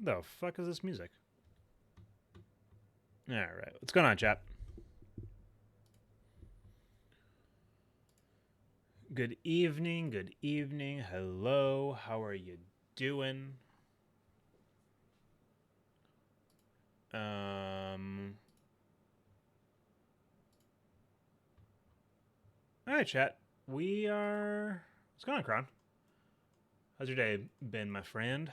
The fuck is this music? All right, what's going on, chat? Good evening. Good evening. Hello. How are you doing? All right, chat. We are. What's going on, Kron? How's your day been, my friend?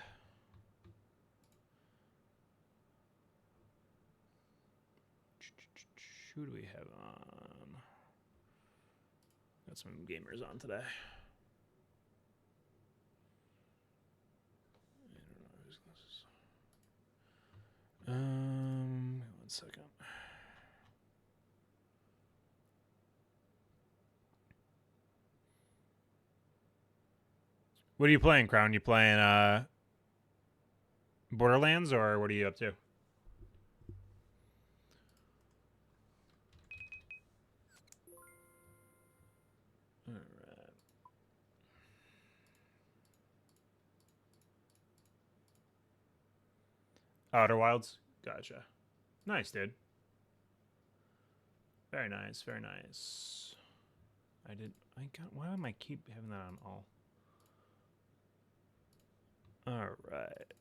Who do we have on? Got some gamers on today. I don't know who's closest. One second. What are you playing, Crown? You playing Borderlands, or what are you up to? All right. Outer Wilds. Gotcha. Nice, dude. Very nice. Very nice. I got. Why am I keep having that on all? All right.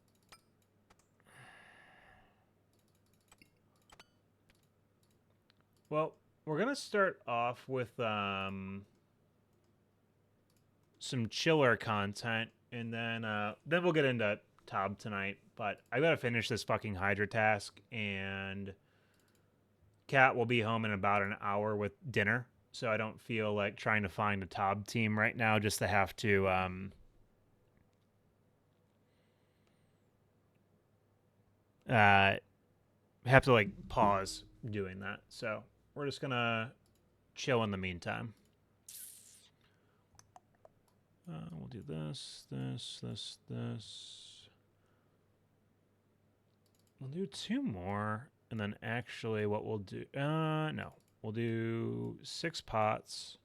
Well, we're gonna start off with some chiller content, and then we'll get into ToB tonight. But I gotta finish this fucking Hydra task, and Kat will be home in about an hour with dinner, so I don't feel like trying to find a ToB team right now just to have to like pause doing that. So we're just gonna chill in the meantime. We'll do this. We'll do two more, and then actually what we'll do... no. We'll do 6 pots,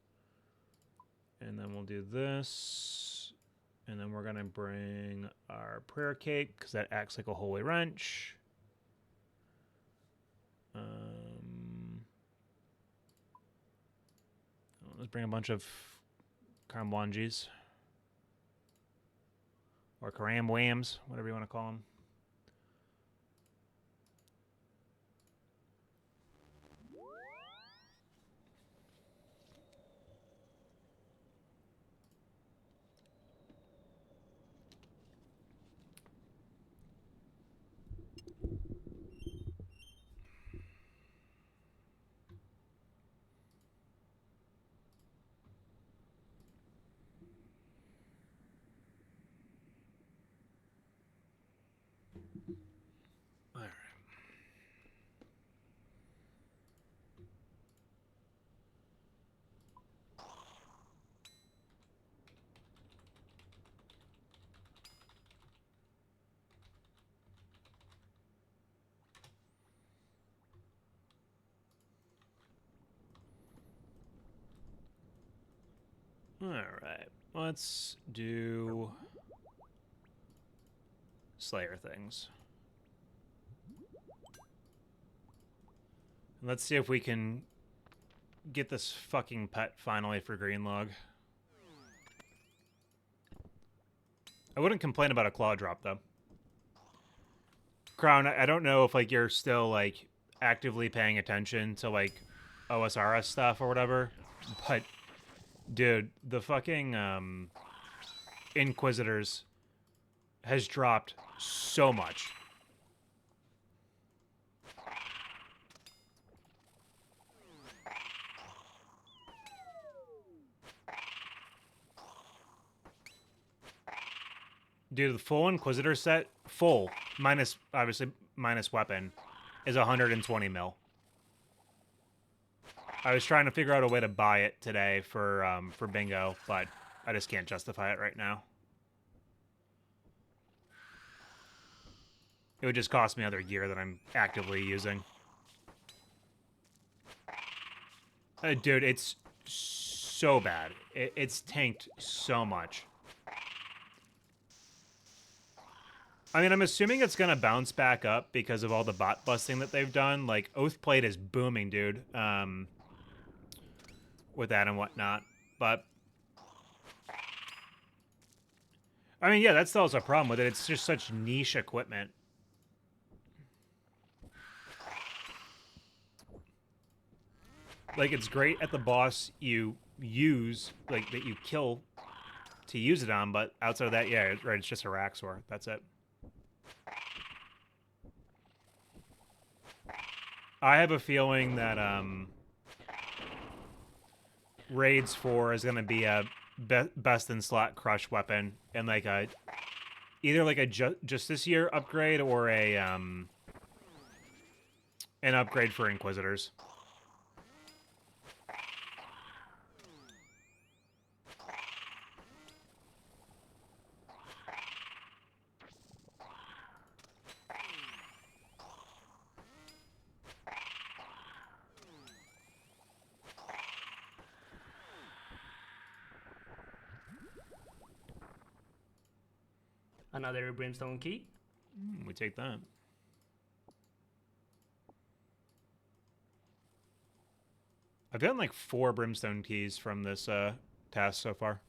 and then we'll do this, and then we're going to bring our prayer cake, because that acts like a holy wrench. Let's bring a bunch of Karambwanjis. Or Karambwams, whatever you want to call them. Alright, let's do Slayer things. Let's see if we can get this fucking pet finally for Greenlog. I wouldn't complain about a claw drop, though. Crown, I don't know if, like, you're still, like, actively paying attention to, like, OSRS stuff or whatever, but... Dude, the fucking Inquisitors has dropped so much. Dude, the full Inquisitor set, full, minus, obviously, minus weapon, is 120 mil. I was trying to figure out a way to buy it today for bingo, but I just can't justify it right now. It would just cost me other gear that I'm actively using. Dude, it's so bad. It's tanked so much. I mean, I'm assuming it's gonna bounce back up because of all the bot busting that they've done. Like, Oathplate is booming, dude. With that and whatnot. But I mean, yeah, that's also a problem with it. It's just such niche equipment. Like, it's great at the boss you use, like, that you kill to use it on, but outside of that, yeah, right, it's just a Raxor. That's it. I have a feeling that, Raids 4 is going to be a best in slot crush weapon, and, like, either, like, a just this year upgrade or an upgrade for Inquisitors. Another brimstone key. We take that. I've gotten like 4 brimstone keys from this task so far.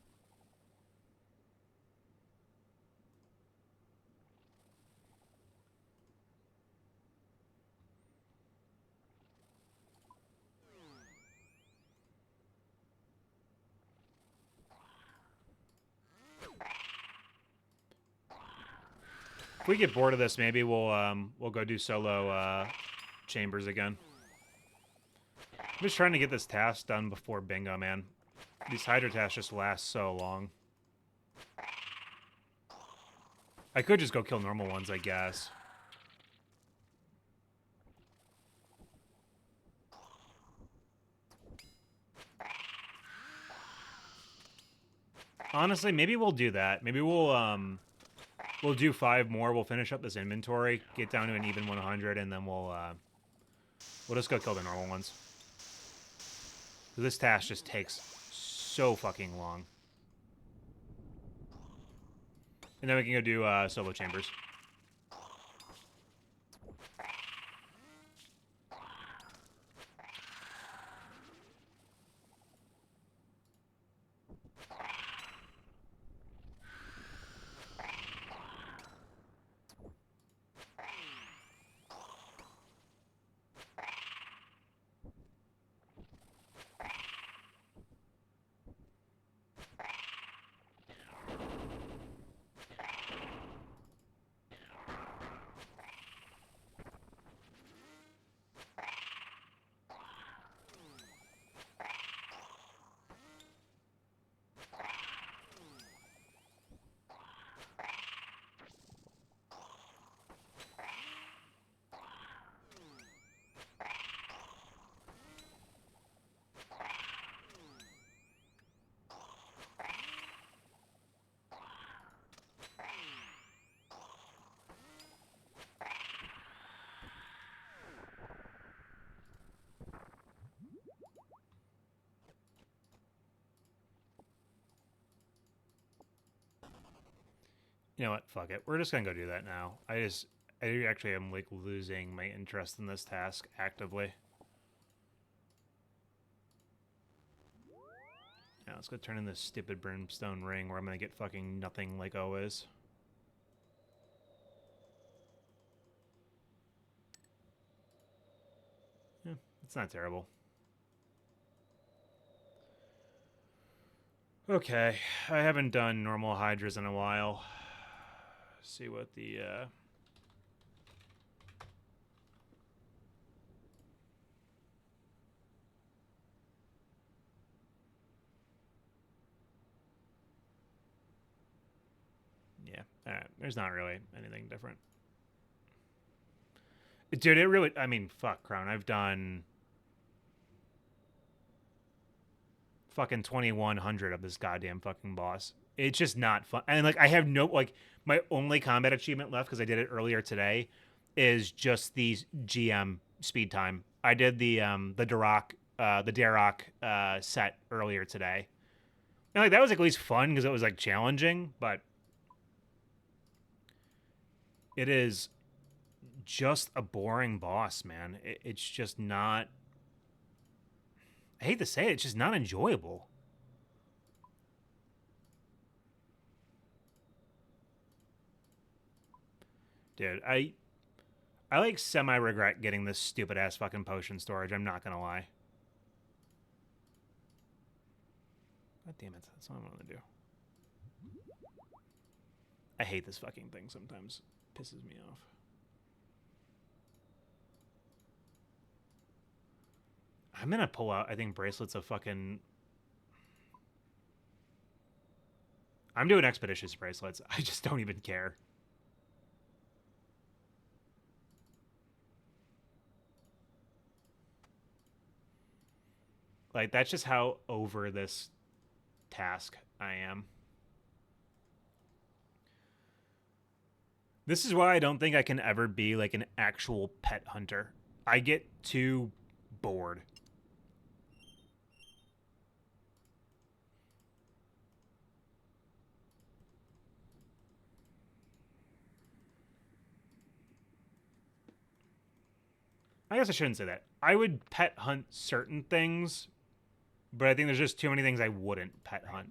If we get bored of this, maybe we'll go do solo chambers again. I'm just trying to get this task done before bingo, man. These Hydra tasks just last so long. I could just go kill normal ones, I guess. Honestly, maybe we'll do that. Maybe we'll do 5 more. We'll finish up this inventory, get down to an even 100, and then we'll just go kill the normal ones. This task just takes so fucking long. And then we can go do solo chambers. You know what? Fuck it. We're just gonna go do that now. I actually am like losing my interest in this task actively. Yeah, let's go turn in this stupid brimstone ring where I'm gonna get fucking nothing like always. Yeah, it's not terrible. Okay, I haven't done normal Hydras in a while. See what the yeah, alright. There's not really anything different. Dude, it really, I mean, fuck, Crown. I've done fucking 2100 of this goddamn fucking boss. It's just not fun. And like I have no like my only combat achievement left because I did it earlier today is just the GM speed time. I did the Darok set earlier today. And like that was like, at least fun because it was like challenging, but It is just a boring boss, man. It's just not... I hate to say it, it's just not enjoyable. Dude, I like semi-regret getting this stupid-ass fucking potion storage, I'm not gonna lie. God damn it, that's what I want to do. I hate this fucking thing sometimes. It pisses me off. I'm gonna pull out, I think, bracelets of fucking... I'm doing expeditious bracelets. I just don't even care. Like, that's just how over this task I am. This is why I don't think I can ever be, like, an actual pet hunter. I get too bored. I guess I shouldn't say that. I would pet hunt certain things, but I think there's just too many things I wouldn't pet hunt.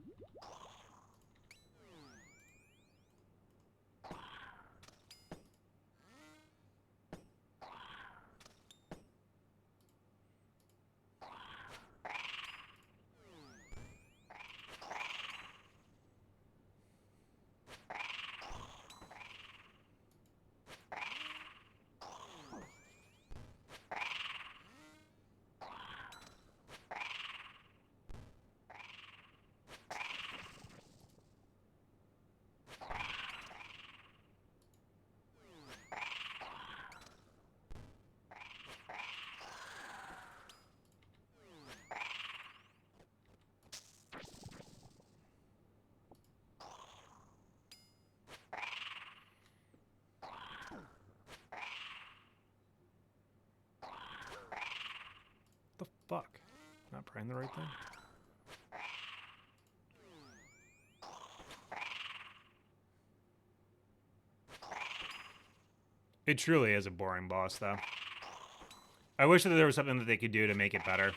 The fuck? Not praying the right thing? It truly is a boring boss, though. I wish that there was something that they could do to make it better.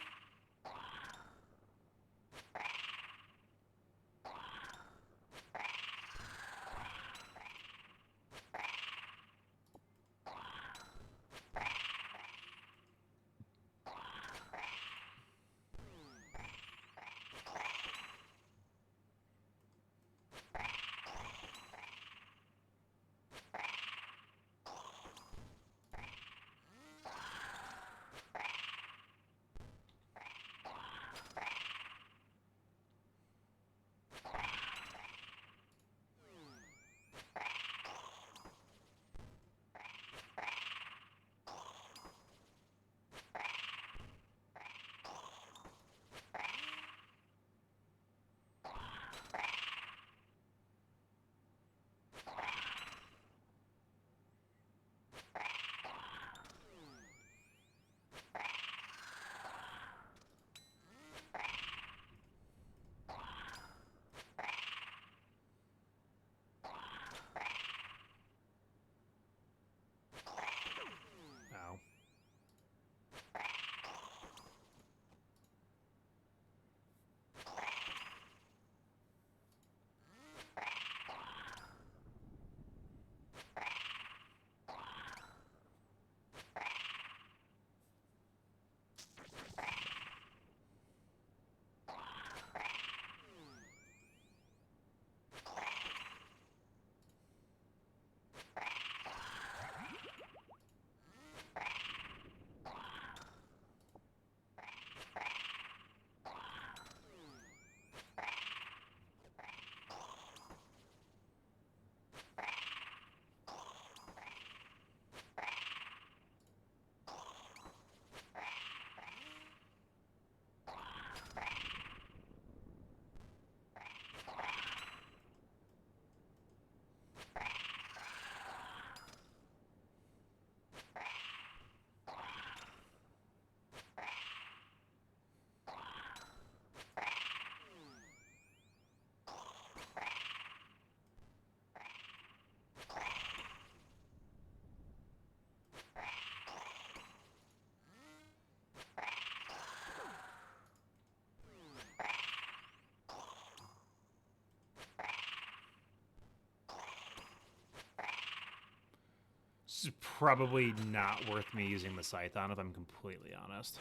This is probably not worth me using the scythe on, if I'm completely honest.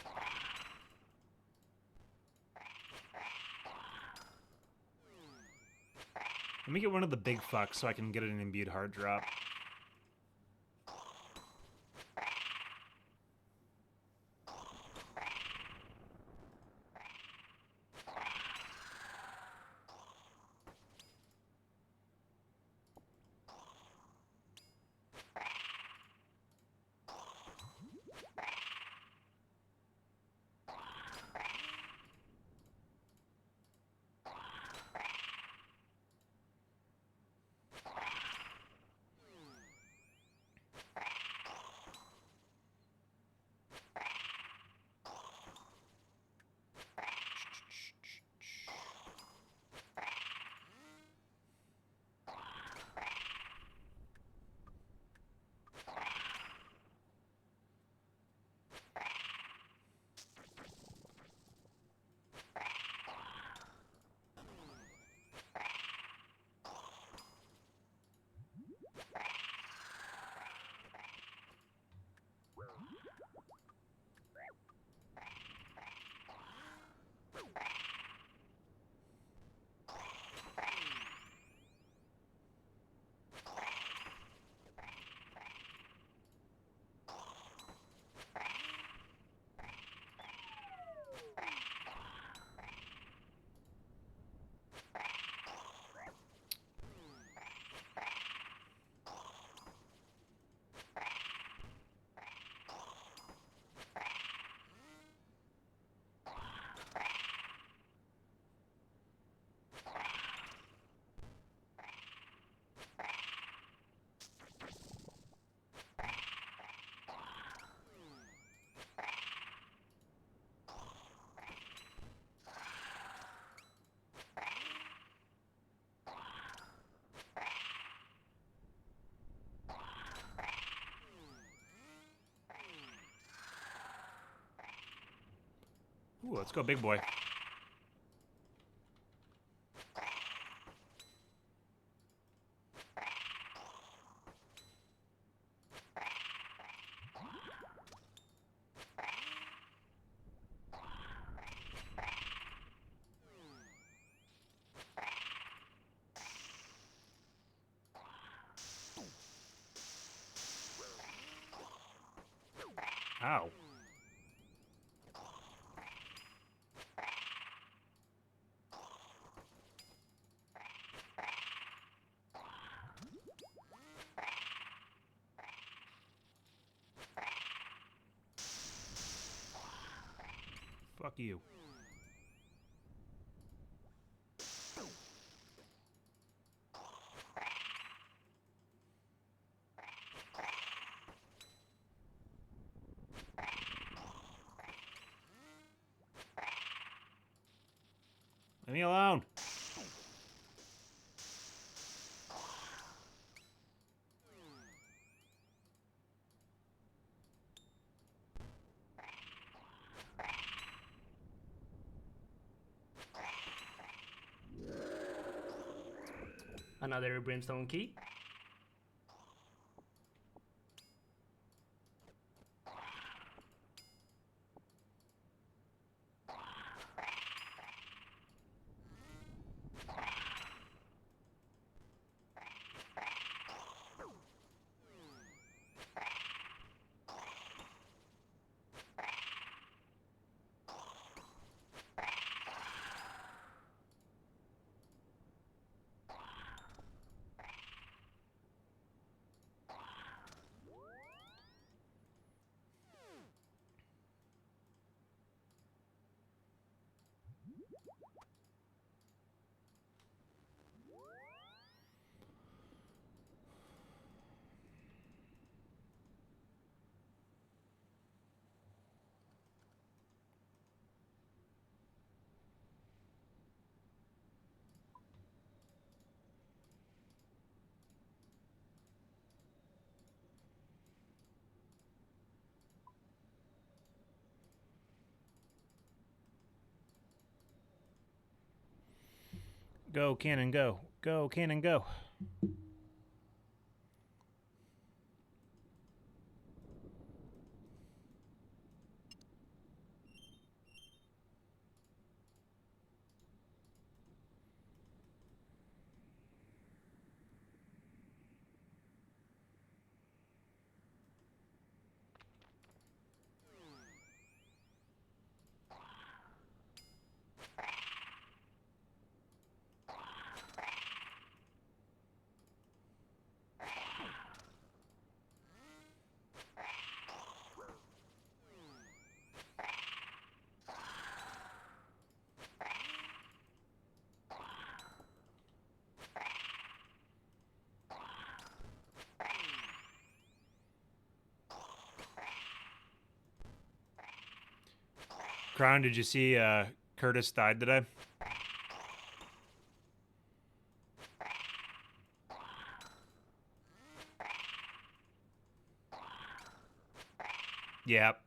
Let me get one of the big fucks so I can get an imbued heart drop. Ooh, let's go, big boy. Ow. Fuck you. Leave me alone. Another brimstone key. Go, cannon, go. Go, cannon, go. Crown, did you see Curtis died today? Yep.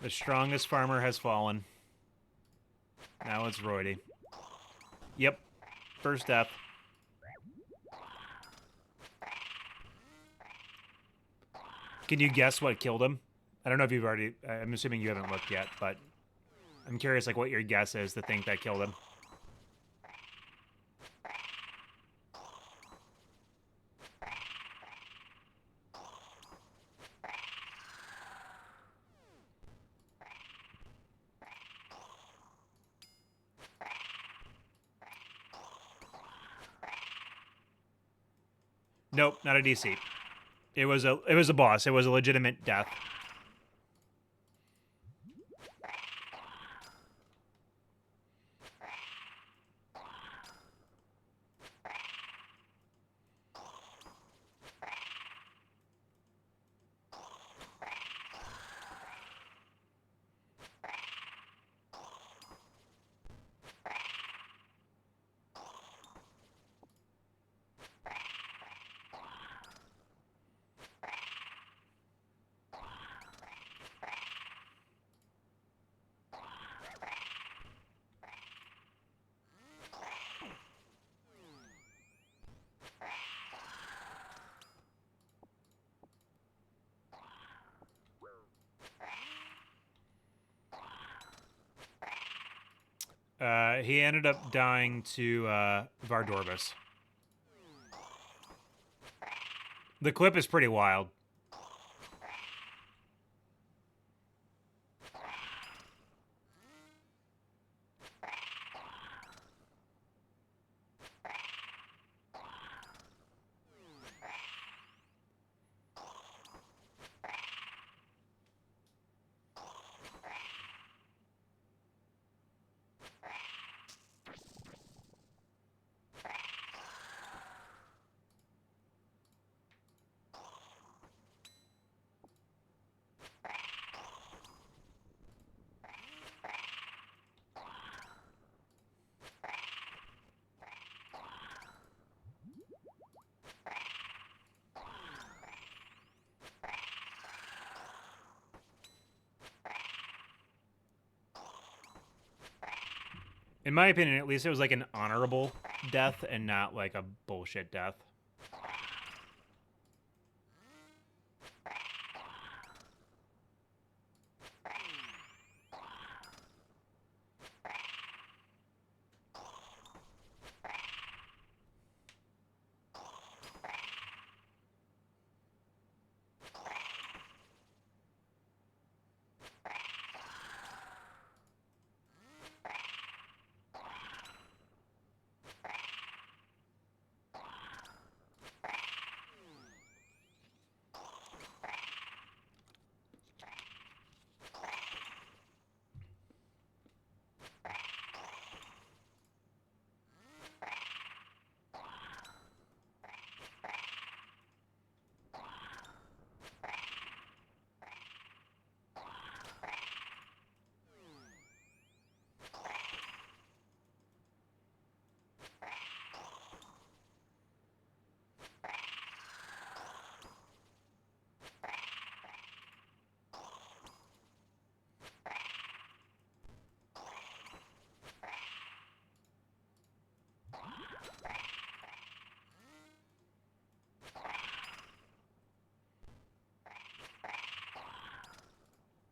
The strongest farmer has fallen. Now it's Roydy. Yep. First death. Can you guess what killed him? I don't know if you've already... I'm assuming you haven't looked yet, but I'm curious like what your guess is to think that killed him. Nope, not a DC. It was a boss. It was a legitimate death. He ended up dying to Vardorvis. The clip is pretty wild. In my opinion, at least it was like an honorable death and not like a bullshit death.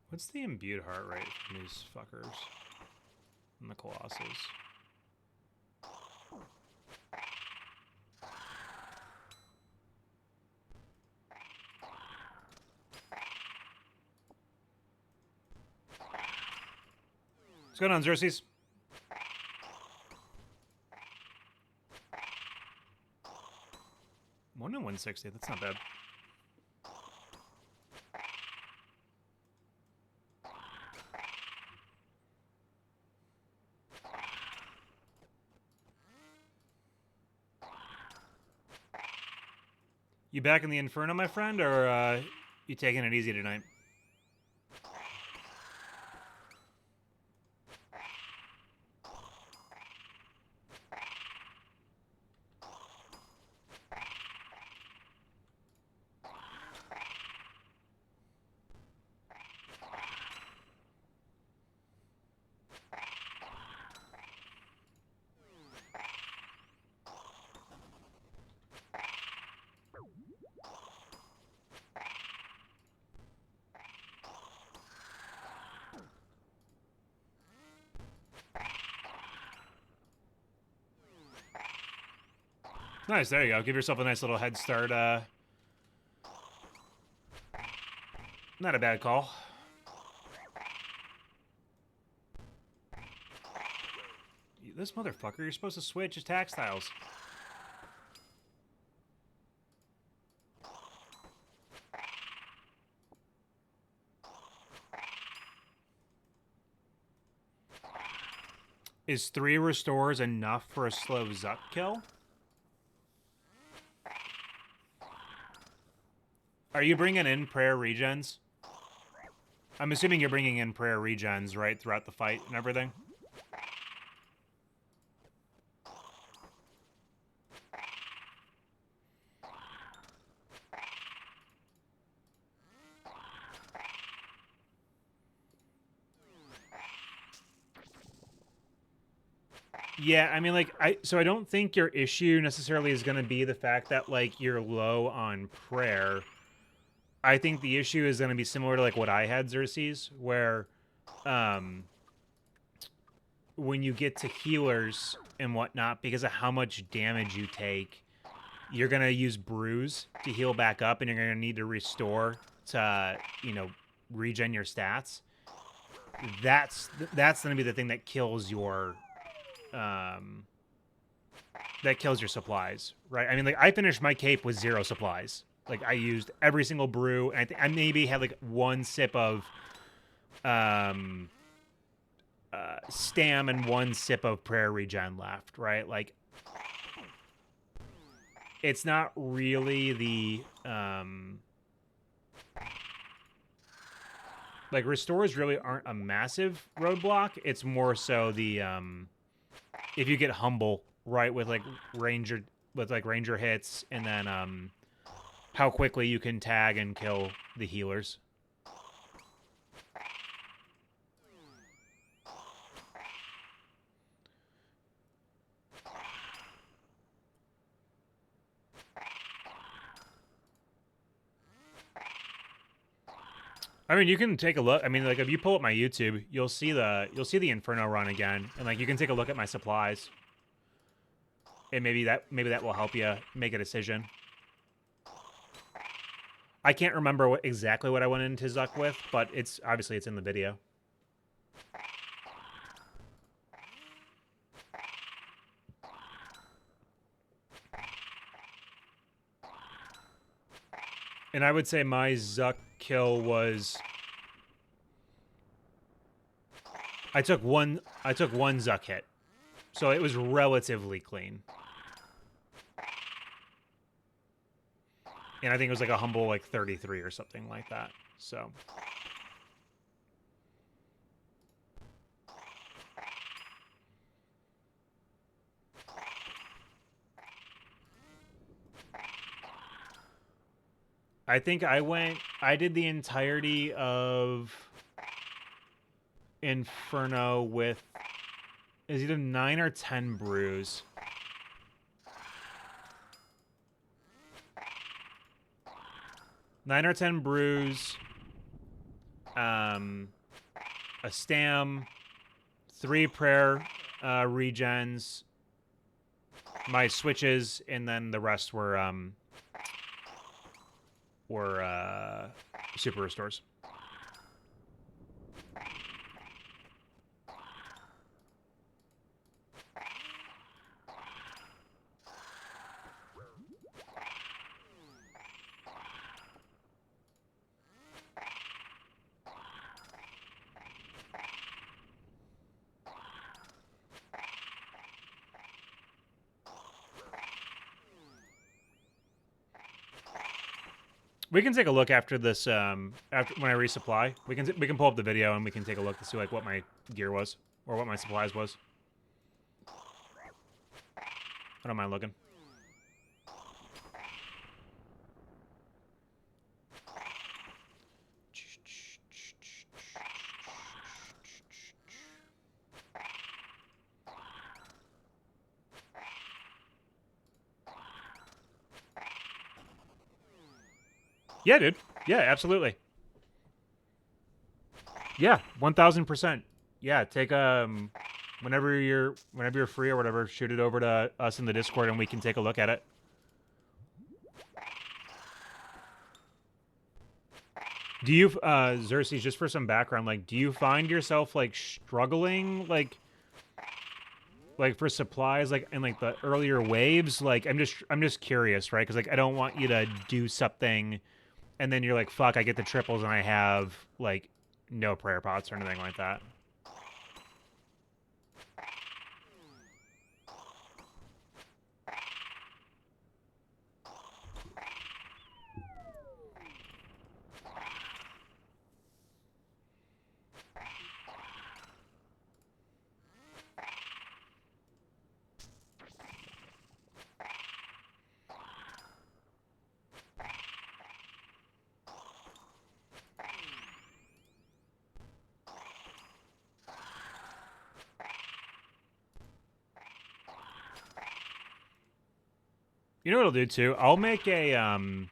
What's the imbued heart rate from these fuckers? And the Colossus. What's going on, Xerxes? One in 160, that's not bad. You back in the Inferno, my friend, or you taking it easy tonight? Nice, there you go. Give yourself a nice little head start. Not a bad call. This motherfucker, you're supposed to switch attack styles. Is 3 restores enough for a slow Zuck kill? Are you bringing in prayer regens? I'm assuming you're bringing in prayer regens, right, throughout the fight and everything? Yeah, I mean, like, so I don't think your issue necessarily is going to be the fact that, like, you're low on prayer. I think the issue is going to be similar to, like, what I had, Xerxes, where, when you get to healers and whatnot, because of how much damage you take, you're going to use Bruise to heal back up, and you're going to need to restore to, you know, regen your stats. That's going to be the thing that kills your... that kills your supplies, right? I mean, like, I finished my cape with 0 supplies. Like, I used every single brew, and I maybe had, like, 1 sip of stam and 1 sip of prayer regen left, right? Like, it's not really the... like, restores really aren't a massive roadblock. It's more so the... if you get humble, right, with like ranger hits, and then how quickly you can tag and kill the healers. I mean, you can take a look. I mean, like, if you pull up my YouTube, you'll see the Inferno run again, and like you can take a look at my supplies. And maybe that will help you make a decision. I can't remember exactly what I went into Zuck with, but it's obviously it's in the video. And I would say my Zuck kill was... I took one Zuck hit. So it was relatively clean. And I think it was like a humble like 33 or something like that. So I think I did the entirety of Inferno with is either 9 or 10 brews. Nine or 10 brews, a stam, 3 prayer regens, my switches, and then the rest were super restores. We can take a look after this. After when I resupply, we can pull up the video and we can take a look to see like what my gear was or what my supplies was. I don't mind looking. Yeah, dude. Yeah, absolutely. Yeah, 1000%. Yeah, take whenever you're free or whatever, shoot it over to us in the Discord and we can take a look at it. Do you Xerxes, just for some background, like do you find yourself like struggling like for supplies like in like the earlier waves? Like I'm just curious, right? Cuz like I don't want you to do something and then you're like, fuck, I get the triples and I have like no prayer pots or anything like that. You know what I'll do too? I'll make another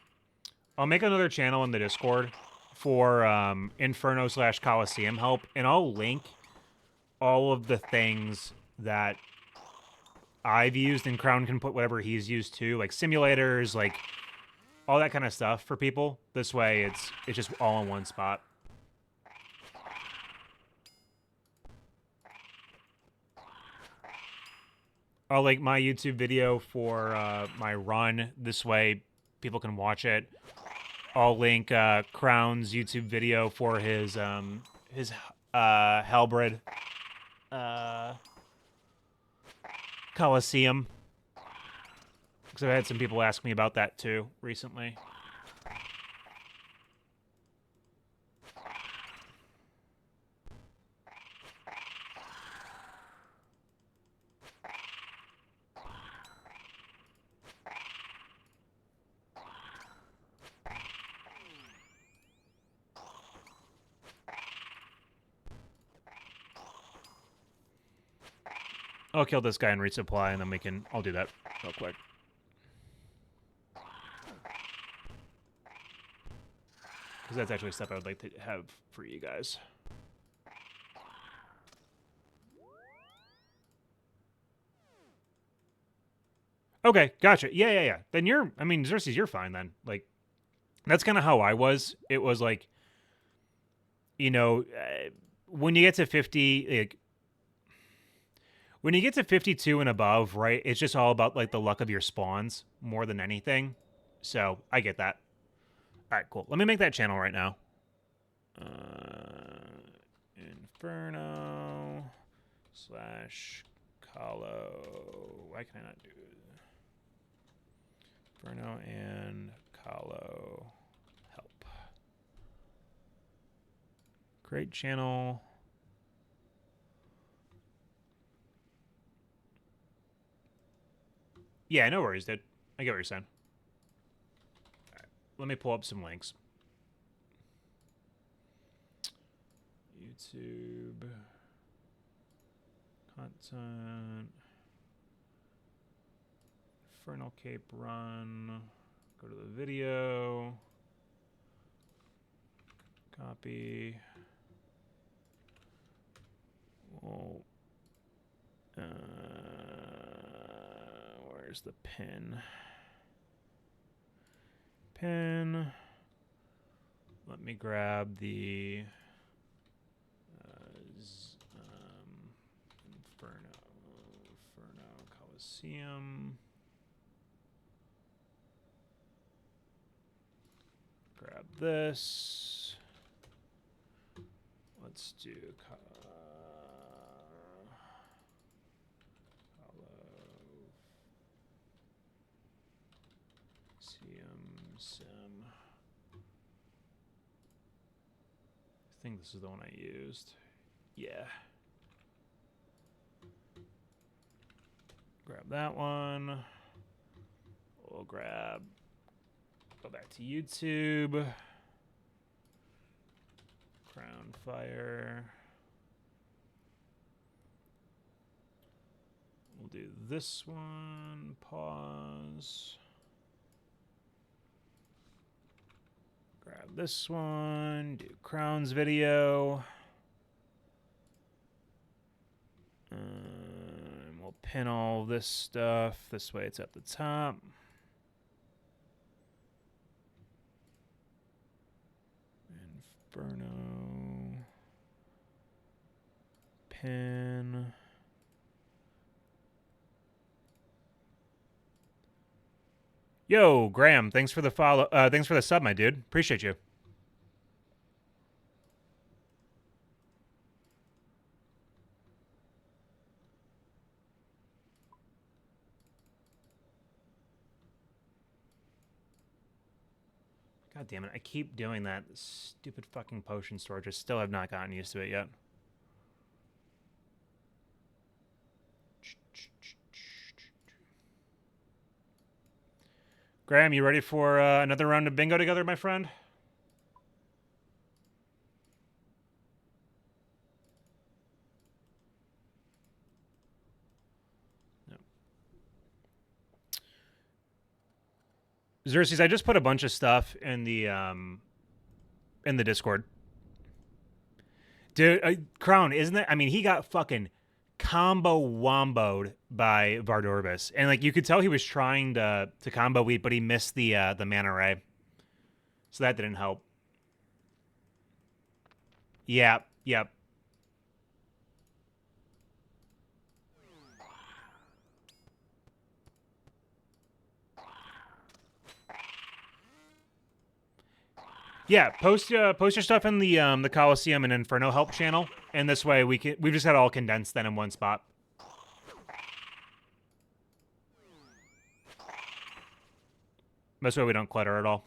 channel in the Discord for Inferno/Coliseum help, and I'll link all of the things that I've used, and Crown can put whatever he's used too, like simulators, like all that kind of stuff for people. This way, it's just all in one spot. I'll link my YouTube video for my run. This way, people can watch it. I'll link Crown's YouTube video for his Halberd Coliseum. Because I've had some people ask me about that too recently. I'll kill this guy and resupply, and then I'll do that real quick. Because that's actually stuff I would like to have for you guys. Okay, gotcha. Yeah. Then Xerxes, you're fine then. Like, that's kind of how I was. It was like, when you get to 50, like, when you get to 52 and above, right, it's just all about, like, the luck of your spawns more than anything. So, I get that. All right, cool. Let me make that channel right now. Inferno/Colo. Why can I not do it? Inferno and Colo help. Create channel. Yeah, no worries, dude. I get what you're saying. All right, let me pull up some links. YouTube content. Infernal Cape run. Go to the video. Copy. Oh. Where's the pin? Let me grab the Inferno Coliseum. Grab this. Let's do Coliseum Sim. think this is the one I used. Yeah. Grab that one. We'll grab... Go back to YouTube. Crown Fire. We'll do this one. Pause. Grab this one. Do Crown's video. And we'll pin all this stuff. This way it's at the top. Inferno. Pin. Yo, Graham, thanks for the follow. Thanks for the sub, my dude. Appreciate you. God damn it! I keep doing that. Stupid fucking potion storage. I still have not gotten used to it yet. Graham, you ready for another round of bingo together, my friend? No. Xerxes, I just put a bunch of stuff in the Discord. Dude, Crown, isn't it? I mean, he got fucking combo womboed by Vardorbis, and like you could tell he was trying to combo Wheat, but he missed the mana ray, so that didn't help. Yep. Yeah, post your stuff in the Coliseum and Inferno help channel, and this way we've just got it all condensed then in one spot. This way we don't clutter at all.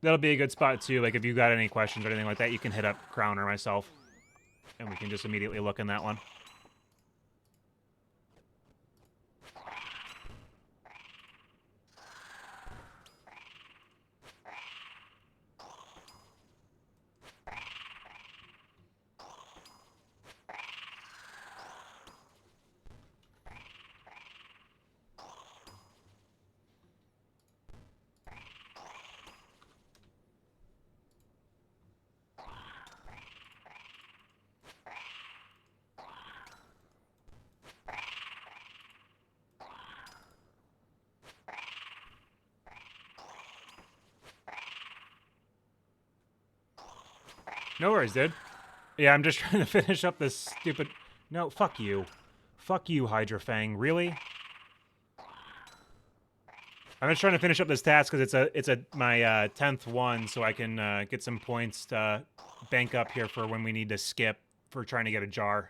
That'll be a good spot too. Like if you got any questions or anything like that, you can hit up Crown or myself, and we can just immediately look in that one. No worries, dude. Yeah, I'm just trying to finish up this stupid... No, fuck you. Fuck you, Hydra Fang. Really? I'm just trying to finish up this task because it's my 10th one, so I can get some points to bank up here for when we need to skip for trying to get a jar.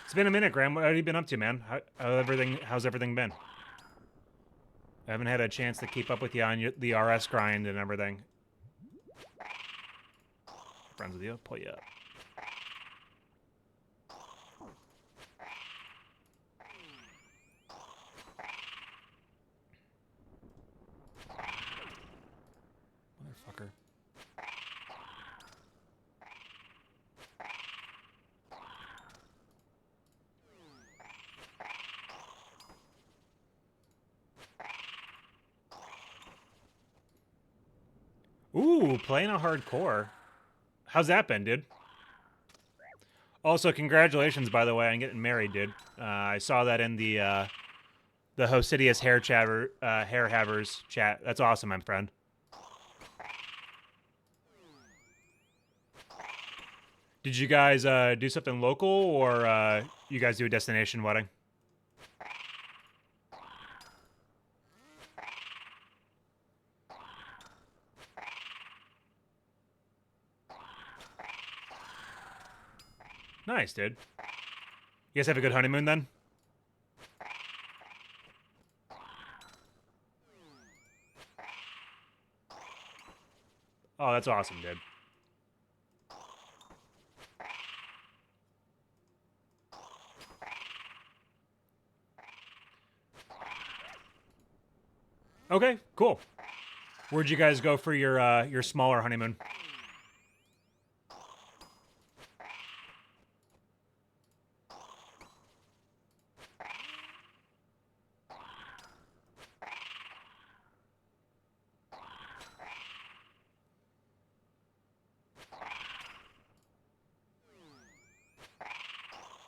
It's been a minute, Graham. What have you been up to, man? How's everything been? I haven't had a chance to keep up with you on the RS grind and everything. Friends with you, pull you up. Motherfucker. Ooh, playing a hardcore. How's that been, dude? Also, congratulations, by the way, on getting married, dude. I saw that in the Hosidious Hair Havers chat. That's awesome, my friend. Did you guys do something local, or you guys do a destination wedding? Nice, dude. You guys have a good honeymoon then? Oh, that's awesome, dude. Okay, cool. Where'd you guys go for your smaller honeymoon?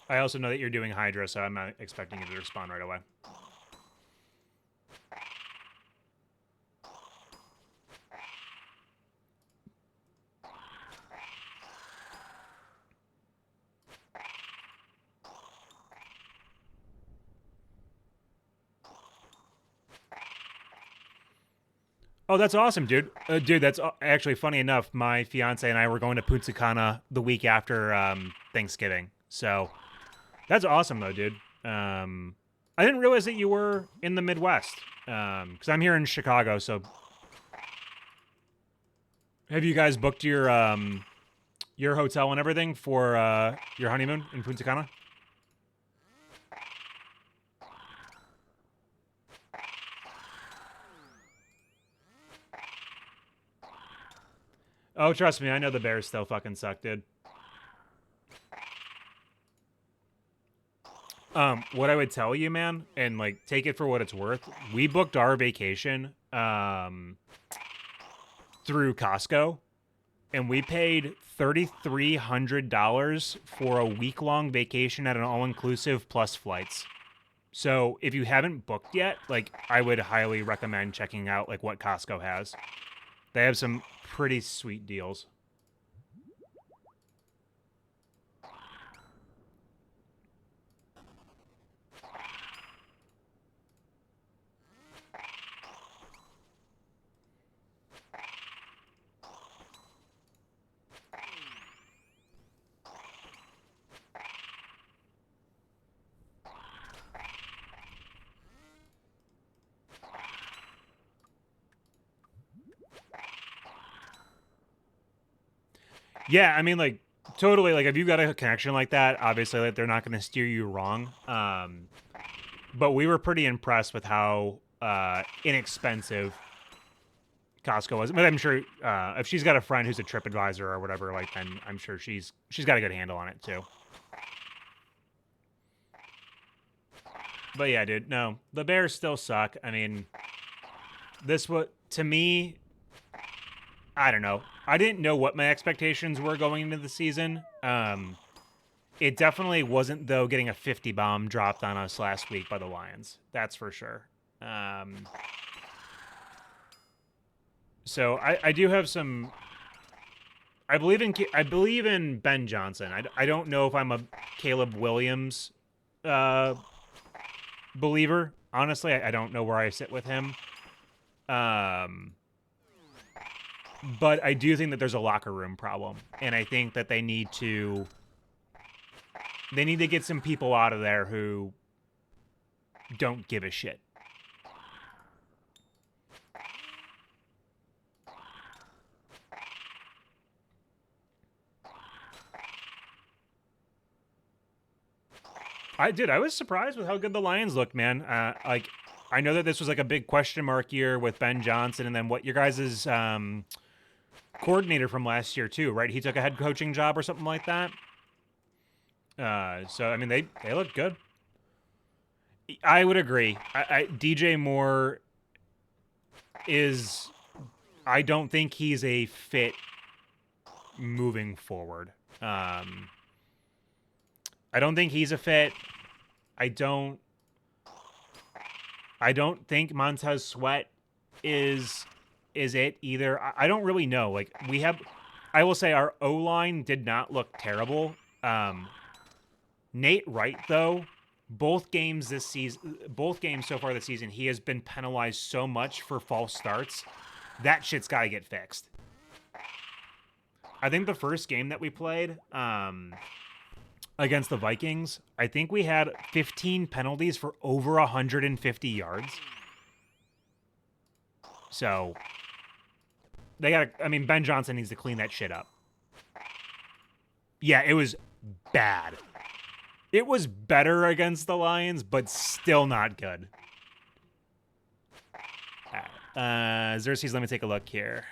I also know that you're doing Hydra, so I'm not expecting you to respond right away. Oh, that's awesome, dude. Dude, that's actually funny enough. My fiance and I were going to Punta Cana the week after Thanksgiving. So that's awesome, though, dude. I didn't realize that you were in the Midwest because I'm here in Chicago. So have you guys booked your hotel and everything for your honeymoon in Punta Cana? Oh, trust me, I know the Bears still fucking suck, dude. What I would tell you, man, and like take it for what it's worth, we booked our vacation through Costco, and we paid $3,300 for a week-long vacation at an all-inclusive plus flights. So if you haven't booked yet, like I would highly recommend checking out like what Costco has. They have some pretty sweet deals. Yeah, I mean, like, totally. Like, if you got a connection like that, obviously, like, they're not going to steer you wrong. But we were pretty impressed with how inexpensive Costco was. But I'm sure if she's got a friend who's a TripAdvisor or whatever, like, then I'm sure she's got a good handle on it too. But yeah, dude, no, the Bears still suck. I mean, this what to me. I don't know. I didn't know what my expectations were going into the season. It definitely wasn't, though, getting a 50 bomb dropped on us last week by the Lions. That's for sure. So I do have some. I believe in Ben Johnson. I don't know if I'm a Caleb Williams believer. Honestly, I don't know where I sit with him. But I do think that there's a locker room problem, and I think that they need to get some people out of there who don't give a shit. I was surprised with how good the Lions looked, man. Like, I know that this was like a big question mark year with Ben Johnson, and then what your guys' coordinator from last year too, right? He took a head coaching job or something like that. So I mean, they look good. I would agree. DJ Moore is. I don't think he's a fit moving forward. I don't think he's a fit. I don't think Montez Sweat is it either. I don't really know. Like, I will say our O-line did not look terrible. Nate Wright, though, both games so far this season, he has been penalized so much for false starts. That shit's got to get fixed. I think the first game that we played against the Vikings, I think we had 15 penalties for over 150 yards. So They got. I mean, Ben Johnson needs to clean that shit up. Yeah, it was bad. It was better against the Lions, but still not good. Xerxes, let me take a look here.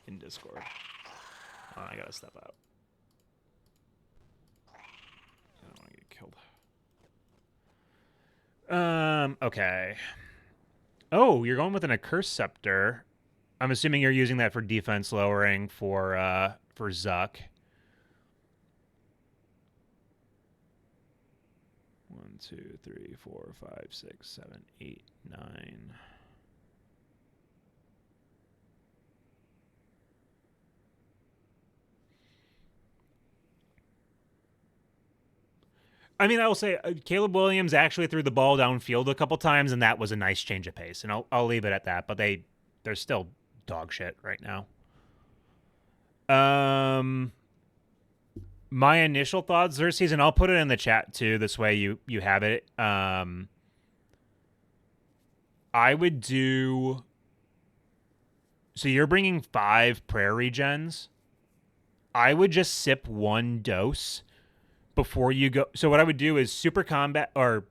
In Discord. Oh, I gotta step out. I don't want to get killed. Okay. Oh, you're going with an Accursed Scepter. I'm assuming you're using that for defense lowering for Zuck. 1, 2, 3, 4, 5, 6, 7, 8, 9. I mean, I will say Caleb Williams actually threw the ball downfield a couple times, and that was a nice change of pace. And I'll leave it at that. But they're still dog shit right now. My initial thoughts, Xerxes, and I'll put it in the chat too. This way you have it. I would do. So you're bringing 5 prayer regens. I would just sip 1 dose before you go. So what I would do is super combat or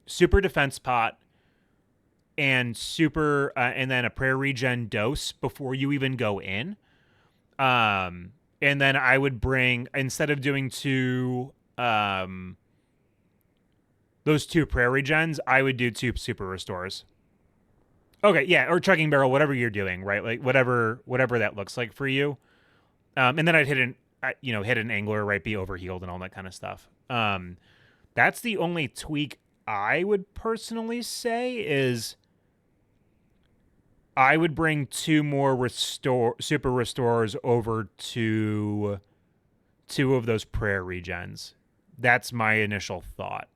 super defense pot and super and then a prayer regen dose before you even go in. And then I would bring, instead of doing 2 those 2 prayer regens, I would do 2 super restores. Okay, yeah, or chugging barrel, whatever you're doing, right? Like whatever that looks like for you. And then I'd hit an angler, right? Be overhealed and all that kind of stuff. That's the only tweak I would personally say is I would bring 2 more super restores over to 2 of those prayer regens. That's my initial thought.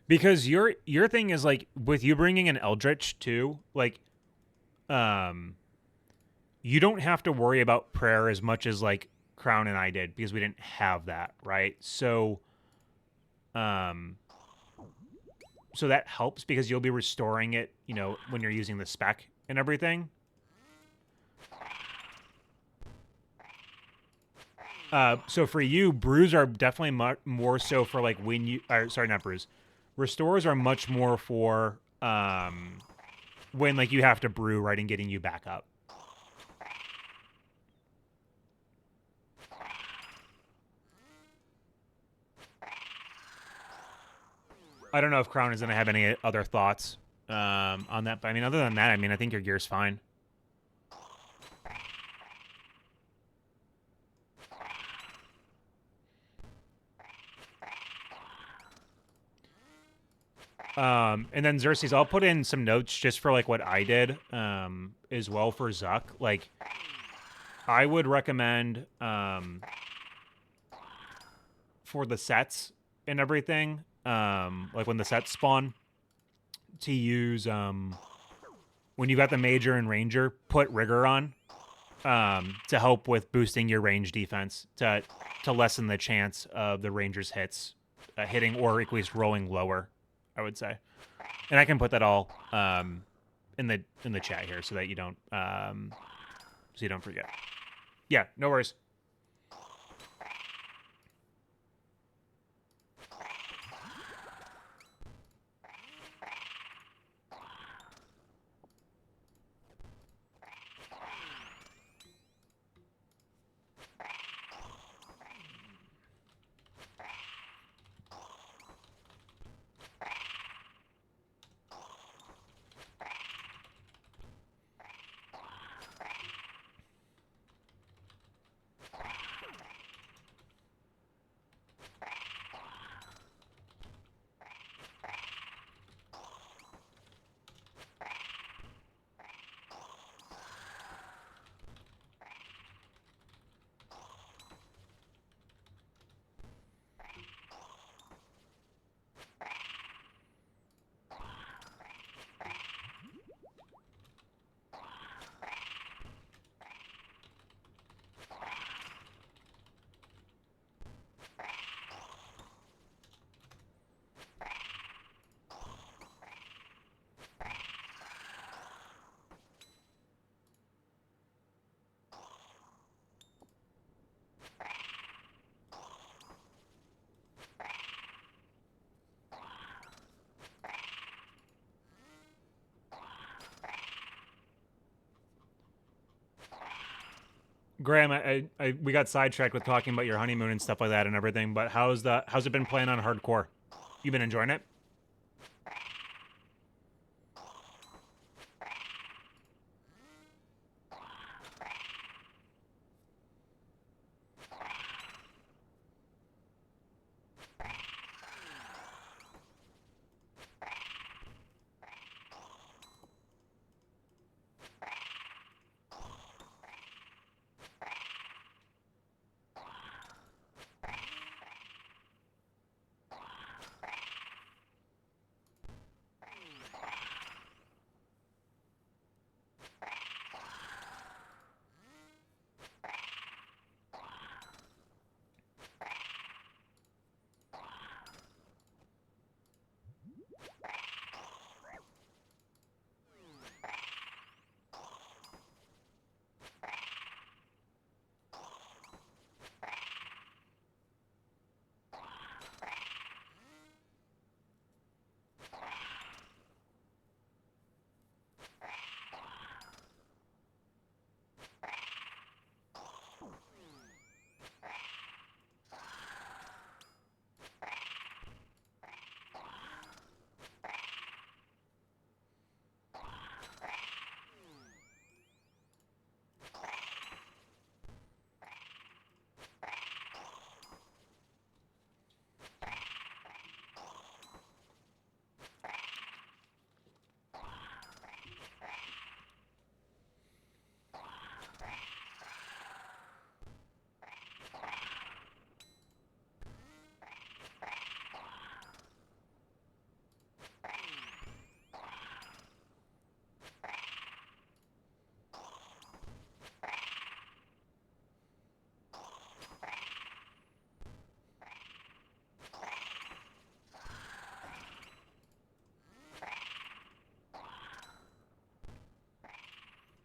Because your thing is like with you bringing an Eldritch too, like you don't have to worry about prayer as much as like Crown and I did because we didn't have that, right? So so that helps because you'll be restoring it, when you're using the spec and everything. So for you, brews are definitely more so for like when you, sorry, not brews. Restores are much more for when like you have to brew, right, and getting you back up. I don't know if Crown is going to have any other thoughts on that, but I mean, other than that, I mean, I think your gear's fine. And then Xerxes, I'll put in some notes just for like what I did as well for Zuck. Like, I would recommend for the sets and everything, like when the sets spawn, to use when you got the Major and Ranger, put Rigor on to help with boosting your range defense to lessen the chance of the Ranger's hits hitting or at least rolling lower, I would say. And I can put that all in the chat here so that you don't forget. Yeah, no worries. Graham, we got sidetracked with talking about your honeymoon and stuff like that and everything. But how's it been playing on hardcore? You been enjoying it?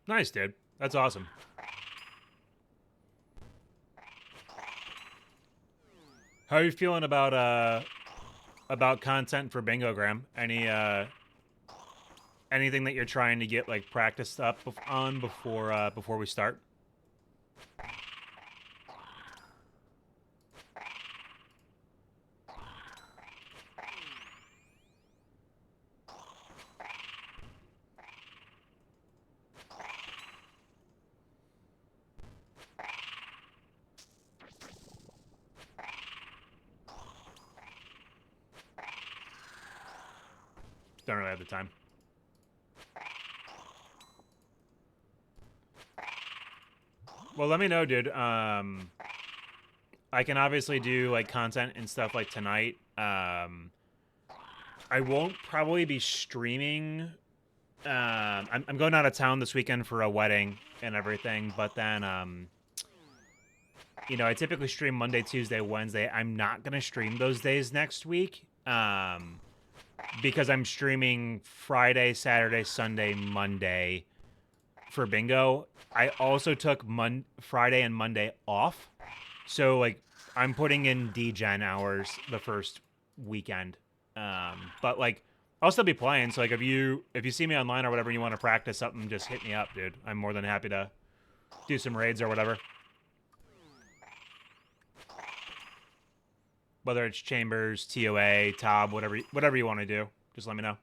Nice, dude. That's awesome. How are you feeling about content for Bingo, Graham? Anything that you're trying to get like practiced up on before we start? Don't really have the time. Well, let me know, dude. I can obviously do like content and stuff like tonight. I won't probably be streaming. I'm going out of town this weekend for a wedding and everything, but then you know, I typically stream Monday, Tuesday, Wednesday. I'm not gonna stream those days next week. Because I'm streaming Friday, Saturday, Sunday, Monday for Bingo. I also took Friday and Monday off. So like I'm putting in DGen hours the first weekend. But like I'll still be playing. So like if you see me online or whatever and you want to practice something, just hit me up, dude. I'm more than happy to do some raids or whatever. Whether it's chambers, TOA, ToB, whatever you want to do, just let me know.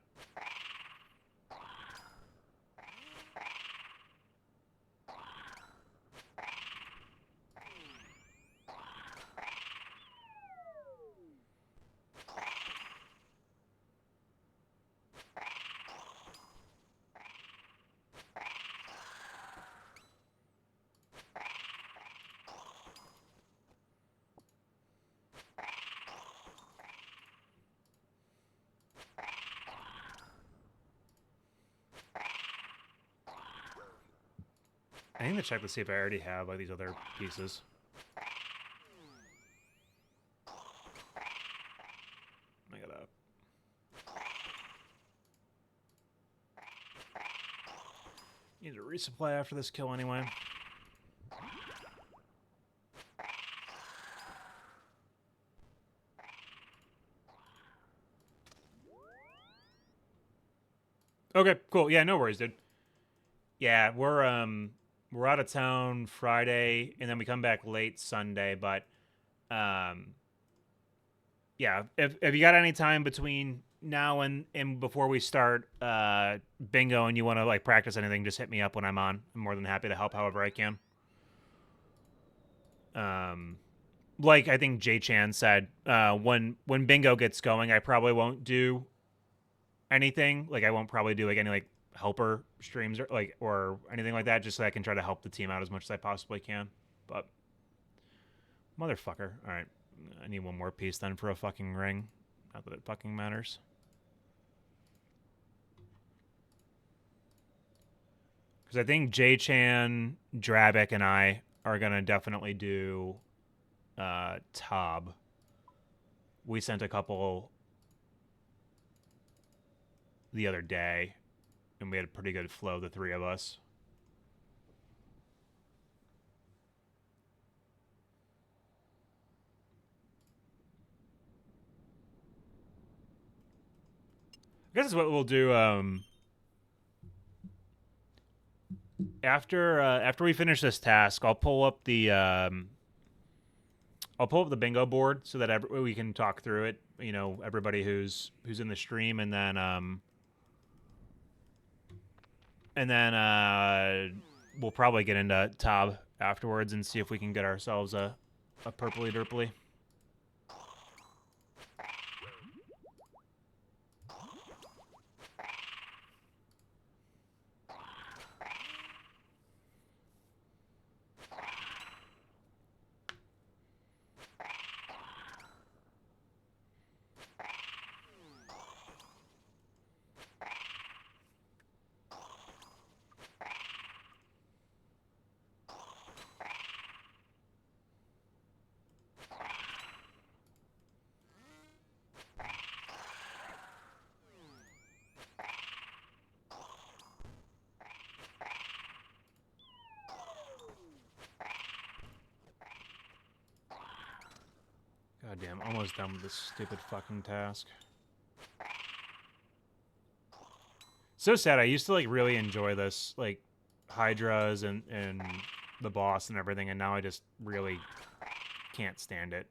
I need to check to see if I already have like these other pieces. I gotta need to resupply after this kill anyway. Okay, cool. Yeah, no worries, dude. Yeah, we're we're out of town Friday, and then we come back late Sunday. But yeah, if you got any time between now and before we start bingo, and you want to like practice anything, just hit me up when I'm on. I'm more than happy to help however I can. Like I think Jay Chan said, when bingo gets going, I probably won't do anything. Like I won't probably do like any like helper streams or anything like that, just so I can try to help the team out as much as I possibly can. But motherfucker, all right, I need one more piece then for a fucking ring. Not that it fucking matters. Because I think Jay Chan, Drabik, and I are gonna definitely do ToB. We sent a couple the other day, and we had a pretty good flow, the three of us. I guess that's what we'll do. After we finish this task, I'll pull up the bingo board so that we can talk through it. You know, everybody who's in the stream, and then we'll probably get into ToB afterwards and see if we can get ourselves a purpley derply. God damn, almost done with this stupid fucking task. So sad. I used to like really enjoy this, like Hydras and the boss and everything, and now I just really can't stand it.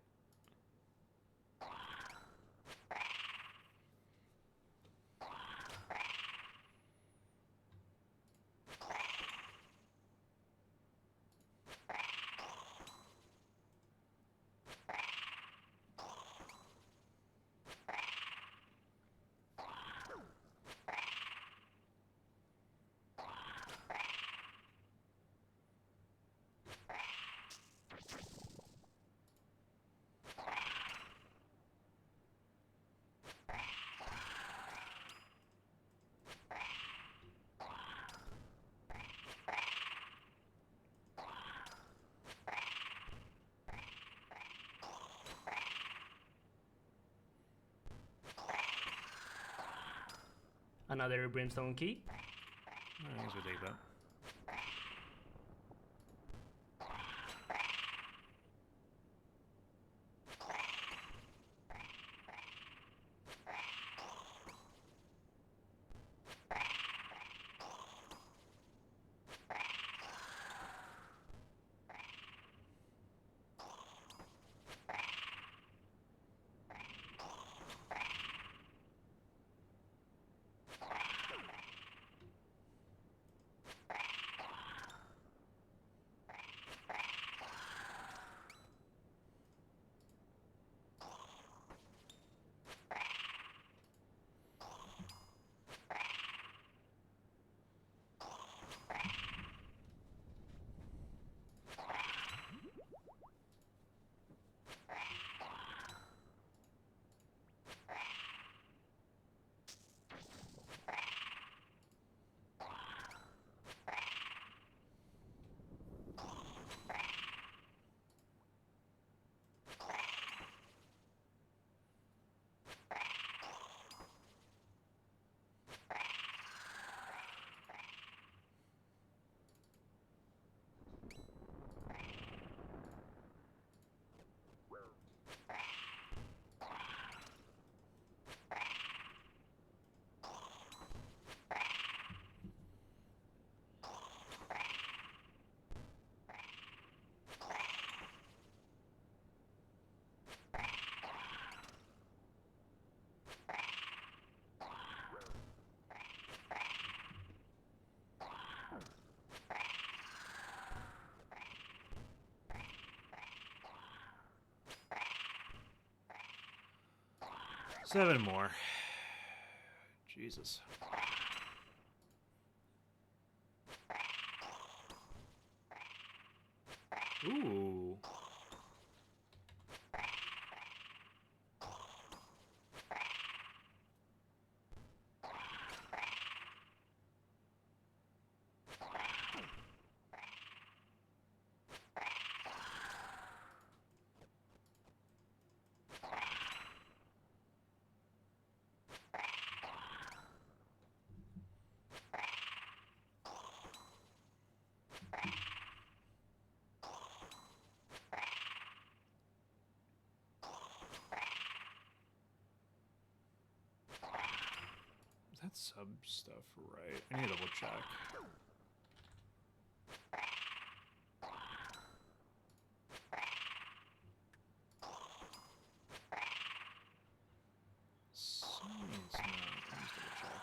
Another brimstone key. I guess we take that. 7 more. Jesus. Ooh. Is that sub stuff right? I need to double check. Science, no. Let me just double check.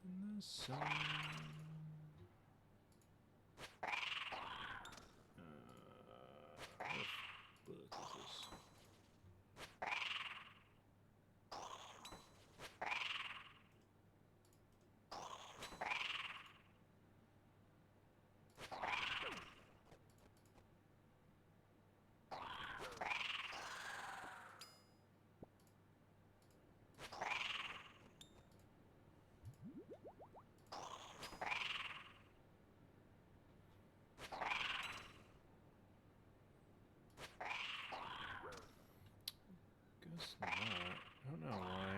In the sun. What the fuck is this? Guess not. I don't know why.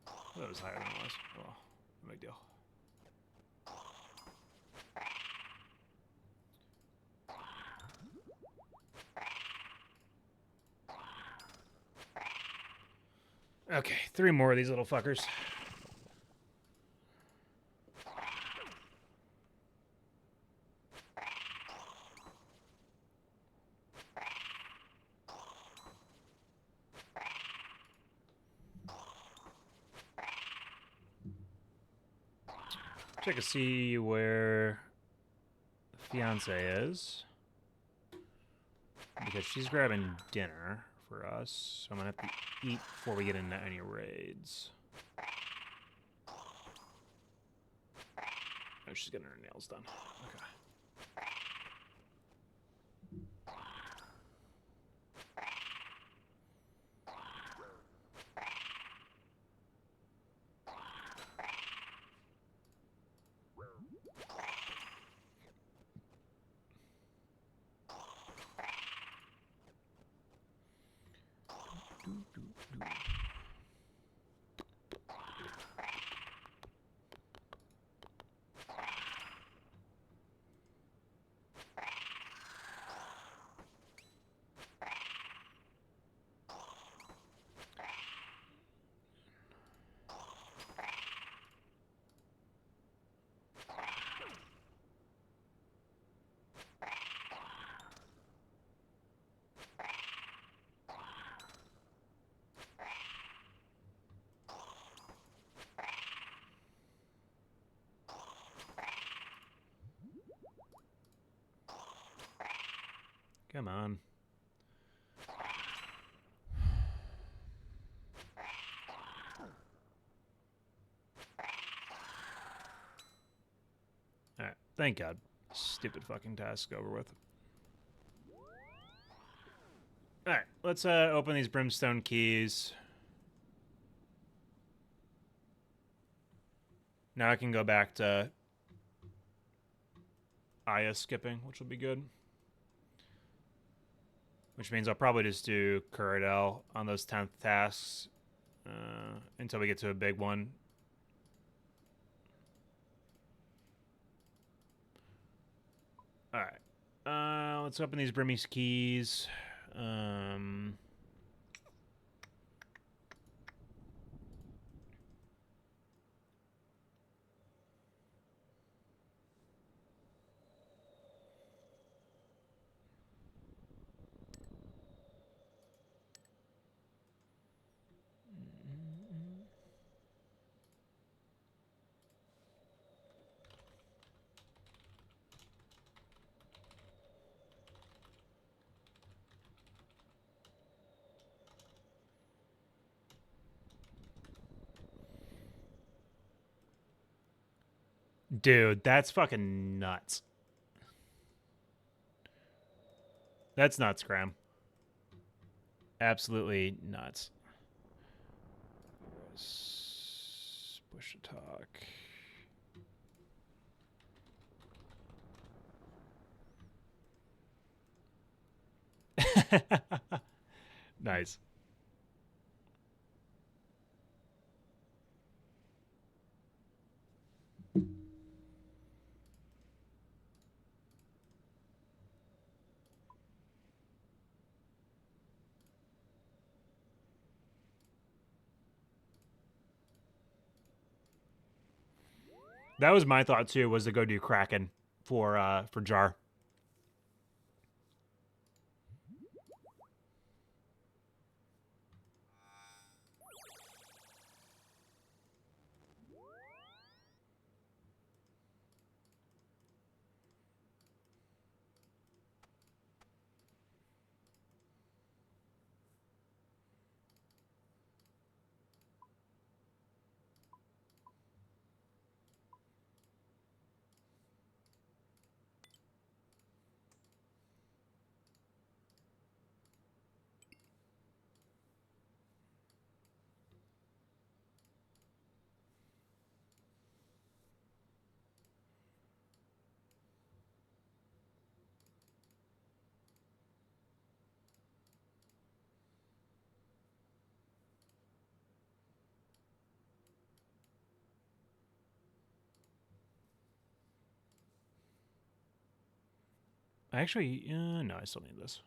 I thought it was higher than it was. Oh well, no big deal. Okay, 3 more of these little fuckers. Check to see where the fiance is. Because she's grabbing dinner for us. So I'm going to have to eat before we get into any raids. Oh, she's getting her nails done. Okay. Come on. Alright, thank God. Stupid fucking task over with. Alright, let's open these brimstone keys. Now I can go back to Aya skipping, which will be good. Which means I'll probably just do Kuradel on those 10th tasks until we get to a big one. Alright. Let's open these Brimmies keys. Dude, that's fucking nuts. That's nuts, Graham. Absolutely nuts. Push to talk. Nice. That was my thought too, was to go do Kraken for Jar. Actually, no, I still need this.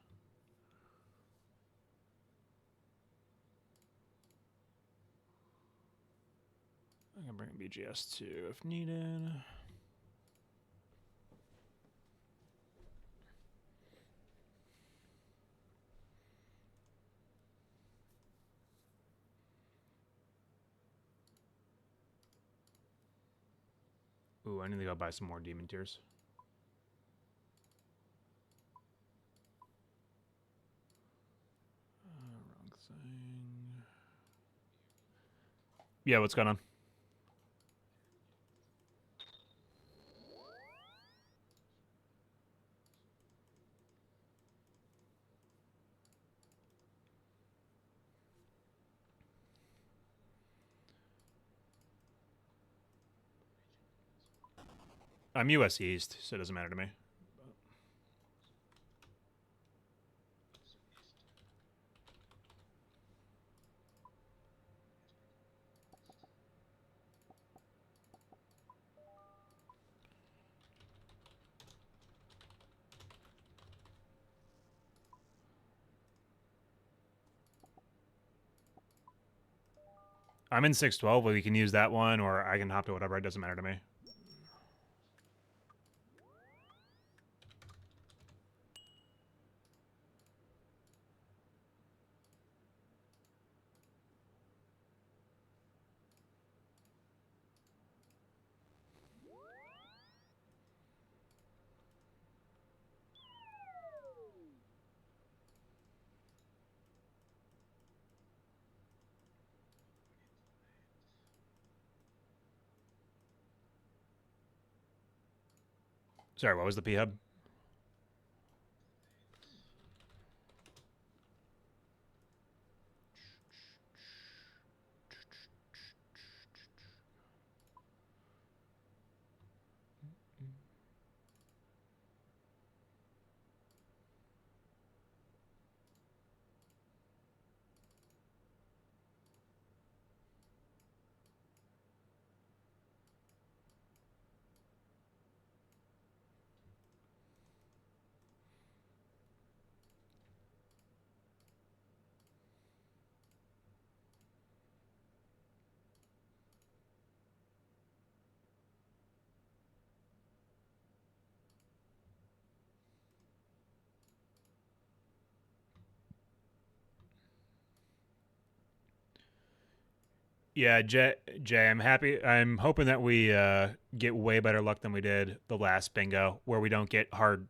I can bring BGS too if needed. Ooh, I need to go buy some more Demon Tears. Wrong thing. Yeah, what's going on? I'm US East, so it doesn't matter to me. I'm in 612, we can use that one, or I can hop to whatever, it doesn't matter to me. Sorry, what was the P-Hub? Yeah, Jay, I'm happy. I'm hoping that we get way better luck than we did the last bingo, where we don't get hard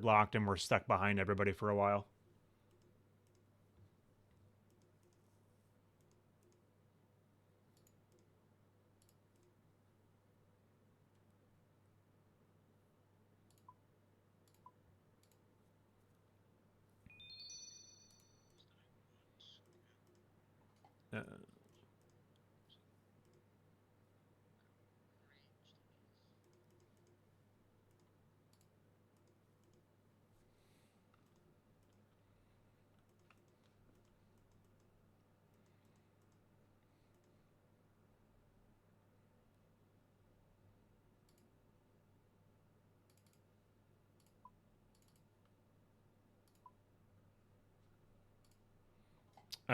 locked and we're stuck behind everybody for a while. I'm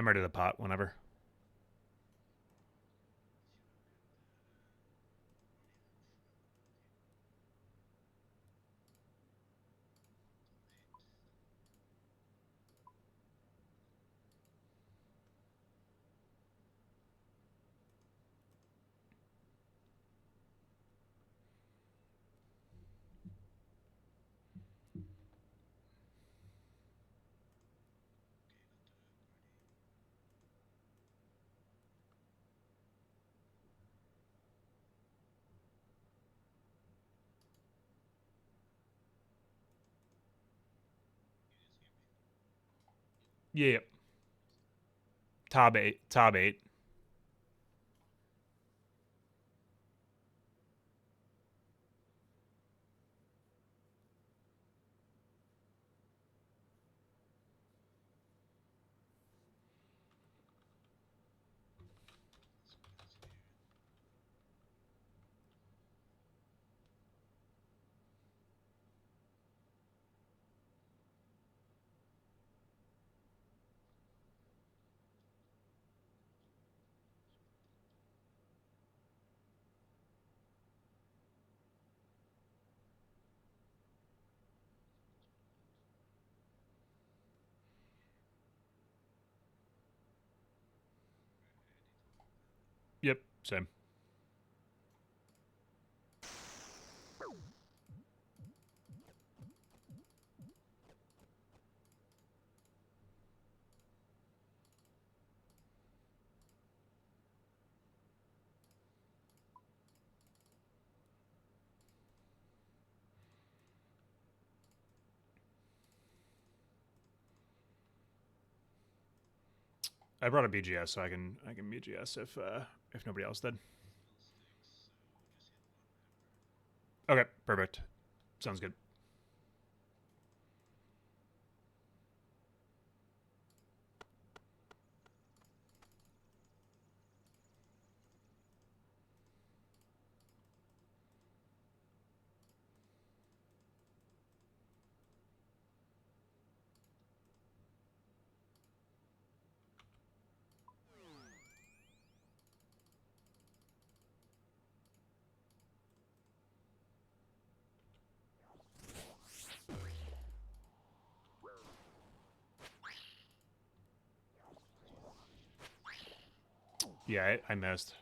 ready to pot whenever. Yeah. ToB 8. ToB 8. Yep, same. I brought a BGS, so I can BGS if nobody else did. Okay, perfect. Sounds good. Yeah, I missed.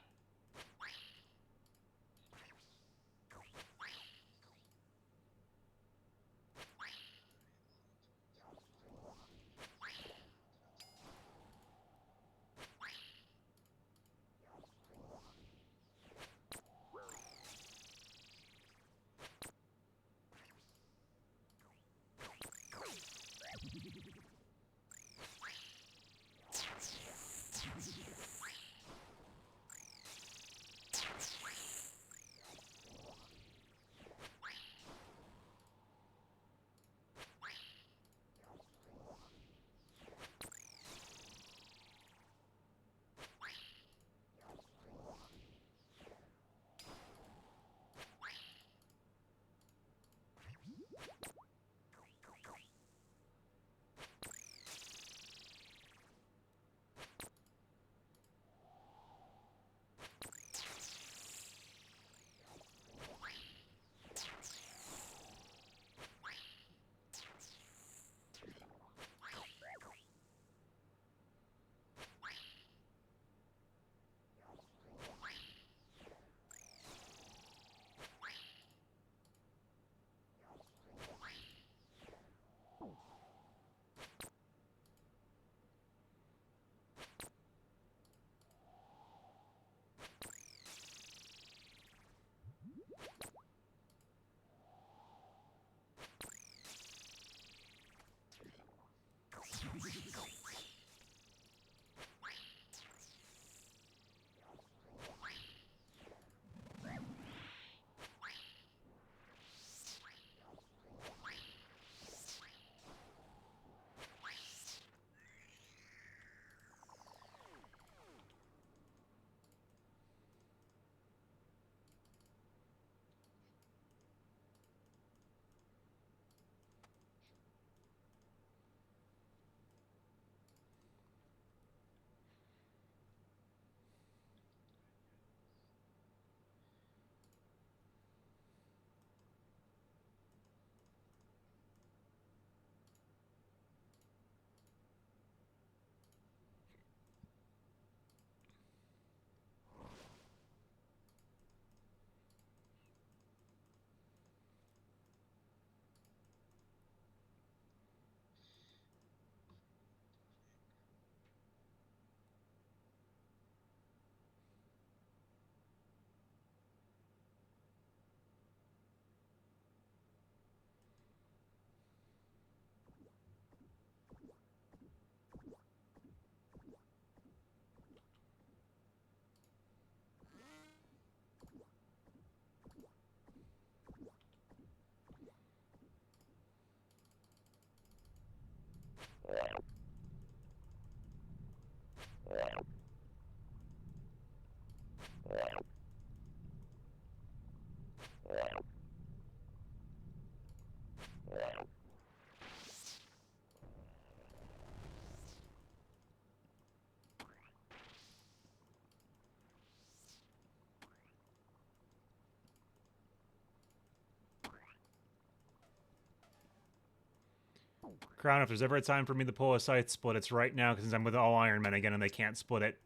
Crown, if there's ever a time for me to pull a scythe split, it's right now, because I'm with all Iron Men again and they can't split it.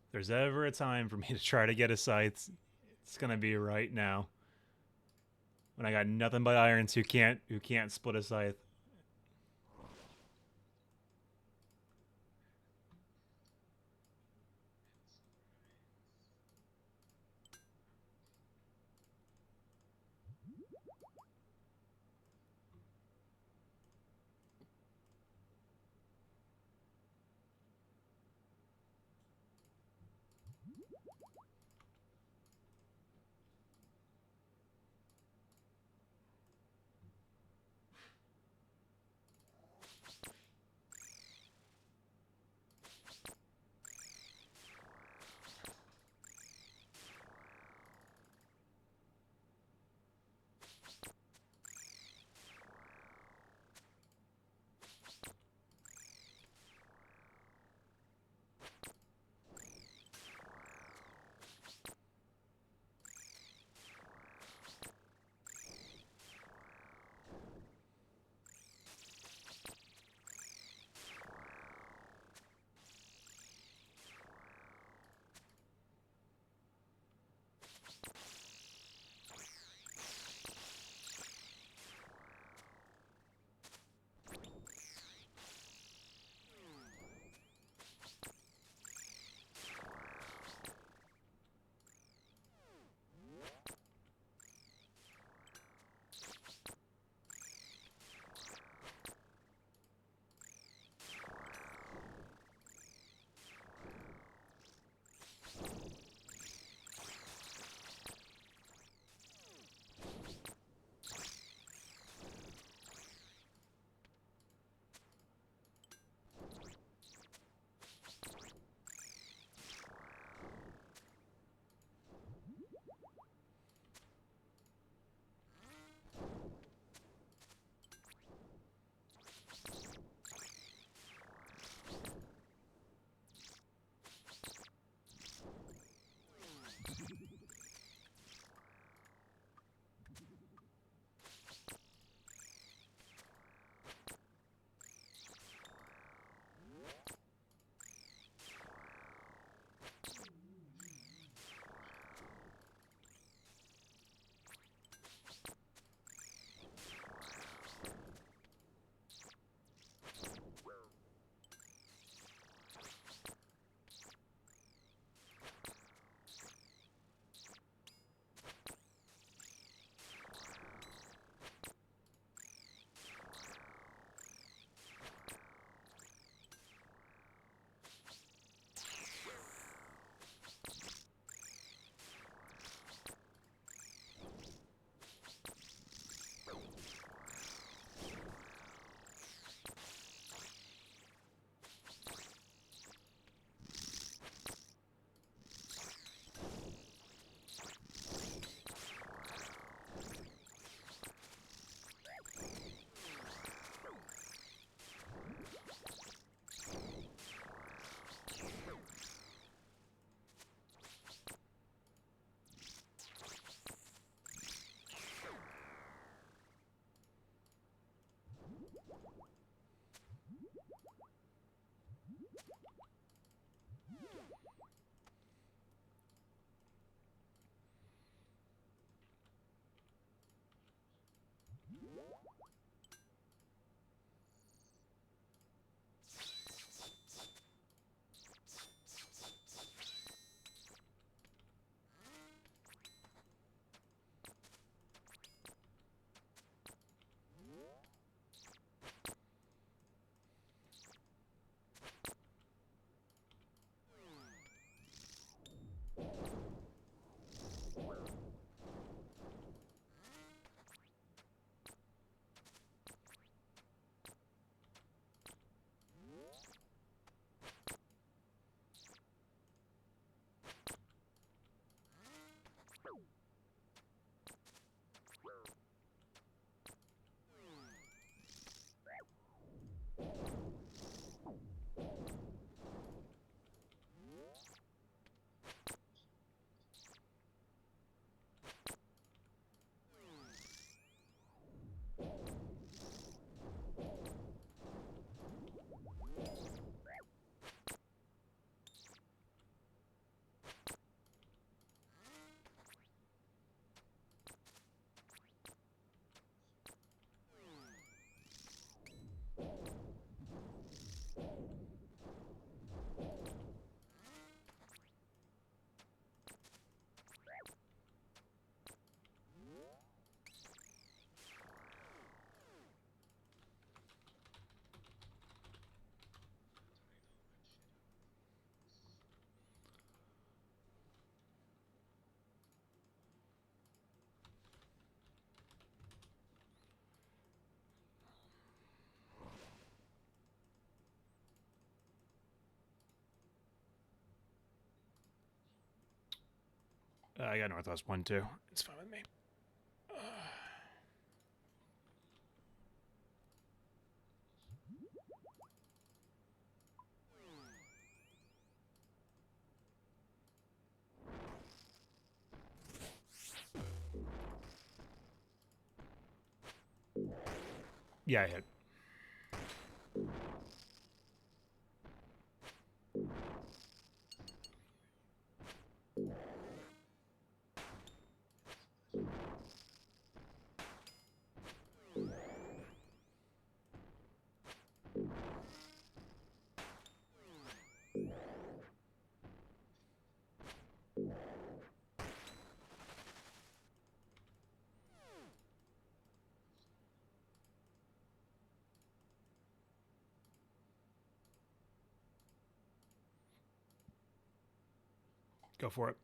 If there's ever a time for me to try to get a scythe, it's gonna be right now. When I got nothing but irons who can't split a scythe. I got Northwest 1 too. It's fine with me. Yeah, I hit. Go for it.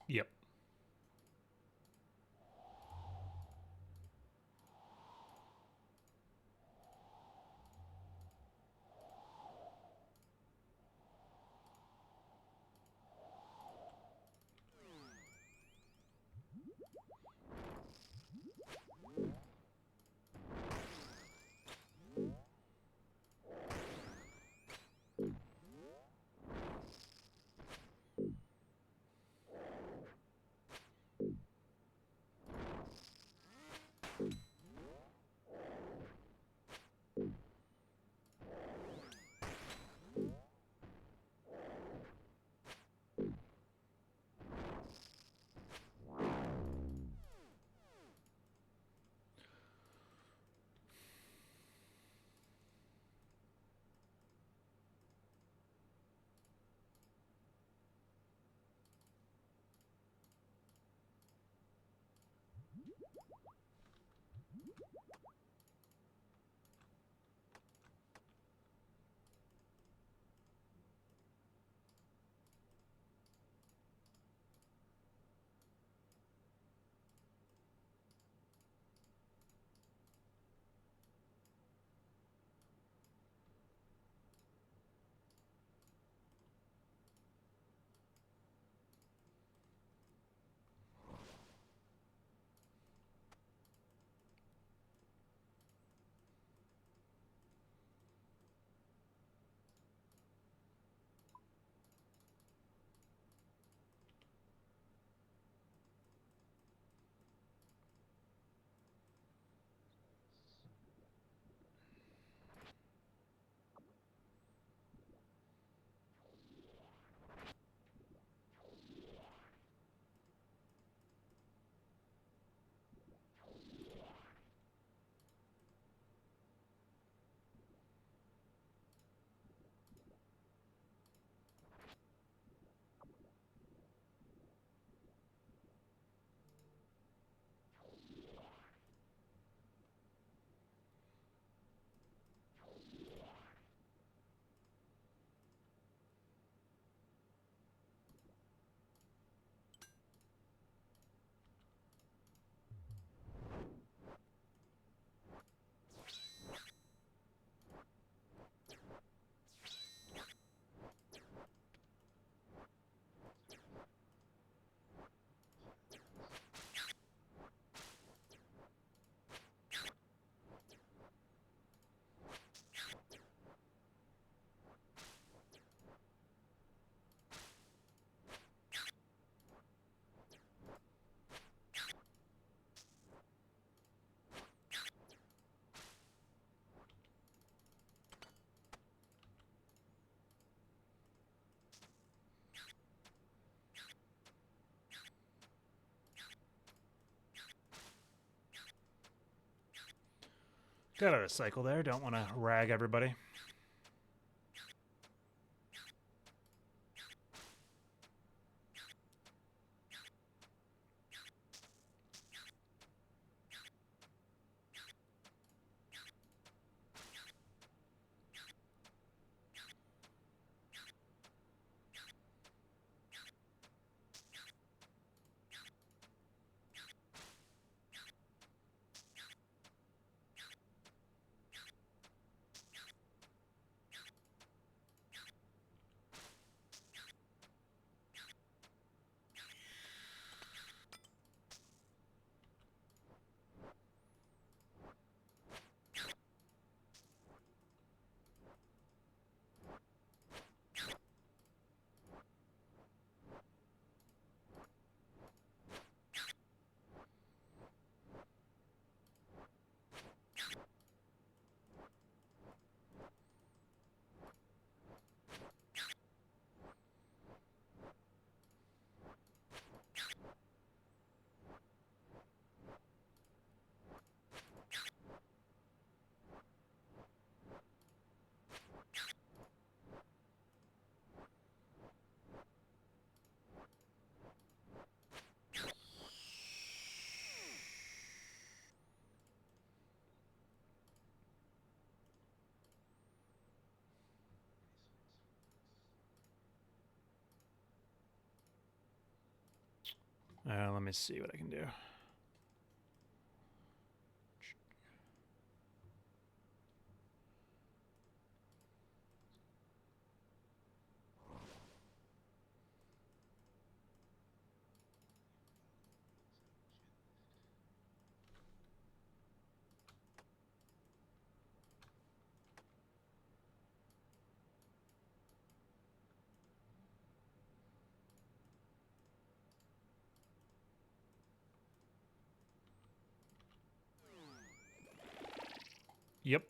Yep. Got a cycle there. Don't want to rag everybody. Let me see what I can do. Yep.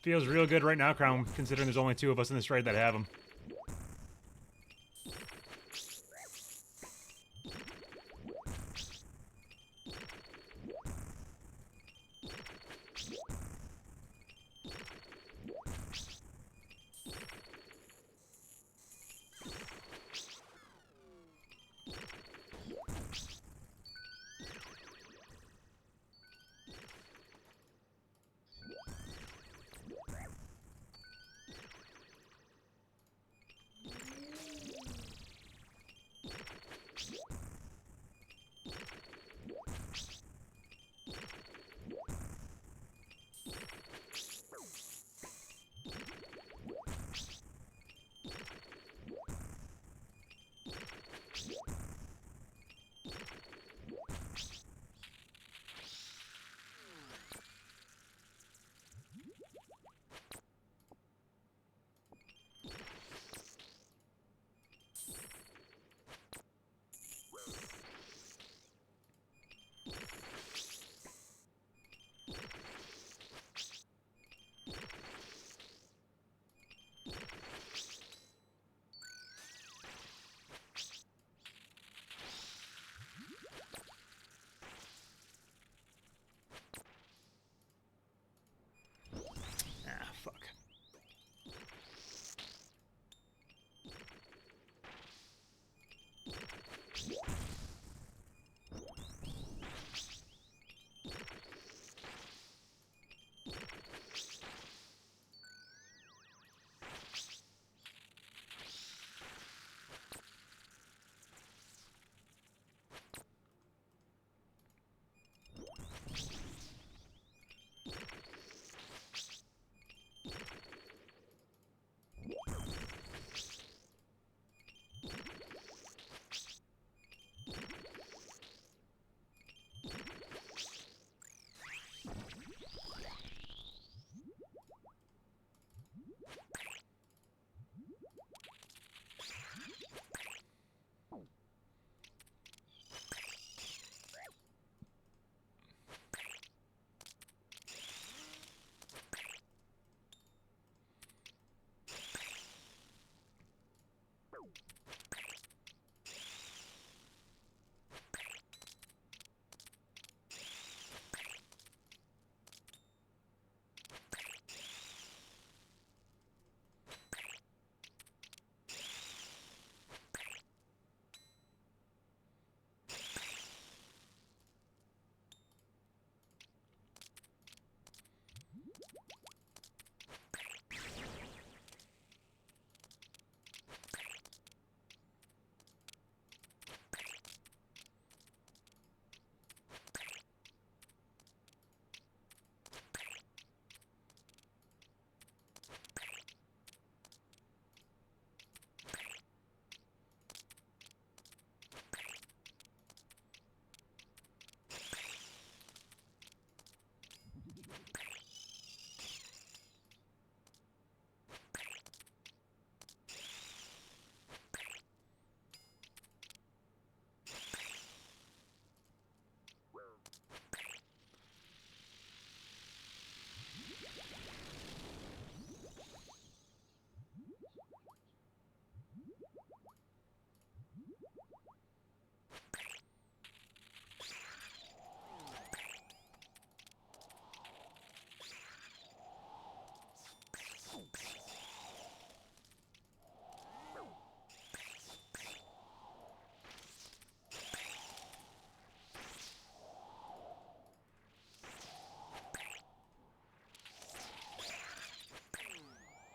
Feels real good right now, Crown, considering there's only 2 of us in this raid that have them.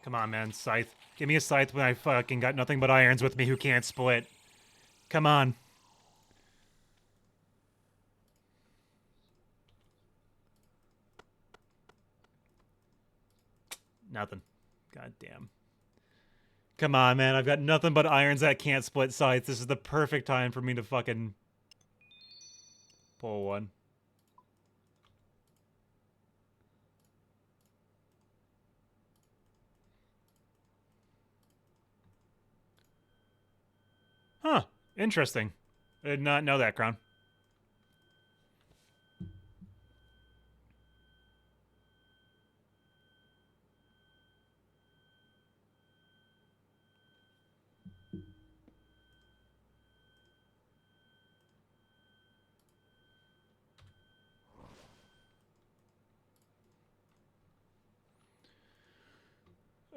Come on, man. Scythe. Give me a scythe when I fucking got nothing but irons with me who can't split. Come on. Nothing. God damn. Come on, man. I've got nothing but irons that can't split scythes. This is the perfect time for me to fucking pull one. Huh. Interesting. I did not know that, Crown.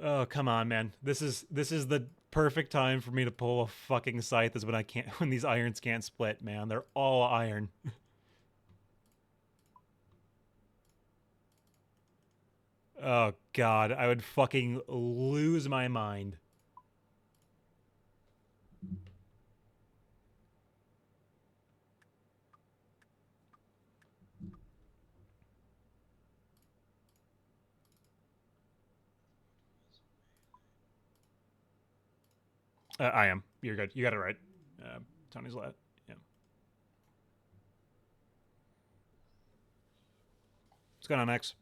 Oh, come on, man. This is the perfect time for me to pull a fucking scythe is when I can't when these irons can't split, man. They're all iron. Oh god, I would fucking lose my mind. I am. You're good. You got it right. Tony's left. Yeah. What's going on, X?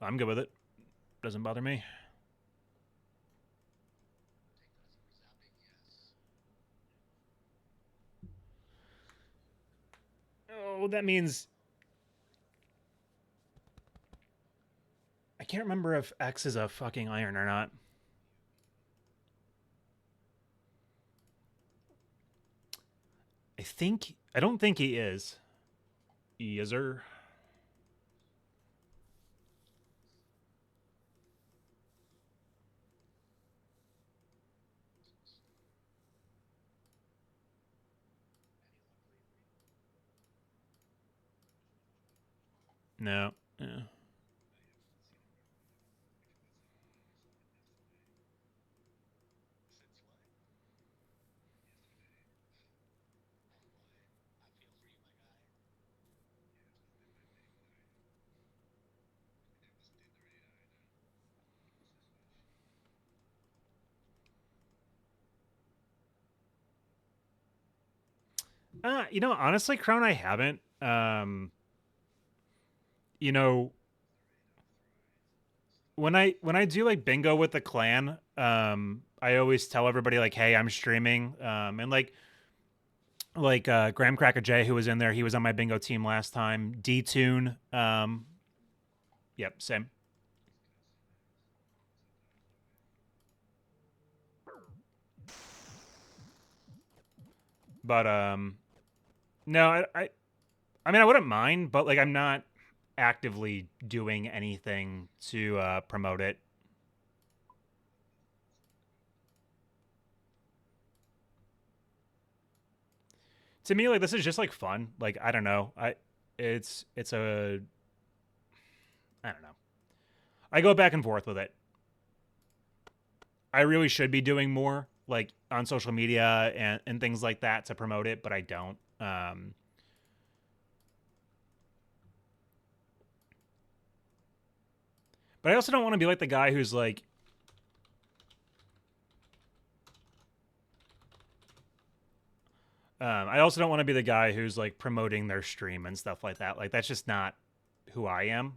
I'm good with it. Doesn't bother me. Oh, that means I can't remember if X is a fucking iron or not. I don't think he is. Yeser. No. Yeah. You know, honestly, Crown, I haven't. You know, when I do like bingo with the clan, I always tell everybody like, "Hey, I'm streaming." And Graham Cracker J, who was in there, he was on my bingo team last time. D Tune, yep, same. But no, I mean, I wouldn't mind, but like, I'm not actively doing anything to promote it. To me, like, this is just like fun. Like, I don't know, it's a I don't know. I go back and forth with it. I really should be doing more, like on social media and things like that to promote it, but I don't. But I also don't want to be like the guy who's like, I also don't want to be the guy who's like promoting their stream and stuff like that. Like, that's just not who I am.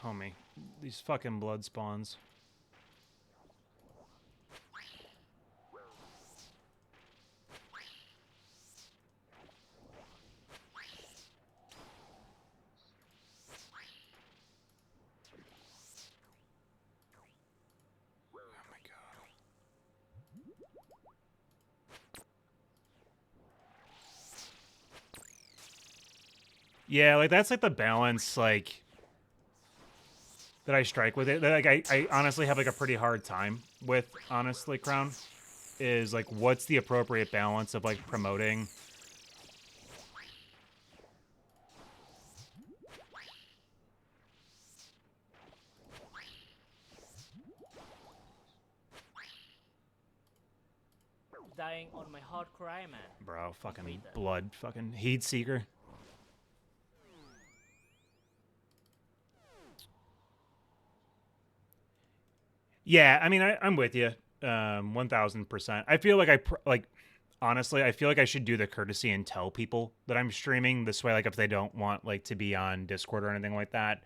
Homie, these fucking blood spawns. Oh my god. Yeah, like that's like the balance, like that I strike with it. That, like I honestly have like a pretty hard time with, honestly, Crown. Is like what's the appropriate balance of like promoting Dying on my hard cry, man. bro, fucking Complete that. blood, fucking heat seeker. Yeah, I mean, I'm with you, 1000%. I feel like honestly, I feel like I should do the courtesy and tell people that I'm streaming this way. Like, if they don't want like to be on Discord or anything like that,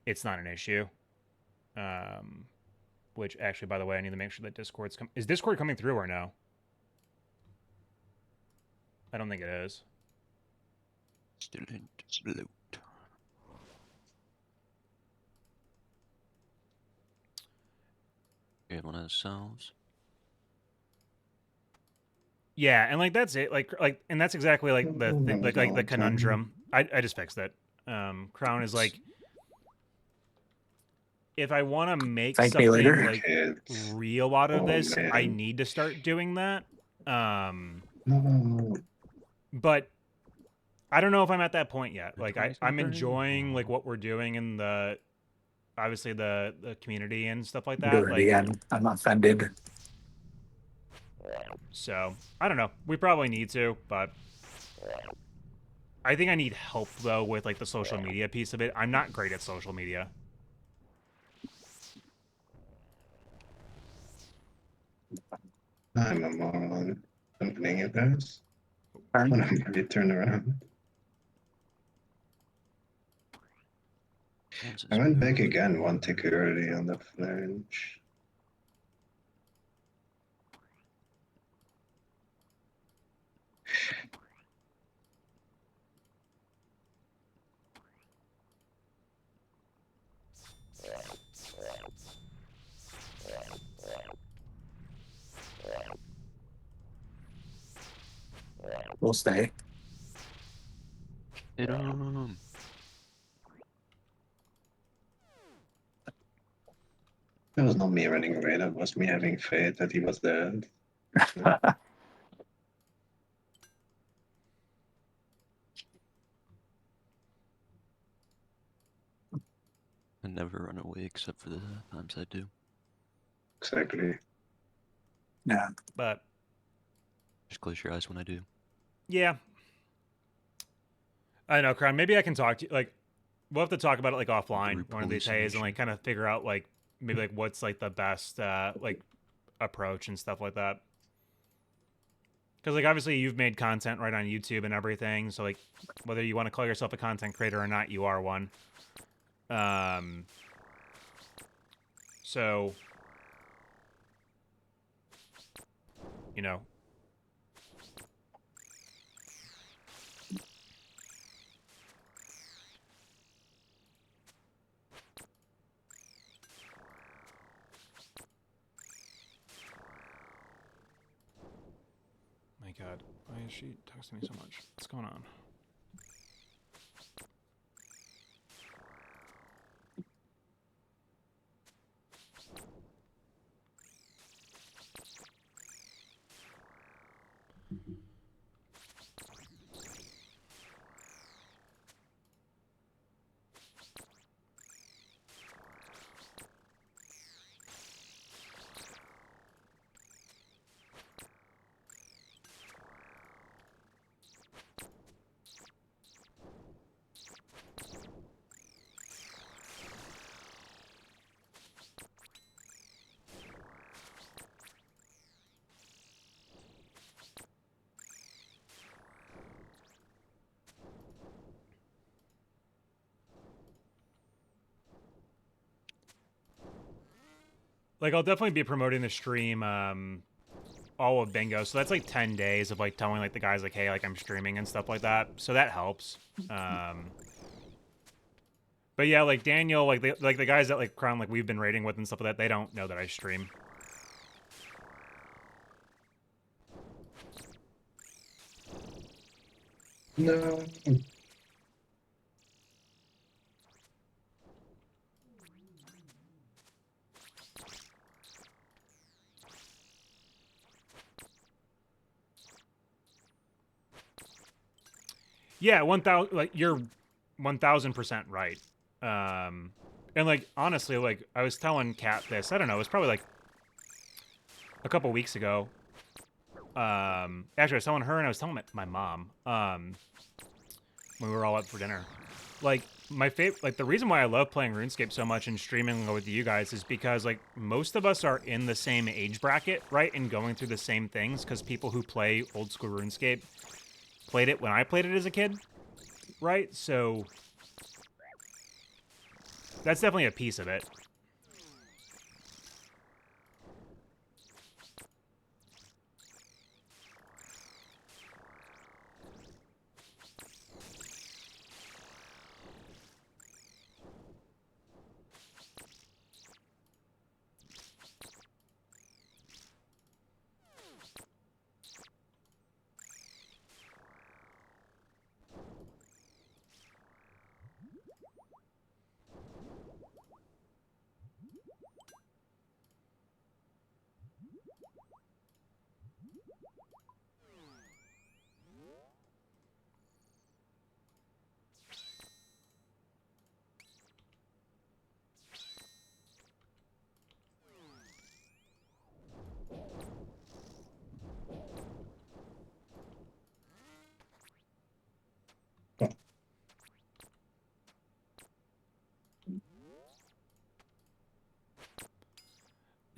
it's not an issue. Which actually, by the way, I need to make sure that Discord's is Discord coming through or no? I don't think it is. Still in salute. Get one of themselves. Yeah, and like that's it. Like, and that's exactly like the like the conundrum. I just fixed it. Crown is like, if I want to make Thank me something later. like Kids. real out of Oh, this, I man. need to start doing that. No. But I don't know if I'm at that point yet. Like Twice I'm my brain. enjoying like what we're doing in the obviously the community and stuff like that. Do it Like, again. I'm offended. so I don't know. We probably need to, but I think I need help though with like the social media piece of it. I'm not great at social media. I'm a moron. Opening it, guys. Turn. When I'm ready to turn around. Kansas I went back movie. again, one tick early on the flange. We'll stay. Hit 'em. That was not me running away, that was me having faith that he was dead. I never run away except for the times I do. Exactly. Yeah. But Just close your eyes when I do. yeah, I know, Crown. Maybe I can talk to you. Like, we'll have to talk about it like offline one of these days and like kind of figure out like maybe like what's like the best like approach and stuff like that. Because like obviously you've made content right on YouTube and everything, so like whether you want to call yourself a content creator or not, you are one. So you know. My God, why is she texting me so much? What's going on? like I'll definitely be promoting the stream all of bingo, so that's like 10 days of like telling like the guys like, hey, like I'm streaming and stuff like that, so that helps. But yeah, like Daniel, like the guys that like Crown, like we've been raiding with and stuff like that, they don't know that I stream. No. Yeah, 1,000. Like you're 1,000% right. And like honestly, like I was telling Kat this. I don't know. It was probably like a couple weeks ago. Actually, I was telling her and I was telling my mom. When we were all up for dinner. Like my favorite, like the reason why I love playing RuneScape so much and streaming with you guys is because like most of us are in the same age bracket, right, and going through the same things. Because people who play old school RuneScape played it when I played it as a kid, right? So that's definitely a piece of it.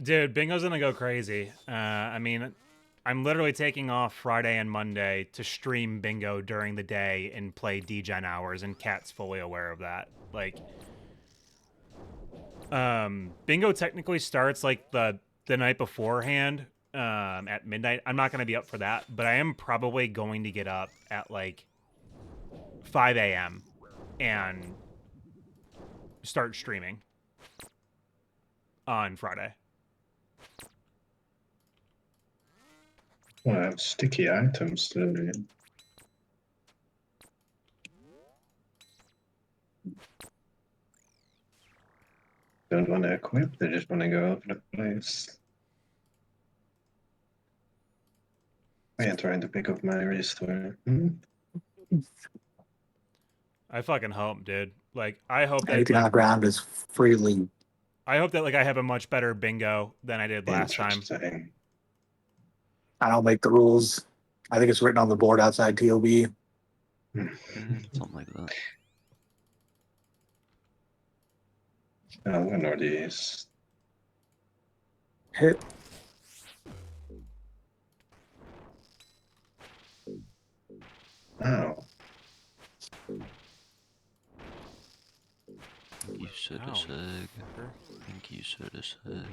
Dude, bingo's gonna go crazy. I mean, I'm literally taking off Friday and Monday to stream bingo during the day and play DGen hours, and Kat's fully aware of that. Like, bingo technically starts like the night beforehand, at midnight. I'm not gonna be up for that, but I am probably going to get up at like 5 a.m. and start streaming on Friday. Well, I have sticky items to don't want to equip, they just want to go over the place. I am trying to pick up my restore. I fucking hope, dude. Like, I hope that Anything on the ground is freely. I hope that like I have a much better bingo than I did last time. Interesting. I don't make the rules. I think it's written on the board outside ToB. Something like that. I'll go northeast. Hit. Oh, You should have Ow. said. I think you should have said.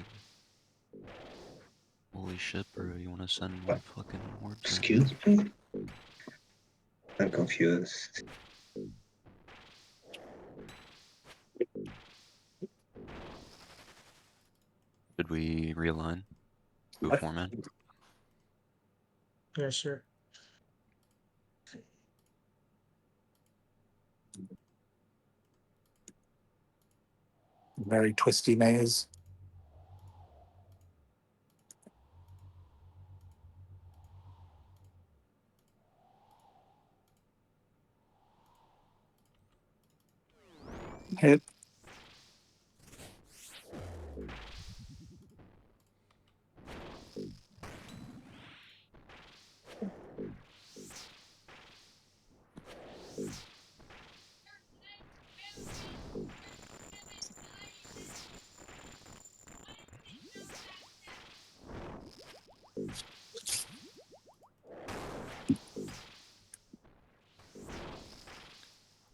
Holy shit, bro, you wanna send more fucking orbs? excuse me? I'm confused. Did we realign? Move What? format? Yeah, sure. Very twisty maze. Hit.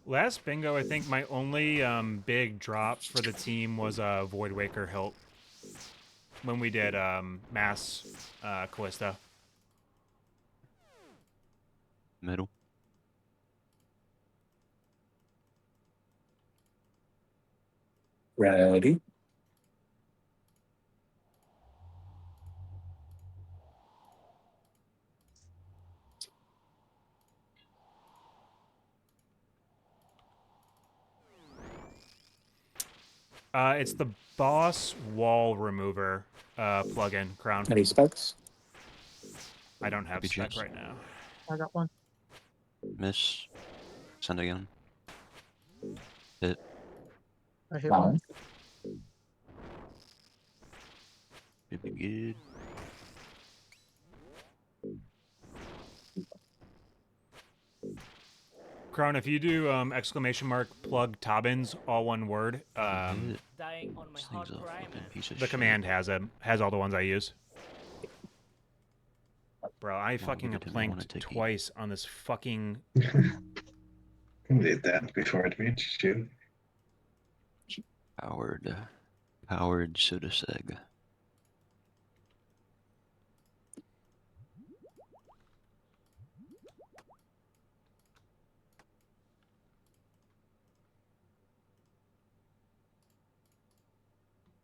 Last bingo, I think my only big drop for the team was a Void Waker hilt. when we did Mass Callista. Middle. Ready? It's the boss wall remover plugin, Crown. Any specs? I don't have spec BGS. right now. I got one. Miss. Send again. Hit. I hit Nine. one. Should be good. Crown, if you do exclamation mark plug Tobbins, all one word, Hit. Dying on my This thing's a hardcore Iron fucking Man. piece of the shit. command has all the ones I use. Bro, I Come on, fucking give it to me, I wanna planked take it. twice on this fucking. Who did that before it reached you? Powered soda seg.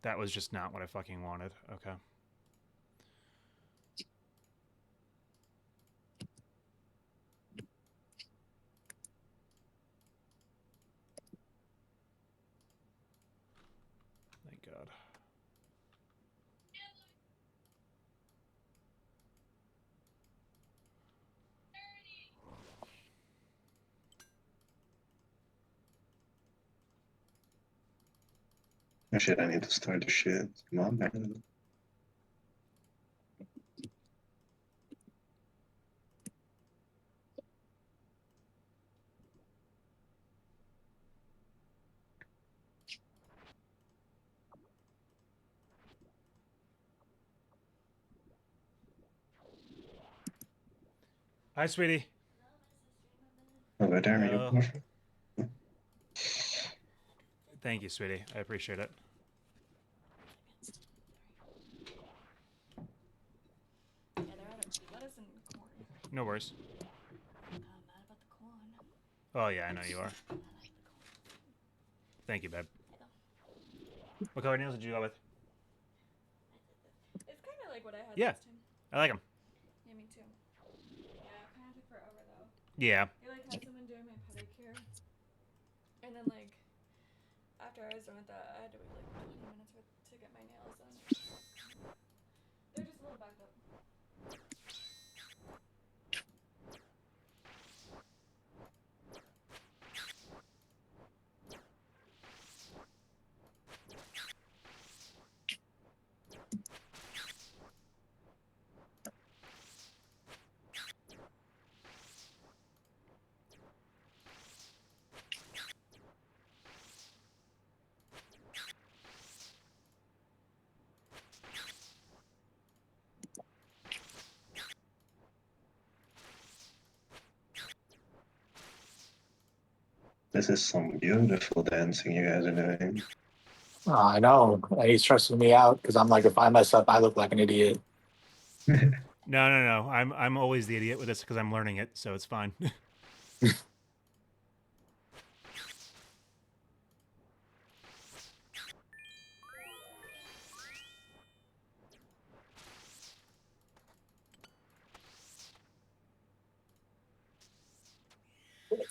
That was just not what I fucking wanted. Okay. Thank God. Oh shit, I need to start the shit. Come on, man. Hi, sweetie. Over there, you Hello. both. Thank you, sweetie. I appreciate it. Yeah, they're out of lettuce and corn. No worries. Mad about the corn. Oh, yeah, I know you are. I like the corn. Thank you, babe. I don't. What color nails did you go with? It's kind of like what I had Yeah. last time. I like them. Yeah, me too. Yeah, it kind of took forever though. Yeah. I like had someone doing my pedicure, and then like after I was done with that, I had to wait like 20 minutes to get my nails done. They're just a little backed up. This is some beautiful dancing you guys are doing. I know. He's stressing me out because I'm like, if I mess up, I look like an idiot. No. I'm always the idiot with this because I'm learning it, so it's fine.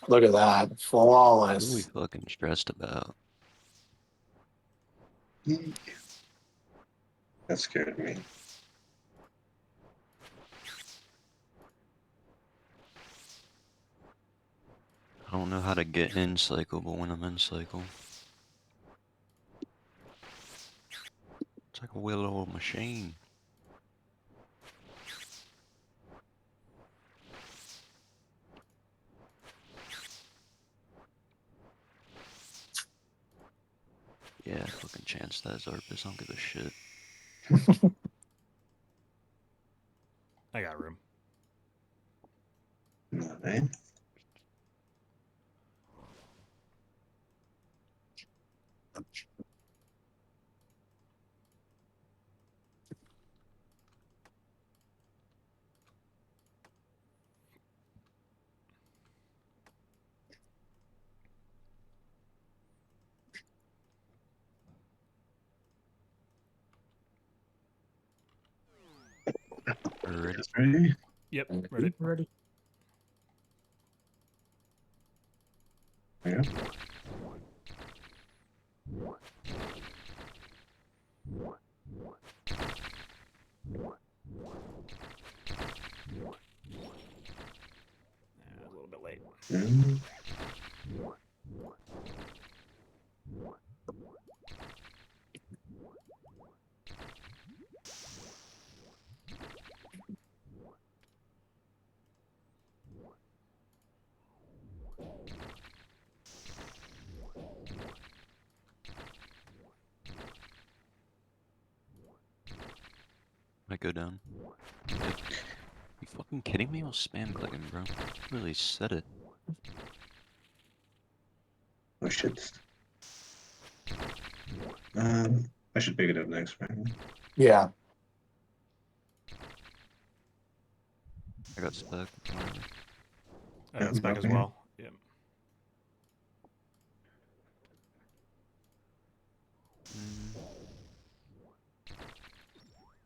Look at that. What are we Flawless. fucking stressed about? That scared me. I don't know how to get in cycle, but when I'm in cycle, it's like a well-oiled machine. Yeah, fucking chance that Zarpus, I don't give a shit. I got room. Nine. We're ready. That's ready. Yep, Thank ready. Ready. Yeah. A little bit late. Mm. Might go down. Yep. You fucking kidding me? I was spam clicking, bro. Really said it. Oh shit. I should pick it up next, right? Yeah. I got stuck. Whatever. Yeah, It's back as okay. well. Yep. Mm.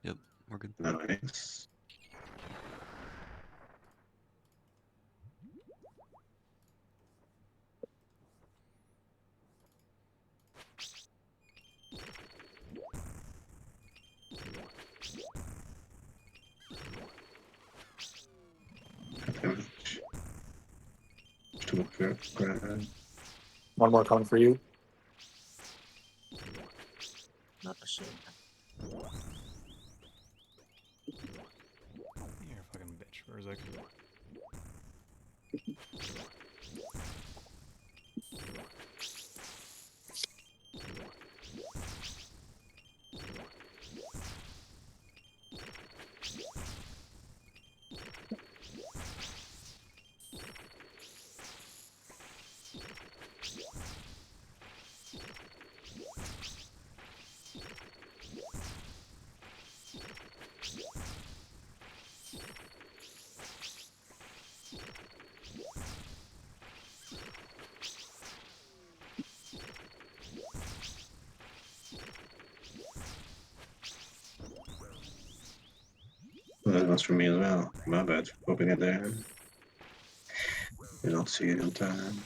Yep, we're good. Nice. Damage. To grab. One more coming for you. Not the same. You're a fucking bitch, Berserk. Well, that was for me as well. My bad for popping it there. Did not see it in time.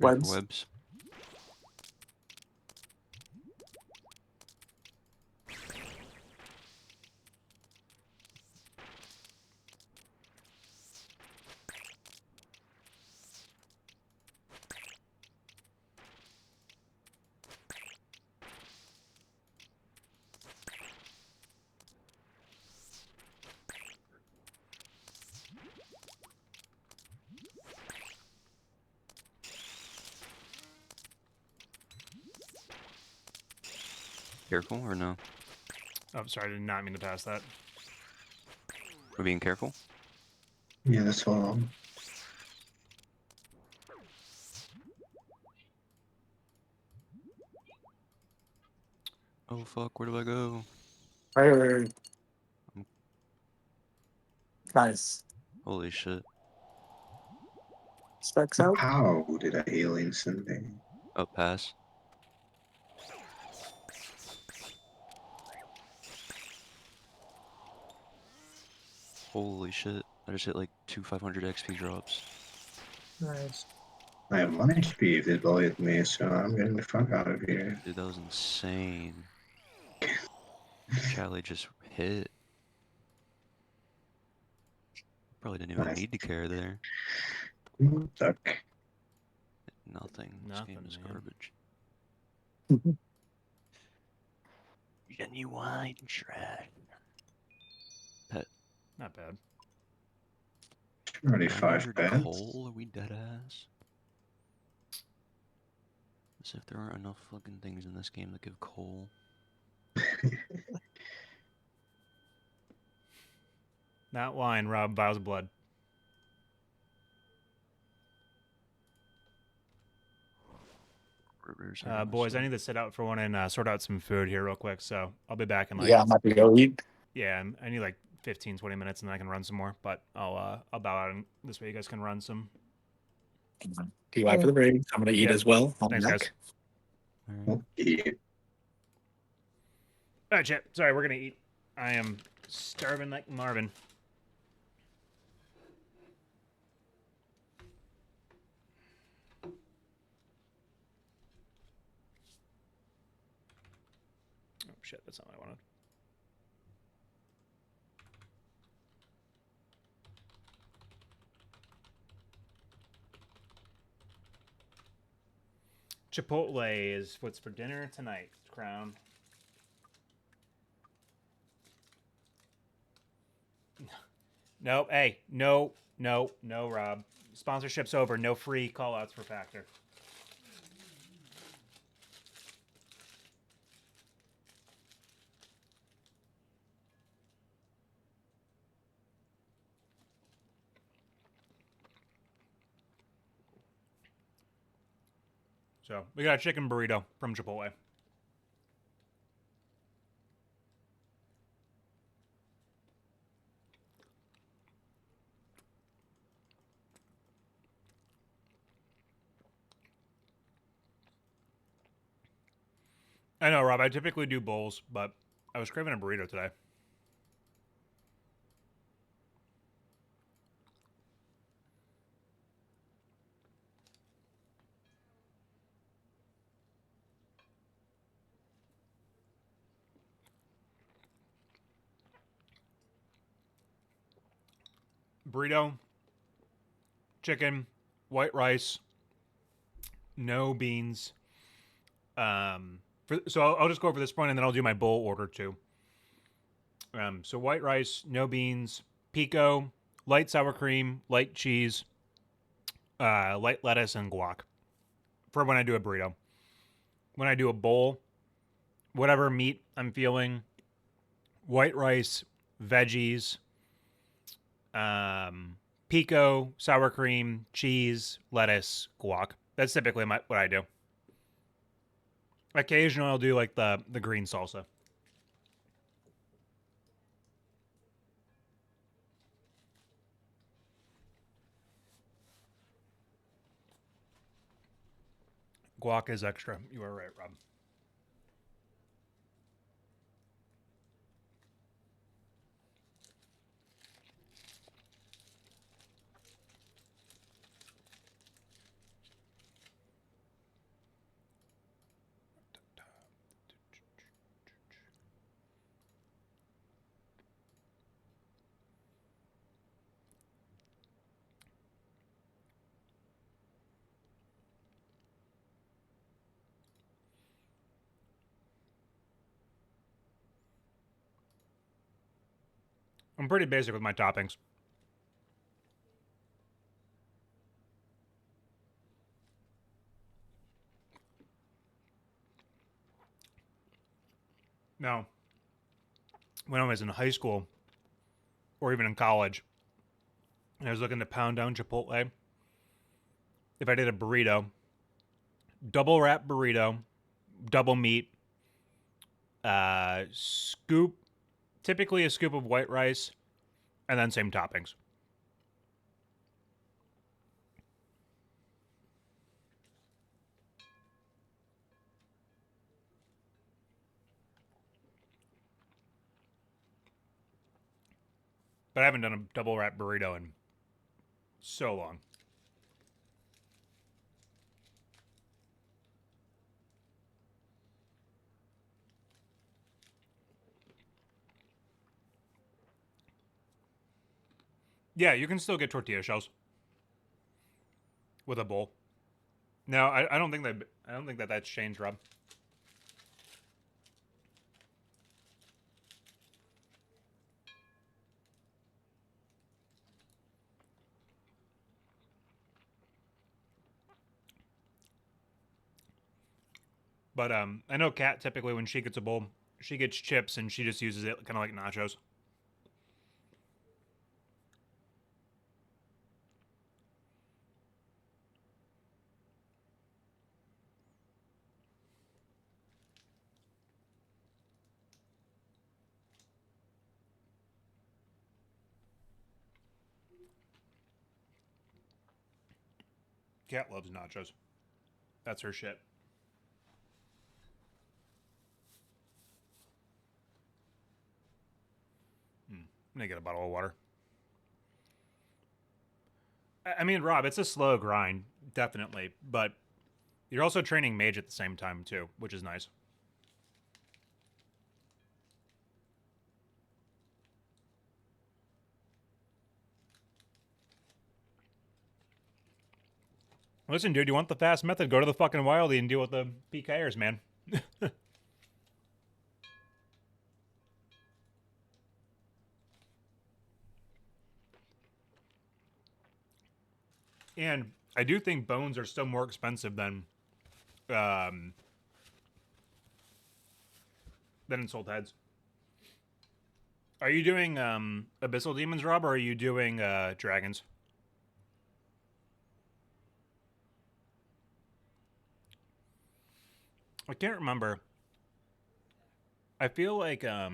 Ready for Webs. webs? Careful or no? Oh, sorry, I did not mean to pass that. We're being careful. Yeah, that's all. Oh fuck, where do I go? Right. Nice. Holy shit. Specs out. How did I heal instantly? Oh, pass. Holy shit. I just hit like 500 XP drops. Nice. I have 1 HP if they bullied me, so I'm getting the fuck out of here. Dude, that was insane. Charlie just hit. Probably didn't even Nice. need to care there. Duck. Nothing. This game Nothing, is man. garbage. Genuine trash. Pet. Not bad. Already 5 900 pets. coal? Are we dead ass? As if there aren't enough fucking things in this game that give coal. Not wine, Rob. Vials of blood. Rivers are Boys, I awesome. need to sit out for one and sort out some food here real quick, so I'll be back in like Yeah, I'm happy to go eat. yeah, I need like 15, 20 minutes and then I can run some more. But I'll bow out and this way you guys can run some. DY for the break. I'm gonna eat Yeah. as well. I'll be Thanks, back. guys. Alright. Okay. Alright, chat. Sorry, we're gonna eat. I am starving like Marvin. Oh shit, that's not what I wanted. Chipotle is what's for dinner tonight, Crown. Nope. Hey, no, Rob. Sponsorship's over. No free call-outs for Factor. So we got a chicken burrito from Chipotle. I know, Rob. I typically do bowls, but I was craving a burrito today. Burrito, chicken, white rice, no beans. So I'll just go over this point and then I'll do my bowl order too. So white rice, no beans, pico, light sour cream, light cheese, light lettuce, and guac. For when I do a burrito. When I do a bowl, whatever meat I'm feeling, white rice, veggies, pico, sour cream, cheese, lettuce, guac. That's typically what I do. Occasionally, I'll do like the green salsa. Guac is extra. You are right, Rob. I'm pretty basic with my toppings. Now, when I was in high school, or even in college, and I was looking to pound down Chipotle, if I did a burrito, double wrap burrito, double meat, scoop, typically a scoop of white rice, and then same toppings. But I haven't done a double wrap burrito in so long. Yeah, you can still get tortilla shells with a bowl. No, I don't think that that's changed, Rob. But I know Kat typically when she gets a bowl, she gets chips and she just uses it kind of like nachos. Kat loves nachos. That's her shit. I'm gonna get a bottle of water. I mean, Rob, it's a slow grind, definitely, but you're also training mage at the same time too, which is nice. Listen, dude, you want the fast method? Go to the fucking Wildy and deal with the PKers, man. And I do think bones are still more expensive than Ensouled Heads. Are you doing Abyssal Demons, Rob, or are you doing Dragons? I can't remember. I feel like I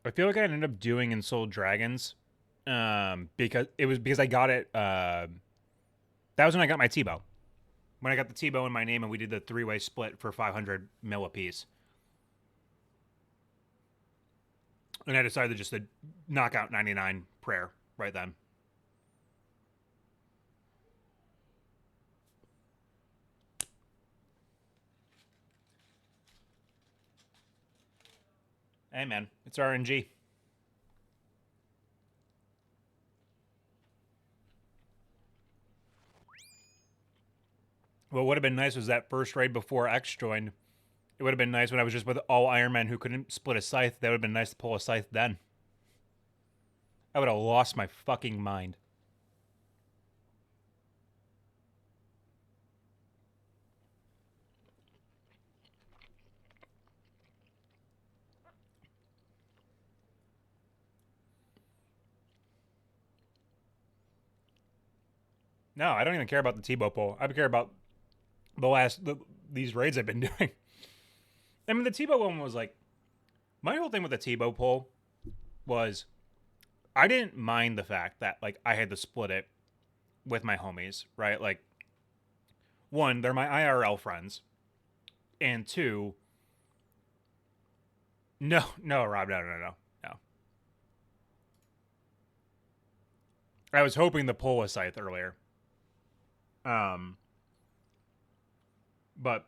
ended up doing Ensouled Dragons because I got it that was when I got my T-bow. When I got the T-bow in my name and we did the 3-way split for 500 mil apiece. And I decided just to knock out 99 prayer right then. Hey, man. It's RNG. What would have been nice was that first raid before X joined. It would have been nice when I was just with all Iron Men who couldn't split a scythe. That would have been nice to pull a scythe then. I would have lost my fucking mind. No, I don't even care about the T-bow pull. I care about these raids I've been doing. I mean, the T-bow one was like, my whole thing with the T-bow pull was I didn't mind the fact that like I had to split it with my homies, right? Like, one, they're my IRL friends, and two, no, Rob, no. I was hoping to pull a scythe earlier. But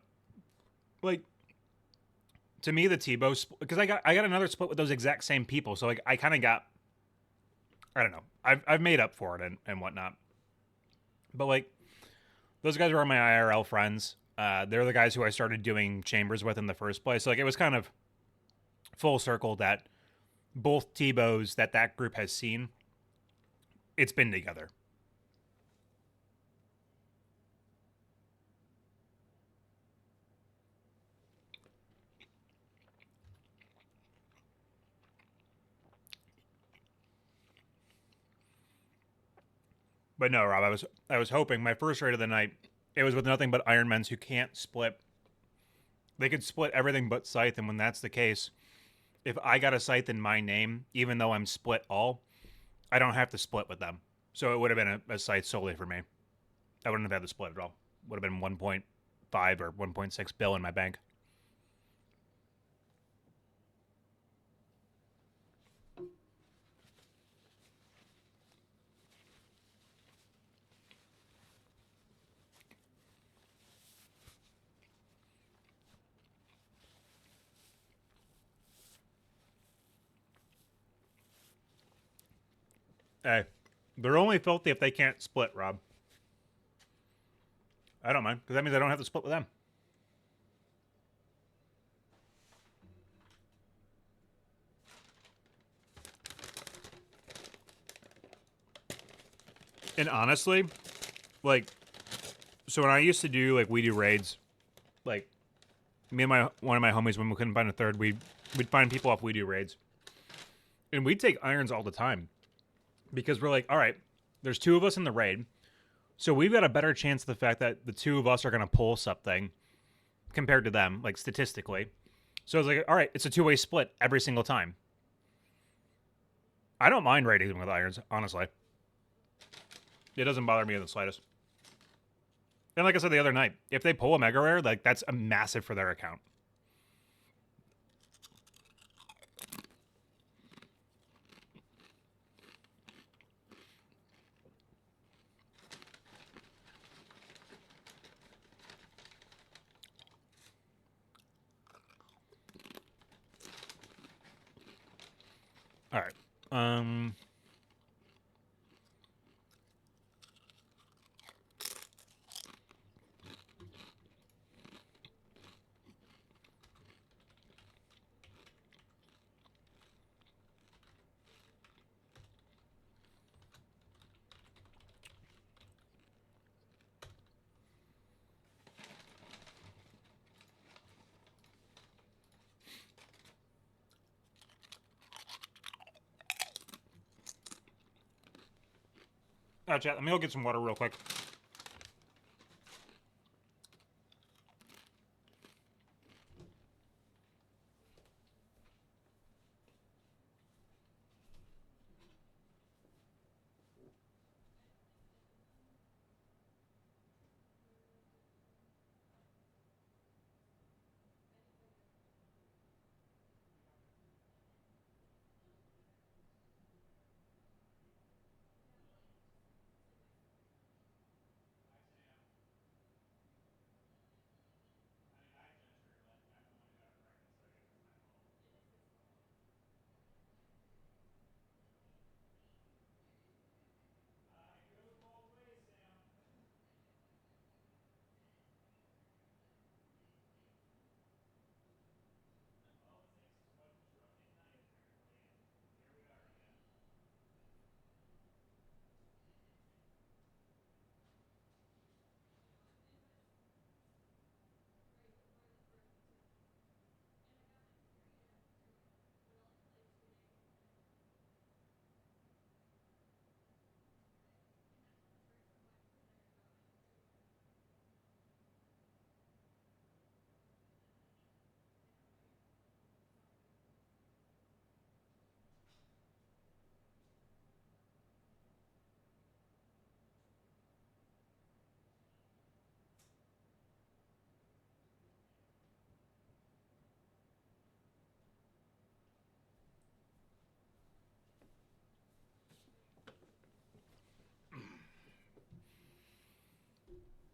like to me, the T-bow because I got another split with those exact same people, so like I kind of got, I don't know, I've made up for it and whatnot. But like those guys were my IRL friends. They're the guys who I started doing chambers with in the first place. So like it was kind of full circle that both T-bows that group has seen, it's been together. But no, Rob, I was hoping my first raid of the night. It was with nothing but Ironmans who can't split. They could split everything but Scythe, and when that's the case, if I got a Scythe in my name, even though I'm split all, I don't have to split with them. So it would have been a Scythe solely for me. I wouldn't have had to split at all. Would have been 1.5 or 1.6 bill in my bank. Hey, they're only filthy if they can't split, Rob. I don't mind, because that means I don't have to split with them. And honestly, like, so when I used to do, like, we do raids, like, me and one of my homies, when we couldn't find a third, we'd find people off we do raids. And we'd take irons all the time. Because we're like, all right, there's 2 of us in the raid, so we've got a better chance of the fact that the 2 of us are going to pull something compared to them, like, statistically. So it's like, all right, it's a 2-way split every single time. I don't mind raiding with irons, honestly. It doesn't bother me in the slightest. And like I said the other night, if they pull a mega rare, like, that's a massive for their account. All right. Chat, let me go get some water real quick.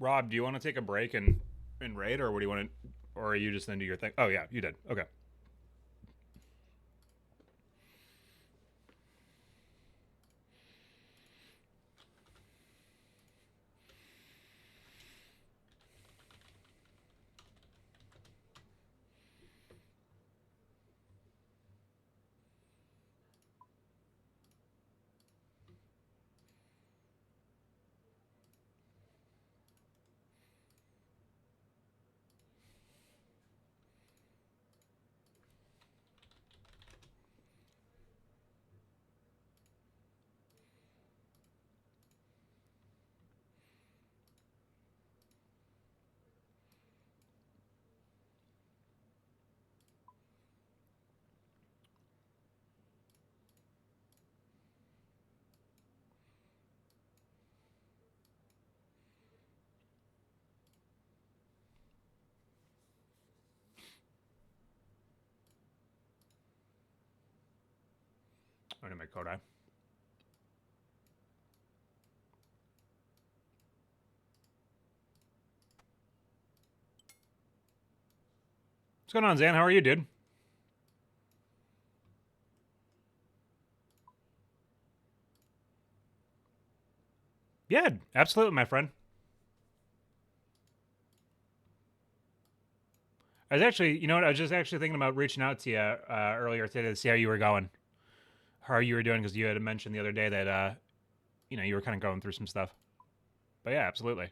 Rob, do you want to take a break and raid, or what do you want to, or are you just into your thing? Oh yeah, you did. Okay. in my Kodai. What's going on, Zan? How are you, dude? Yeah, absolutely, my friend. I was actually, you know what? I was just actually thinking about reaching out to you earlier today to see how you were going, how you were doing, because you had mentioned the other day that, you know, you were kind of going through some stuff. But yeah, absolutely.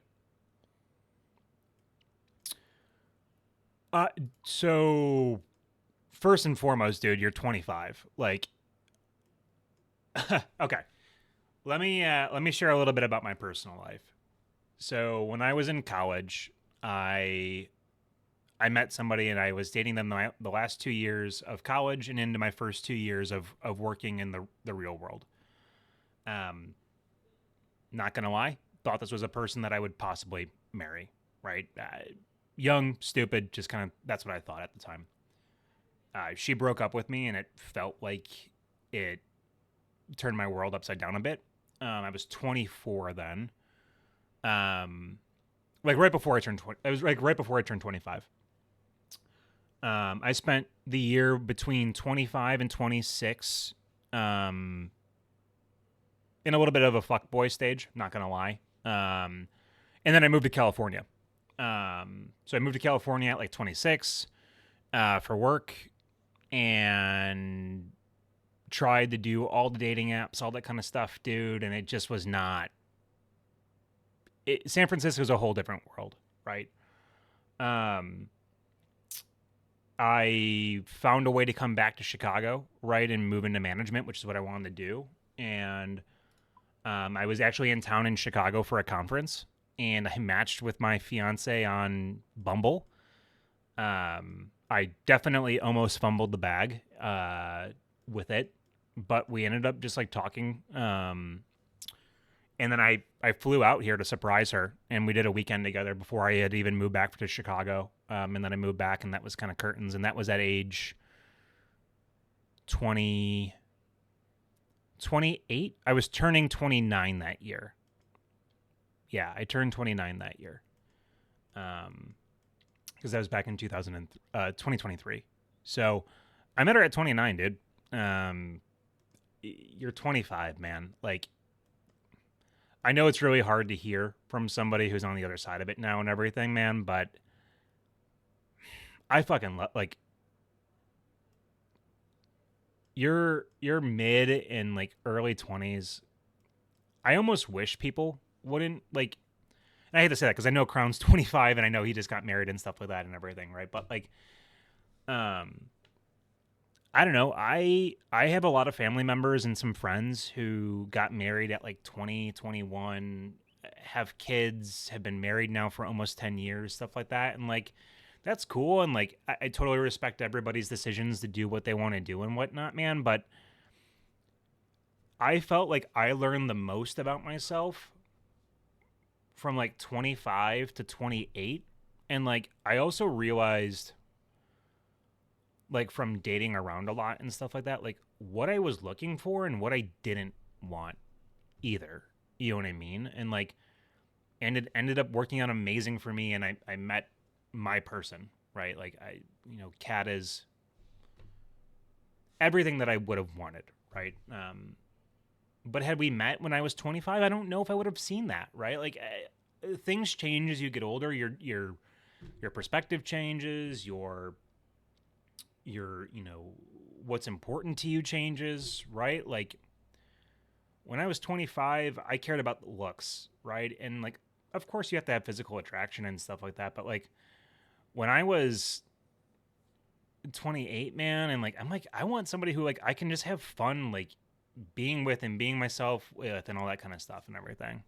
So first and foremost, dude, you're 25. Like, okay. Let me share a little bit about my personal life. So when I was in college, I met somebody and I was dating them the last 2 years of college and into my first 2 years of working in the real world. Not gonna lie, thought this was a person that I would possibly marry. Right, young, stupid, just kind of that's what I thought at the time. She broke up with me, and it felt like it turned my world upside down a bit. I was 24 then. Like right before I turned 20. I was like right before I turned 25. I spent the year between 25 and 26 in a little bit of a fuckboy stage, not gonna lie. And then I moved to California. So I moved to California at like 26 for work and tried to do all the dating apps, all that kind of stuff, dude, and it just was not. San Francisco is a whole different world, right? I found a way to come back to Chicago, right, and move into management, which is what I wanted to do. And I was actually in town in Chicago for a conference, and I matched with my fiance on Bumble. I definitely almost fumbled the bag with it, but we ended up just like talking. And then I flew out here to surprise her, and we did a weekend together before I had even moved back to Chicago. And then I moved back, and that was kind of curtains, and that was at age 28. I was turning 29 that year. Yeah, I turned 29 that year. Because that was back in 2023. So I met her at 29, dude. You're 25, man. Like, I know it's really hard to hear from somebody who's on the other side of it now and everything, man, but I fucking like your mid and like early 20s. I almost wish people wouldn't like, and I hate to say that because I know Crown's 25 and I know he just got married and stuff like that and everything, right? But like, I don't know. I have a lot of family members and some friends who got married at like 20, 21, have kids, have been married now for almost 10 years, stuff like that. And like, that's cool. And like, I totally respect everybody's decisions to do what they want to do and whatnot, man. But I felt like I learned the most about myself from like 25 to 28. And like, I also realized, like, from dating around a lot and stuff like that, like what I was looking for and what I didn't want either. You know what I mean? And like, and it ended up working out amazing for me. And I met my person, right? Like Kat is everything that I would have wanted, right? But had we met when I was 25, I don't know if I would have seen that, right? Like things change as you get older. Your perspective changes. Your what's important to you changes, right? Like when I was 25, I cared about the looks, right? And like, of course you have to have physical attraction and stuff like that. But like when I was 28, man, and like, I'm like, I want somebody who like, I can just have fun, like being with and being myself with and all that kind of stuff and everything.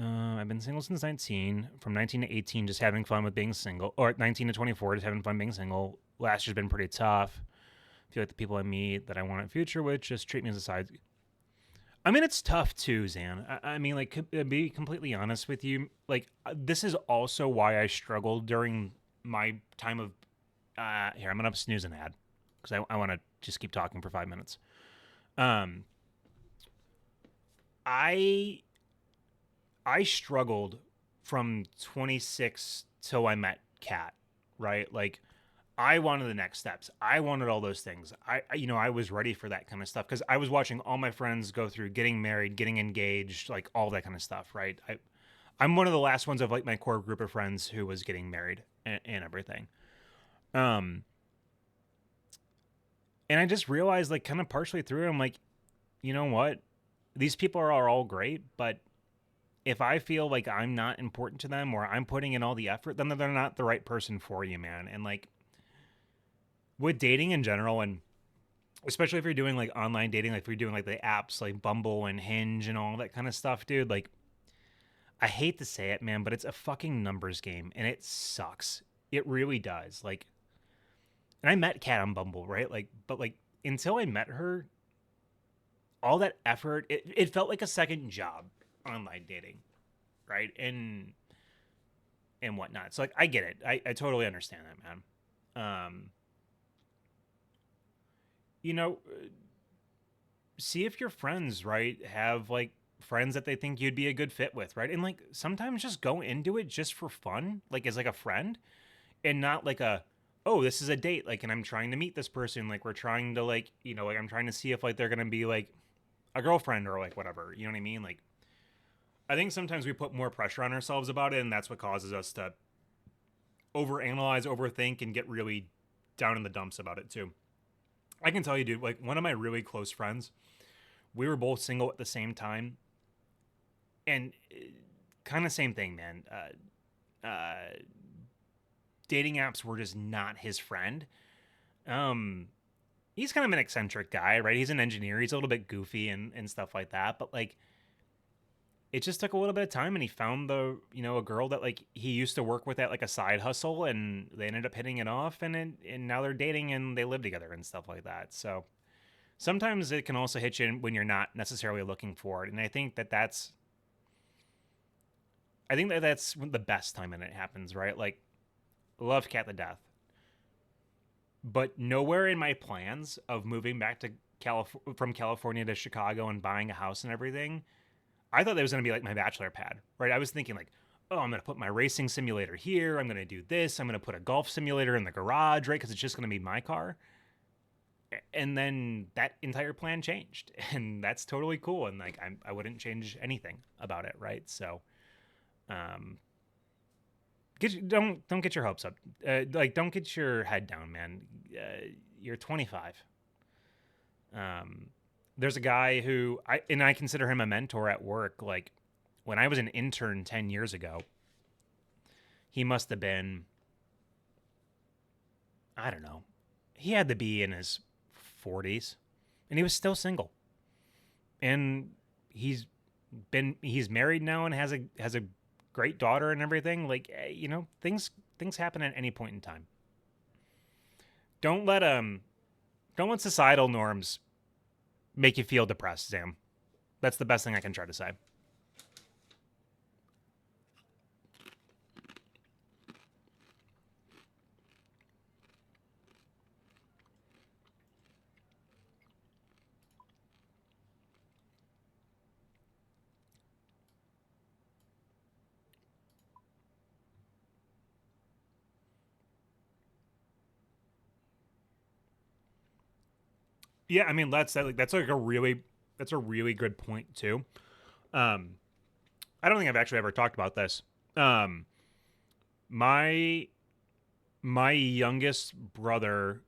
I've been single since 19. From 19 to 18, just having fun with being single. Or 19 to 24, just having fun being single. Last year's been pretty tough. I feel like the people I meet that I want a future with just treat me as a side. I mean, it's tough too, Zan. I mean, like, to be completely honest with you, like, this is also why I struggled during my time of Here, I'm gonna snooze an ad because I want to just keep talking for 5 minutes. I struggled from 26 till I met Kat, right? Like, I wanted the next steps. I wanted all those things. I was ready for that kind of stuff because I was watching all my friends go through getting married, getting engaged, like all that kind of stuff, right? I'm one of the last ones of like my core group of friends who was getting married and everything. And I just realized, like, kind of partially through it, I'm like, you know what? These people are all great, but if I feel like I'm not important to them or I'm putting in all the effort, then they're not the right person for you, man. And like with dating in general, and especially if you're doing like online dating, like if you're doing like the apps like Bumble and Hinge and all that kind of stuff, dude, like I hate to say it, man, but it's a fucking numbers game and it sucks. It really does. Like, and I met Kat on Bumble, right? Like, but like until I met her, all that effort, it felt like a second job online dating, right? And whatnot. So like I get it. I totally understand that, man. You know, see if your friends, right, have like friends that they think you'd be a good fit with, right? And like sometimes just go into it just for fun, like as like a friend, and not like a, oh, this is a date, like, and I'm trying to meet this person, like we're trying to like, like I'm trying to see if like they're gonna be like a girlfriend or like whatever, you know what I mean? Like I think sometimes we put more pressure on ourselves about it, and that's what causes us to overanalyze, overthink, and get really down in the dumps about it too. I can tell you, dude, like one of my really close friends, we were both single at the same time. And kind of same thing, man. Dating apps were just not his friend. He's kind of an eccentric guy, right? He's an engineer. He's a little bit goofy and stuff like that. But like, it just took a little bit of time, and he found a girl that like he used to work with at like a side hustle, and they ended up hitting it off, and now they're dating and they live together and stuff like that. So sometimes it can also hit you when you're not necessarily looking for it, and I think that's the best time when it happens, right? Like, love Cat to death, but nowhere in my plans of moving back to from California to Chicago and buying a house and everything, I thought that was going to be like my bachelor pad, right? I was thinking like, oh, I'm going to put my racing simulator here. I'm going to do this. I'm going to put a golf simulator in the garage, right? Because it's just going to be my car. And then that entire plan changed, and that's totally cool. And like, I wouldn't change anything about it, right? So, don't get your hopes up. Like, don't get your head down, man. You're 25. There's a guy who I consider him a mentor at work. Like when I was an intern 10 years ago, he must have been, I don't know. He had to be in his 40s, and he was still single. And he's married now and has a great daughter and everything. Like, things happen at any point in time. Don't let societal norms make you feel depressed, Sam. That's the best thing I can try to say. Yeah, I mean that's like a really good point too. I don't think I've actually ever talked about this. My youngest brother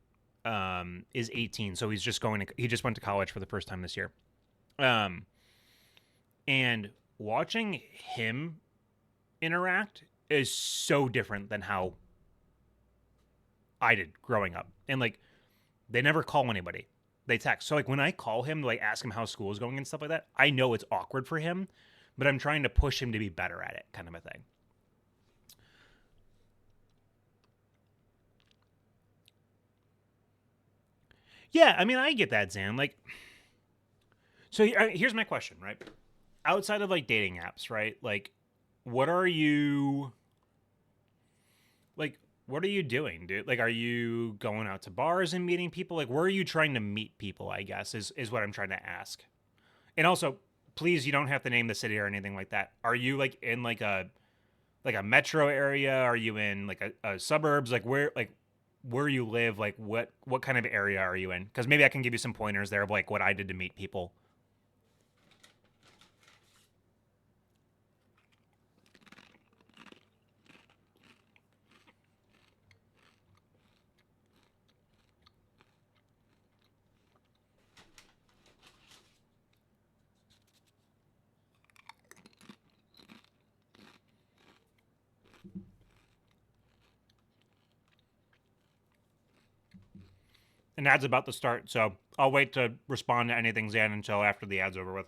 is 18, so he just went to college for the first time this year. And watching him interact is so different than how I did growing up. And like, they never call anybody. They text. So like when I call him to like ask him how school is going and stuff like that, I know it's awkward for him, but I'm trying to push him to be better at it, kind of a thing. Yeah, I mean, I get that, Zan. Like, so here's my question, right? Outside of like dating apps, right? Like, what are you like? what are you doing, dude? Like, are you going out to bars and meeting people? Like, where are you trying to meet people, I guess, is what I'm trying to ask. And also, please, you don't have to name the city or anything like that. Are you, like, in, like a metro area? Are you in, like, a suburbs? Like, where you live? Like, what kind of area are you in? Because maybe I can give you some pointers there of, like, what I did to meet people. And ad's about to start, so I'll wait to respond to anything, Zan, until after the ad's over with.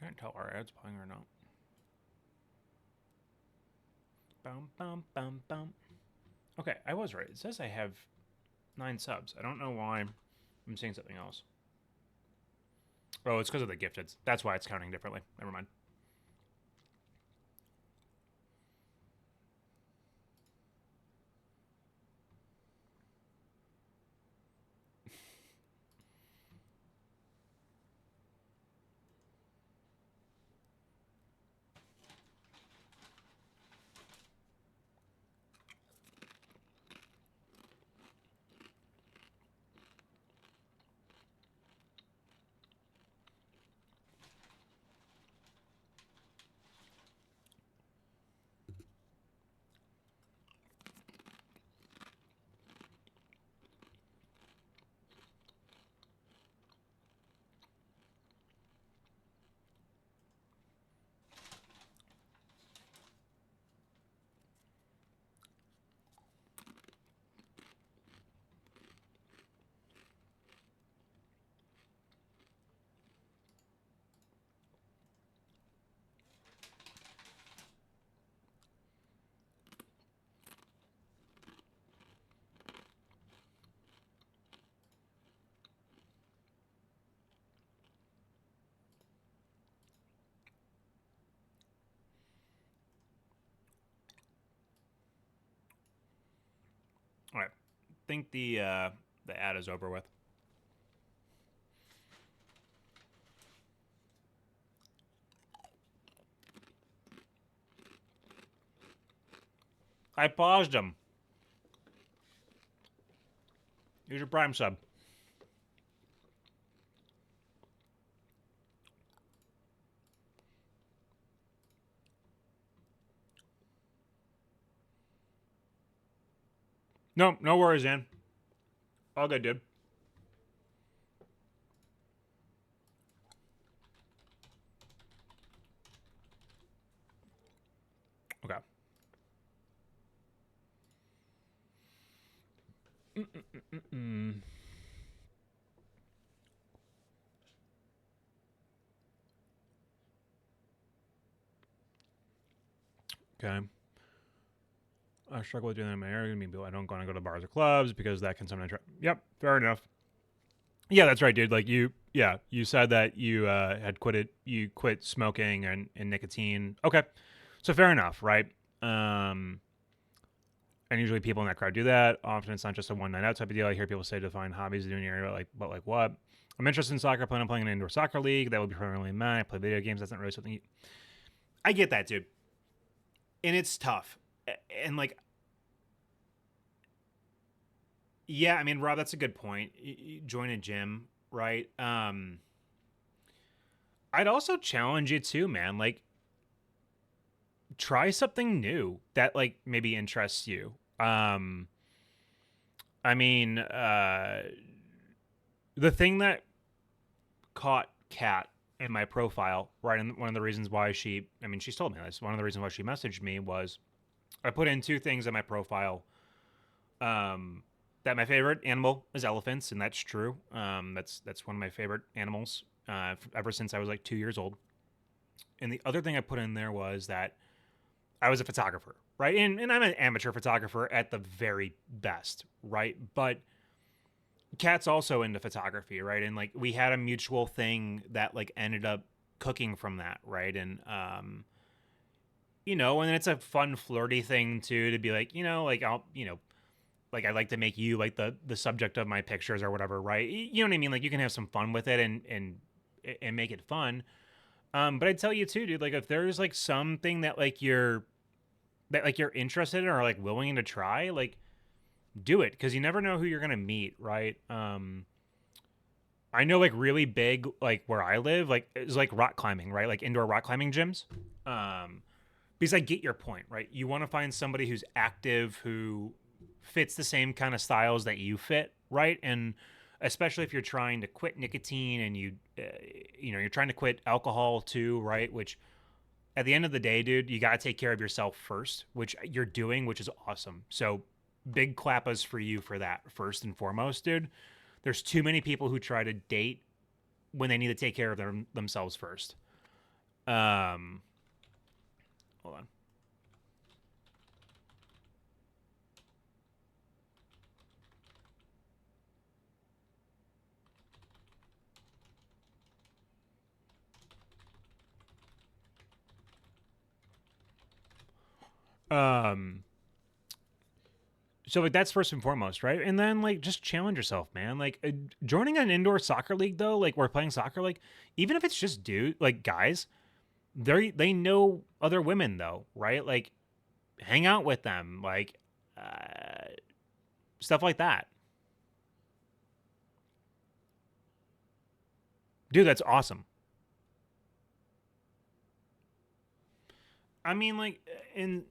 Can't tell our ads playing or not. Bum, bum, bum, bum. Okay, I was right. It says I have 9 subs. I don't know why I'm seeing something else. Oh, it's because of the gifted. That's why it's counting differently. Never mind. All right. I think the ad is over with. I paused him. Here's your Prime sub. No, no worries, Ann. All good, dude. Okay. Okay. I struggle with doing that in my area. I mean, I don't want to go to bars or clubs because that can sometimes. Yep, fair enough. Yeah, that's right, dude. Like you said that you you quit smoking and nicotine. Okay, so fair enough, right? And usually people in that crowd do that. Often it's not just a one night out type of deal. I hear people say define hobbies in an area, but like what? I'm interested in soccer. Plan on playing an indoor soccer league. That would be primarily mine. I play video games. That's not really something. I get that, dude. and it's tough. And like, yeah, I mean, Rob, that's a good point. Join a gym, right? I'd also challenge you too, man. Like, try something new that like maybe interests you. I mean, the thing that caught Kat in my profile, right? And one of the reasons why she's told me this. One of the reasons why she messaged me was I put in two things in my profile. That my favorite animal is elephants, and that's true. That's one of my favorite animals ever since I was like 2 years old. And the other thing I put in there was that I was a photographer, right? And I'm an amateur photographer at the very best, right? But Kat's also into photography, right? And like we had a mutual thing that like ended up cooking from that, right? And and it's a fun flirty thing too to be like, like I'll, like I like to make you like the subject of my pictures or whatever, right? You know what I mean? Like you can have some fun with it and make it fun. But I'd tell you too, dude, like if there's like something that you're interested in or like willing to try, like do it, because you never know who you're gonna meet, right? I know like really big, like where I live, like is like rock climbing, right? Like indoor rock climbing gyms. Because I get your point, right? You want to find somebody who's active, who fits the same kind of styles that you fit, right? And especially if you're trying to quit nicotine and you're trying to quit alcohol too, right? Which at the end of the day, dude, you got to take care of yourself first, which you're doing, which is awesome. So big clappas for you for that first and foremost, dude. There's too many people who try to date when they need to take care of themselves first. Hold on. So like that's first and foremost, right? And then like just challenge yourself, man. Like joining an indoor soccer league though, like we're playing soccer, like even if it's just guys, they know other women though, right? Like hang out with them, like stuff like that. Dude, that's awesome. I mean, like, in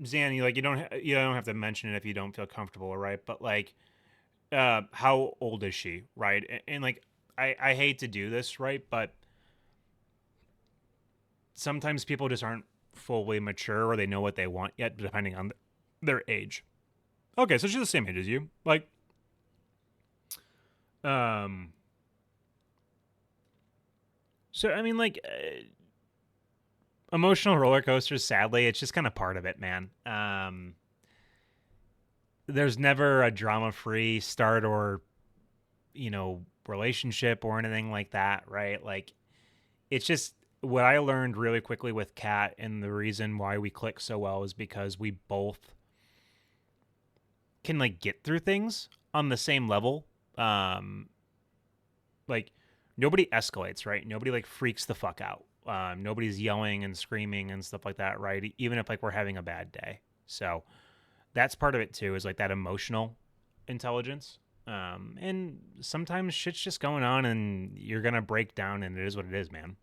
Zan, you don't have to mention it if you don't feel comfortable, right? But like, how old is she, right? And like, I hate to do this, right? But sometimes people just aren't fully mature or they know what they want yet, depending on their age. Okay, so she's the same age as you, like, um. So I mean, like. Emotional roller coasters, sadly, it's just kind of part of it, man. There's never a drama-free start or, relationship or anything like that, right? Like, it's just what I learned really quickly with Kat, and the reason why we click so well is because we both can like get through things on the same level. Like nobody escalates, right? Nobody like freaks the fuck out. Nobody's yelling and screaming and stuff like that, right? Even if like we're having a bad day. So that's part of it too, is like that emotional intelligence. And sometimes shit's just going on and you're gonna break down, and it is what it is, man.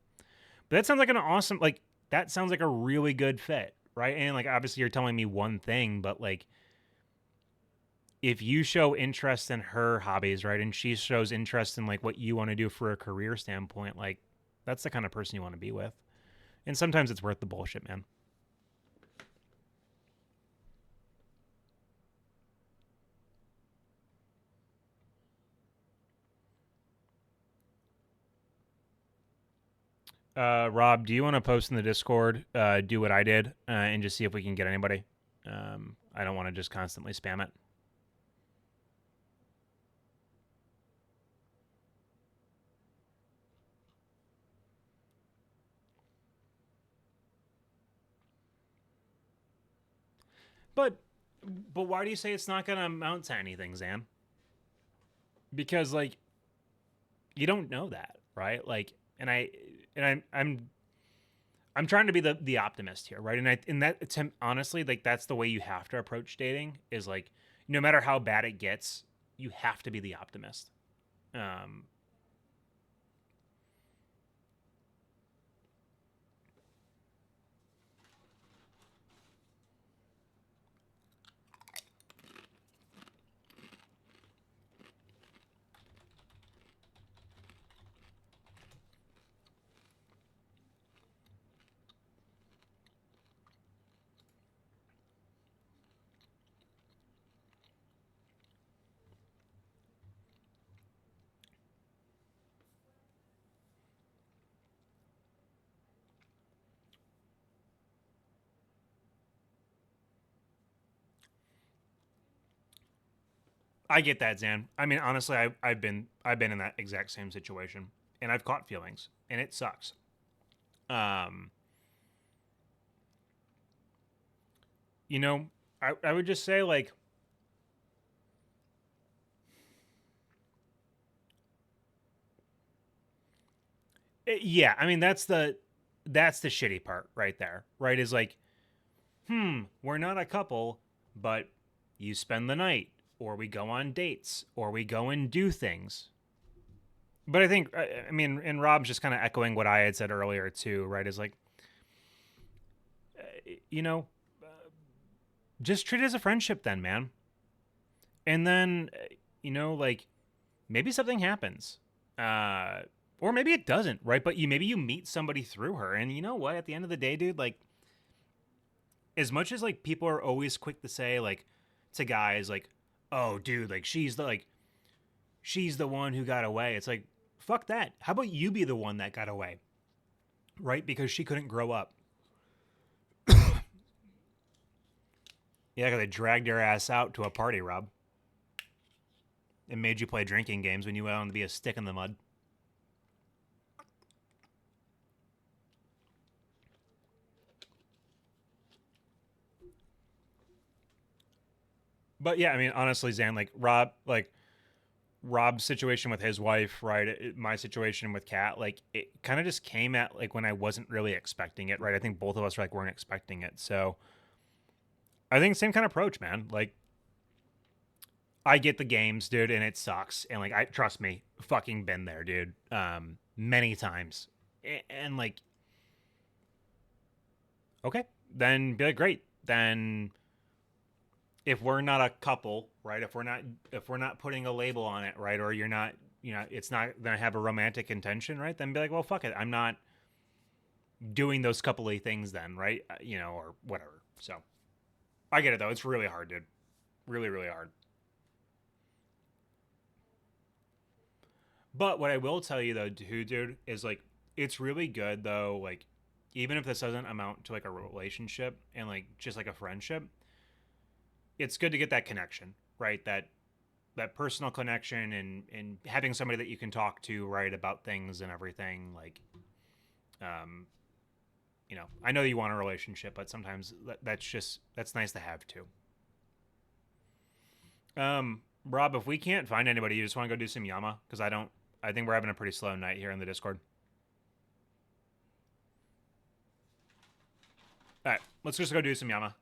But that sounds like an awesome, like that sounds like a really good fit, right? And like obviously you're telling me one thing, but like if you show interest in her hobbies, right, and she shows interest in like what you want to do for a career standpoint, like that's the kind of person you want to be with. And sometimes it's worth the bullshit, man. Rob, do you want to post in the Discord, do what I did, and just see if we can get anybody? I don't want to just constantly spam it. But why do you say it's not going to amount to anything, Zan? Because like you don't know that, right? Like, and I'm I'm trying to be the optimist here, right? And that attempt, honestly, like that's the way you have to approach dating is like no matter how bad it gets, you have to be the optimist. I get that, Zan. I mean, honestly, I've been in that exact same situation, and I've caught feelings, and it sucks. You know, I would just say like, yeah. I mean, that's the shitty part right there, right? Is like, we're not a couple, but you spend the night, or we go on dates, or we go and do things. But I think, I mean, and Rob's just kind of echoing what I had said earlier too, right? Is like, you know, just treat it as a friendship then, man. And then, you know, like maybe something happens. Or maybe it doesn't, right? But maybe you meet somebody through her. And you know what? At the end of the day, dude, like as much as like people are always quick to say like to guys like, "Oh, dude, like she's the one who got away." It's like, fuck that. How about you be the one that got away? Right? Because she couldn't grow up. Yeah, because they dragged your ass out to a party, Rob. It made you play drinking games when you went on to be a stick in the mud. But yeah, I mean, honestly, Zan, like Rob's situation with his wife, right? My situation with Kat, like it kind of just came at like when I wasn't really expecting it, right? I think both of us like weren't expecting it. So I think same kind of approach, man. Like I get the games, dude, and it sucks. And like I trust me, fucking been there, dude. Many times. And like okay, then be like great. Then if we're not a couple, right? If we're not putting a label on it, right? Or you're not, you know, it's not gonna have a romantic intention, right? Then be like, well, fuck it. I'm not doing those coupley things then, right? You know, or whatever. So I get it though. It's really hard, dude. Really, really hard. But what I will tell you though, dude, is like it's really good though. Like even if this doesn't amount to like a relationship and like just like a friendship, it's good to get that connection, right? That personal connection and having somebody that you can talk to, right, about things and everything. Like, you know, I know you want a relationship, but sometimes that's nice to have too. Rob, if we can't find anybody, you just want to go do some Yama? Because I think we're having a pretty slow night here in the Discord. All right, let's just go do some Yama.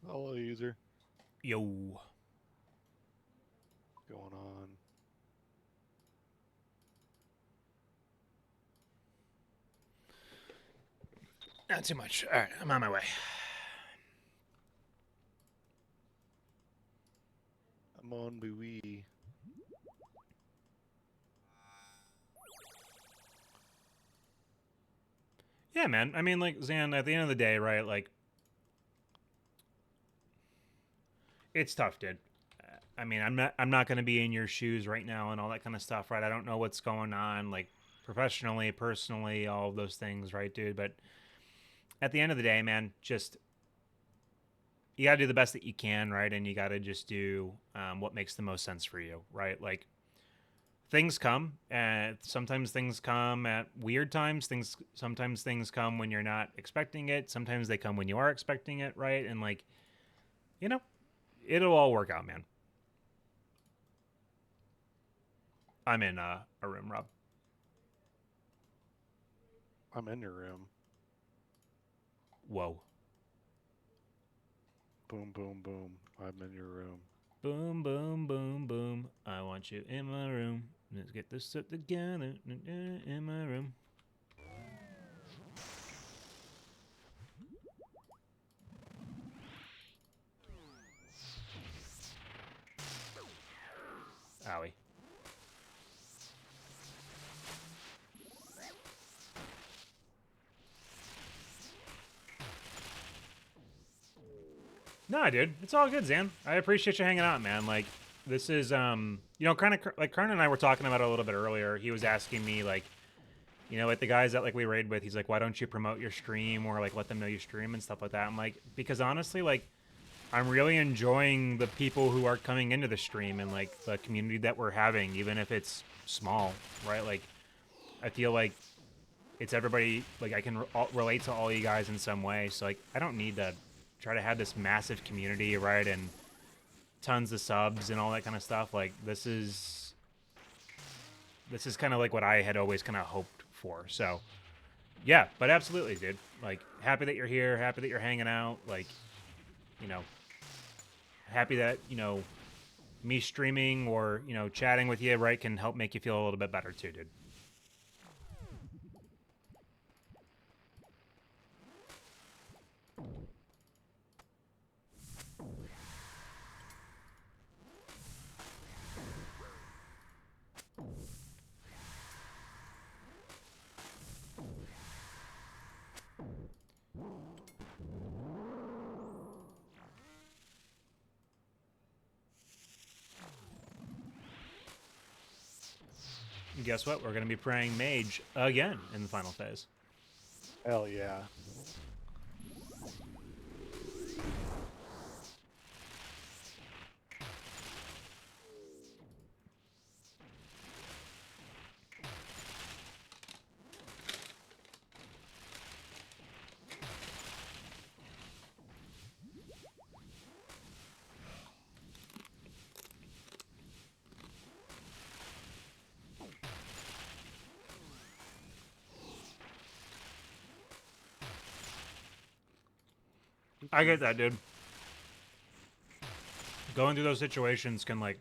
Hello, user. Yo. What's going on? Not too much. All right, I'm on my way. I'm on Bui. Yeah, man. I mean, like, Zan, at the end of the day, right, like, it's tough, dude. I mean, I'm not going to be in your shoes right now and all that kind of stuff, right? I don't know what's going on, like, professionally, personally, all of those things, right, dude? But at the end of the day, man, just you got to do the best that you can, right? And you got to just do what makes the most sense for you, right? Like, things come, and sometimes things come at weird times. Sometimes things come when you're not expecting it. Sometimes they come when you are expecting it, right? And like, you know, it'll all work out, man. I'm in a room, Rob. I'm in your room. Whoa. Boom, boom, boom. I'm in your room. Boom, boom, boom, boom. I want you in my room. Let's get this set together in my room. Owie. Nah, dude, it's all good, Zan. I appreciate you hanging out, man. Like, this is, you know, kind of like Karn and I were talking about it a little bit earlier. He was asking me, like, you know, with the guys that like we raid with, he's like, why don't you promote your stream or like let them know you stream and stuff like that? I'm like, because honestly, like, I'm really enjoying the people who are coming into the stream and like the community that we're having, even if it's small, right? Like, I feel like it's everybody. Like, I can relate to all you guys in some way. So like, I don't need to try to have this massive community, right? And tons of subs and all that kind of stuff. Like, this is kind of like what I had always kind of hoped for. So yeah, but absolutely, dude. Like, happy that you're here, happy that you're hanging out. Like, you know, happy that, you know, me streaming or, you know, chatting with you, right, can help make you feel a little bit better too, dude. And guess what? We're going to be praying Mage again in the final phase. Hell yeah. I get that, dude. Going through those situations can, like,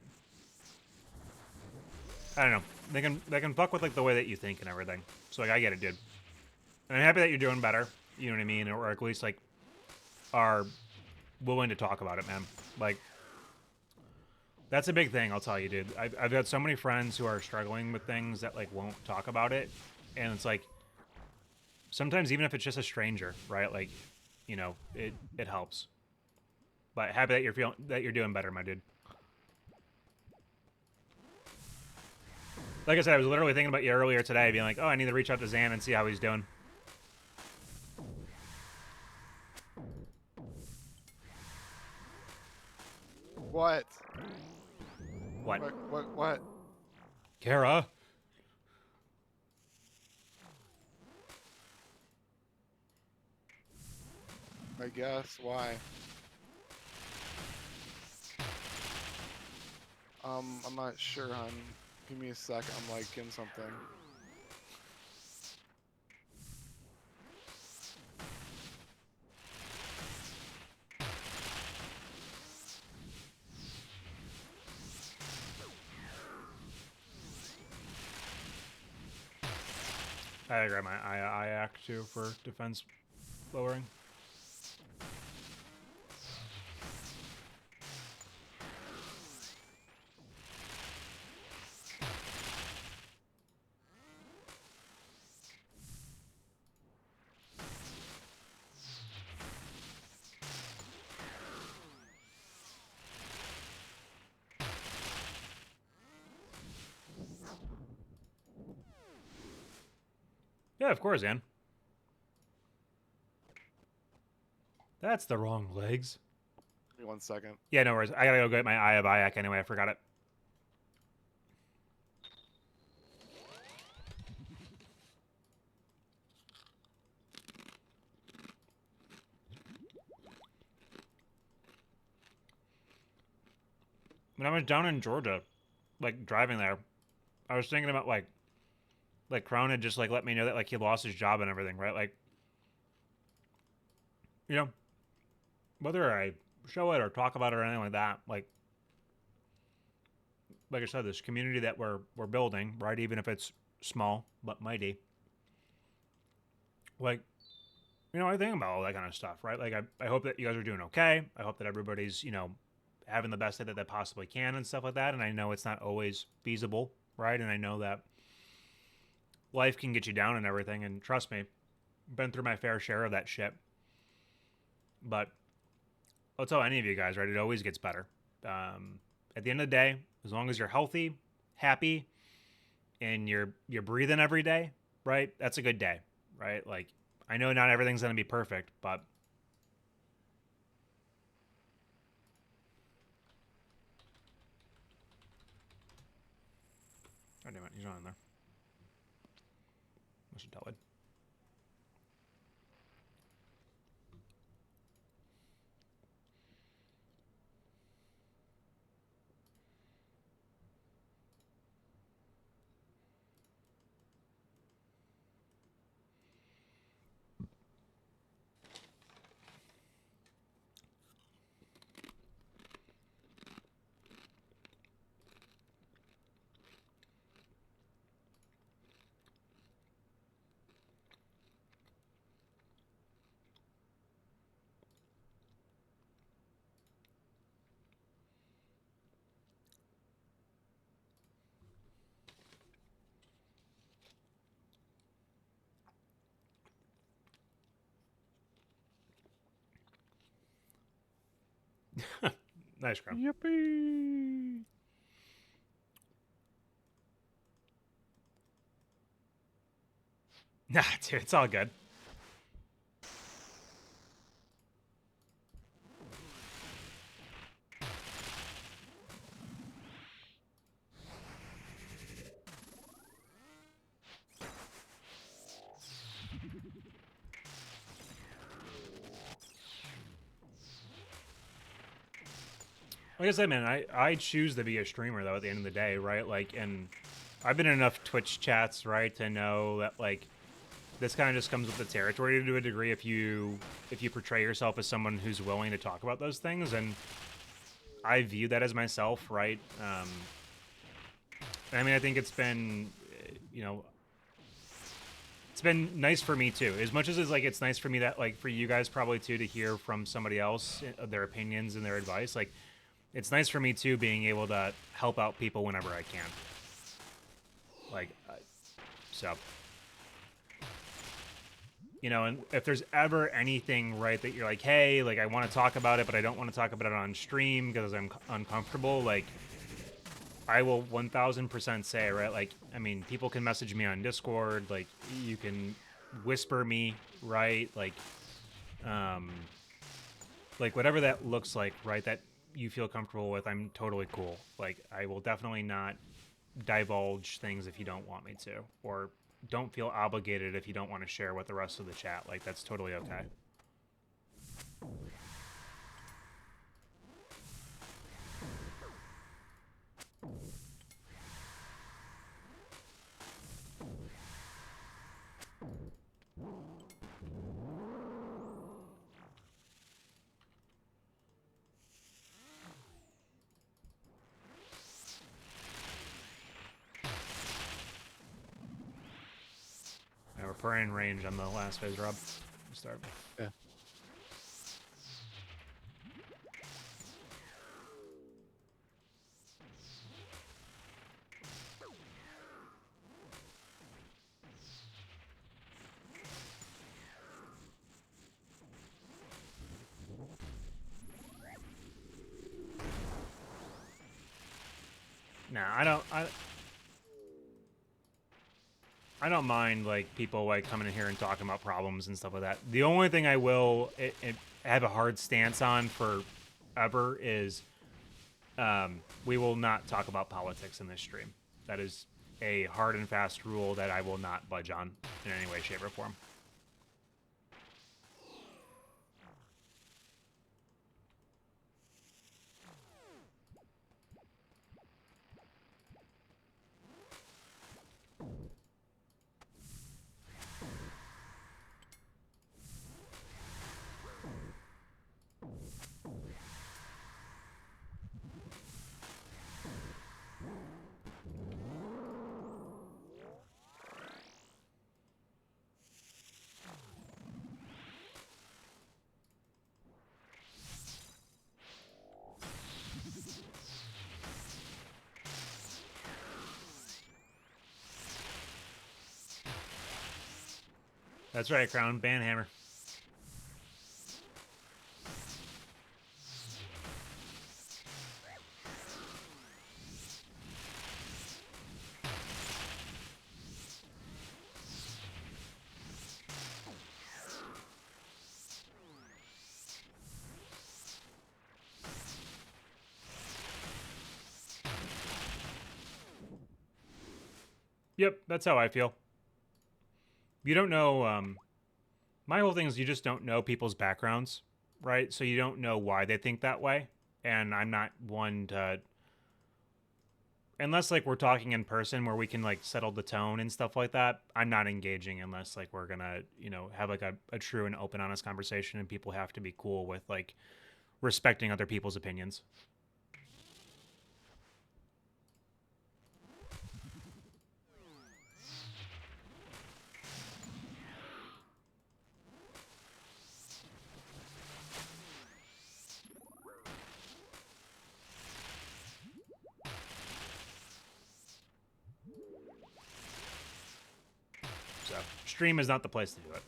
I don't know. They can fuck with like the way that you think and everything. So like, I get it, dude. And I'm happy that you're doing better. You know what I mean? Or at least like are willing to talk about it, man. Like, that's a big thing, I'll tell you, dude. I've got so many friends who are struggling with things that like won't talk about it, and it's like sometimes even if it's just a stranger, right? Like, you know, it helps. But happy that you're doing better, my dude. Like I said, I was literally thinking about you earlier today, being like, oh, I need to reach out to Zan and see how he's doing. What? What? What? Kara? I guess. Why? I'm not sure, hon. Give me a sec. I'm like in something. I grab my I act too for defense lowering. Yeah, of course, Ann. That's the wrong legs. Give me 1 second. Yeah, no worries. I gotta go get my Eye of Iac anyway. I forgot it. When I was down in Georgia, like driving there, I was thinking about like Crown had just like let me know that like he lost his job and everything, right? Like, you know, whether I show it or talk about it or anything like that, like I said, this community that we're building, right? Even if it's small but mighty, like, you know, I think about all that kind of stuff, right? Like, I hope that you guys are doing okay. I hope that everybody's, you know, having the best day that they possibly can and stuff like that. And I know it's not always feasible, right? And I know that life can get you down and everything. And trust me, been through my fair share of that shit. But I'll tell any of you guys, right? It always gets better. At the end of the day, as long as you're healthy, happy, and you're breathing every day, right? That's a good day, right? Like, I know not everything's gonna be perfect, but oh damn it, he's not in there. I should tell it. Nice, Crown. Yippee! Nah, dude, it's all good. Like I said, man, I choose to be a streamer though at the end of the day, right? Like, and I've been in enough Twitch chats, right, to know that like this kind of just comes with the territory to a degree if you portray yourself as someone who's willing to talk about those things, and I view that as myself, right? I mean, I think it's been, you know, it's been nice for me too. As much as it's like it's nice for me that like for you guys probably too to hear from somebody else their opinions and their advice, like. It's nice for me, too, being able to help out people whenever I can. Like, so. You know, and if there's ever anything, right, that you're like, hey, like, I want to talk about it, but I don't want to talk about it on stream because I'm uncomfortable, like, I will 1000% say, right, like, I mean, people can message me on Discord, like, you can whisper me, right, like, whatever that looks like, right, that you feel comfortable with, I'm totally cool. Like, I will definitely not divulge things if you don't want me to, or don't feel obligated if you don't want to share with the rest of the chat. Like, that's totally okay. Now we're in range on the last phase, Rob. Start. Yeah. Nah, I don't mind like people like coming in here and talking about problems and stuff like that. The only thing I will have a hard stance on forever is we will not talk about politics in this stream. That is a hard and fast rule that I will not budge on in any way, shape, or form. That's right, Crown. Banhammer. Yep, that's how I feel. You don't know, my whole thing is you just don't know people's backgrounds, right? So you don't know why they think that way. And I'm not one to, unless like we're talking in person where we can like settle the tone and stuff like that, I'm not engaging unless like we're gonna, you know, have like a true and open, honest conversation, and people have to be cool with like respecting other people's opinions. So stream is not the place to do it.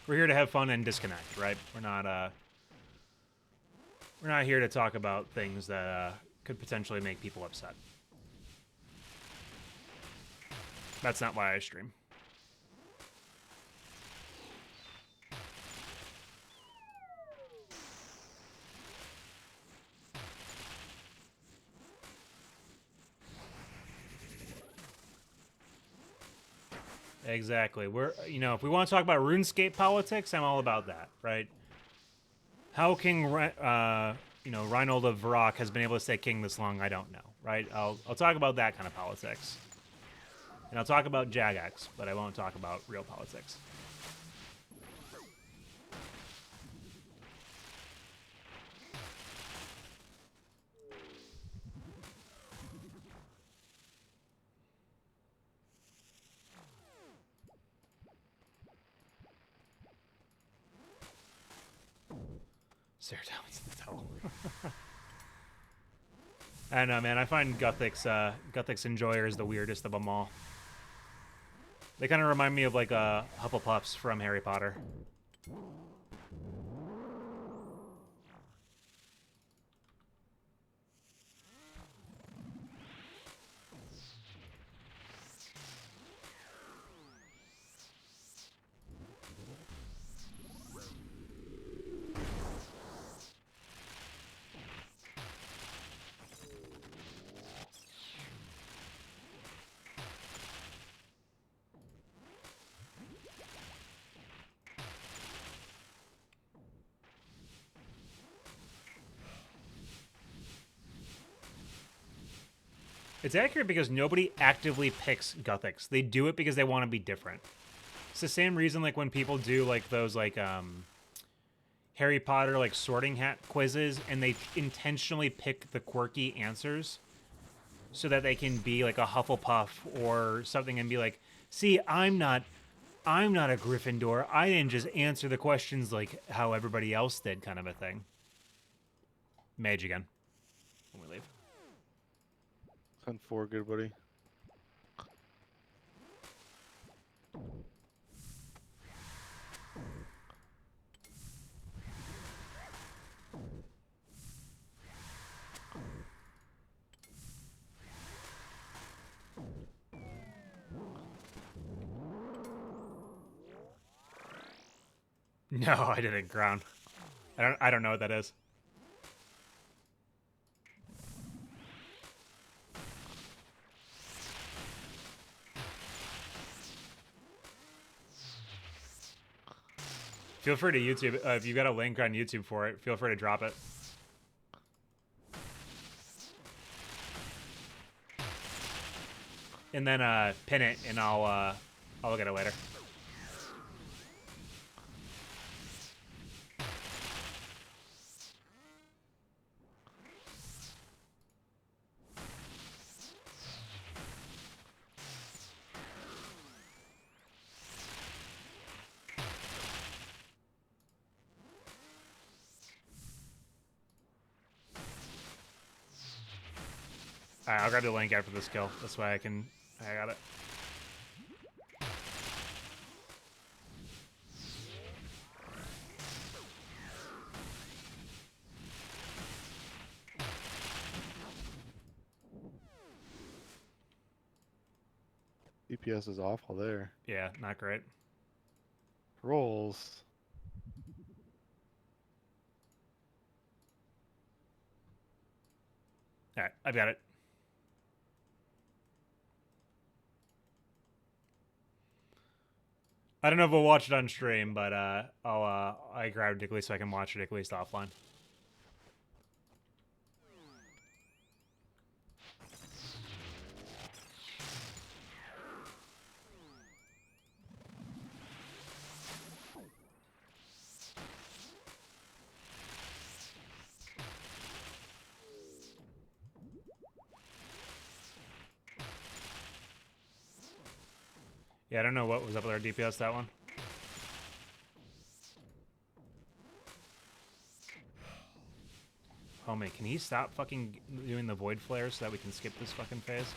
We're here to have fun and disconnect, right? We're not here to talk about things that could potentially make people upset. That's not why I stream. Exactly. We're, you know, if we want to talk about RuneScape politics, I'm all about that, right? How King, you know, Reinhold of Varrock has been able to stay king this long, I don't know, right? I'll talk about that kind of politics. And I'll talk about Jagex, but I won't talk about real politics. Seratomin's in the towel. I know, man. I find Guthix Enjoyers the weirdest of them all. They kind of remind me of like Hufflepuffs from Harry Potter. It's accurate because nobody actively picks Gothics. They do it because they want to be different. It's the same reason like when people do like those like Harry Potter like sorting hat quizzes and they intentionally pick the quirky answers so that they can be like a Hufflepuff or something and be like, "See, I'm not a Gryffindor. I didn't just answer the questions like how everybody else did," kind of a thing. Mage again. When we leave. 10-4, good buddy. No, I didn't ground. I don't know what that is. Feel free to YouTube if you got a link on YouTube for it. Feel free to drop it. And then pin it, and I'll look at it later. Alright, I'll grab the link after this kill. This way I got it. DPS is awful there. Yeah, not great. Rolls. Alright, I've got it. I don't know if we'll watch it on stream, but I grabbed it at least so I can watch it at least offline. Yeah, I don't know what was up with our DPS that one. Homie, can he stop fucking doing the void flare so that we can skip this fucking phase?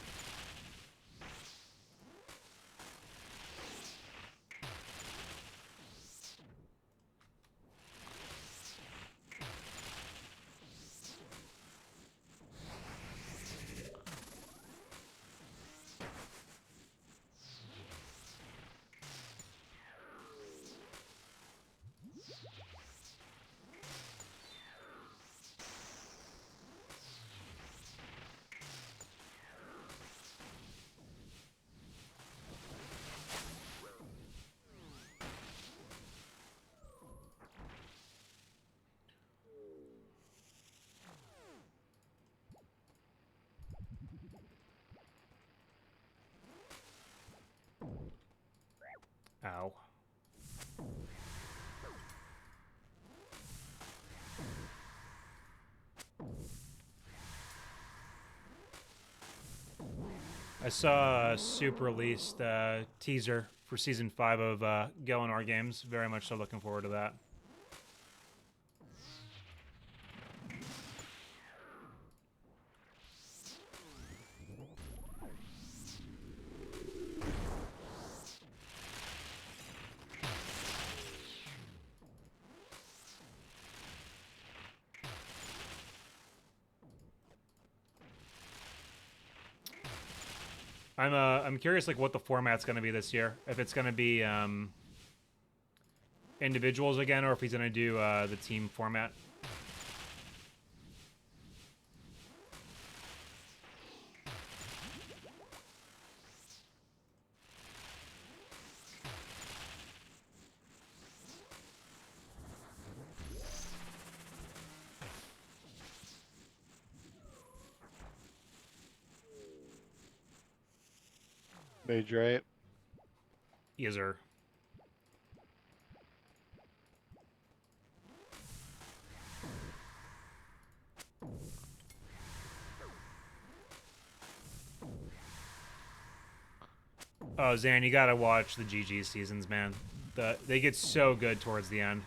Ow. I saw a Soup released teaser for Season 5 of Going Our Games. Very much so looking forward to that. I'm curious like what the format's going to be this year. If it's going to be individuals again, or if he's going to do the team format. Mage right. User. Oh, Zan, you gotta watch the GG seasons, man. They get so good towards the end.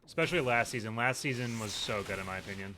Especially last season. Last season was so good, in my opinion.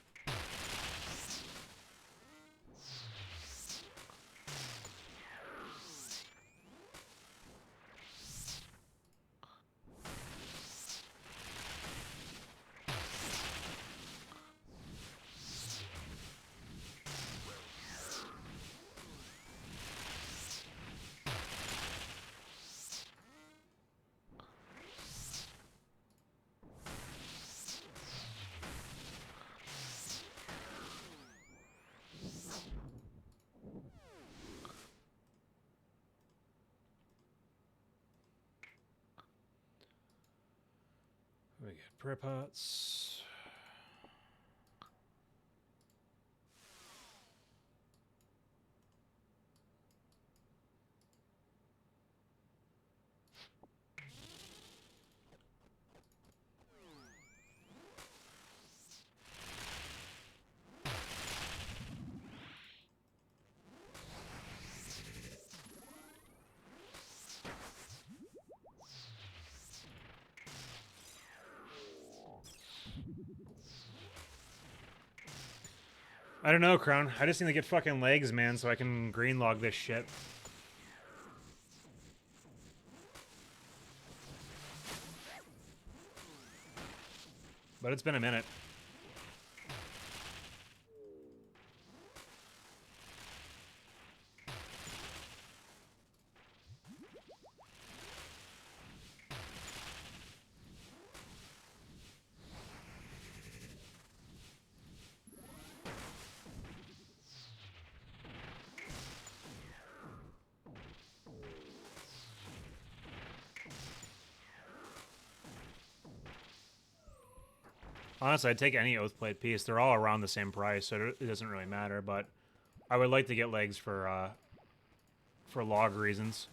We get prayer pots. I don't know, Crown. I just need to get fucking legs, man, so I can green log this shit. But it's been a minute. Honestly, I'd take any Oathplate piece. They're all around the same price, so it doesn't really matter. But I would like to get legs for log reasons.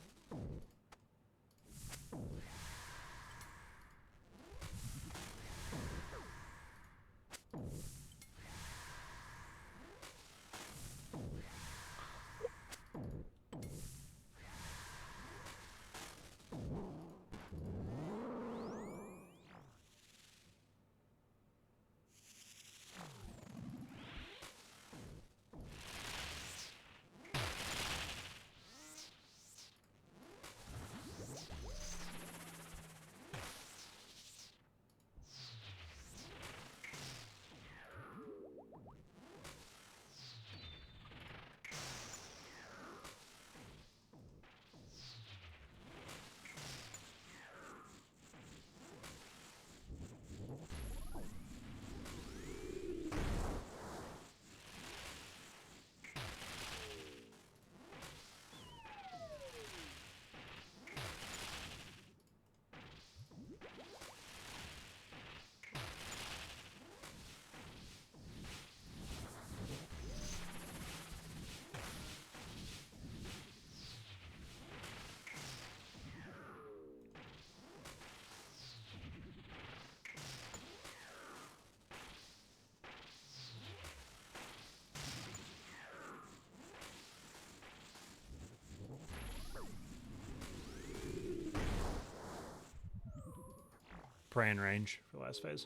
Pray in range for last phase.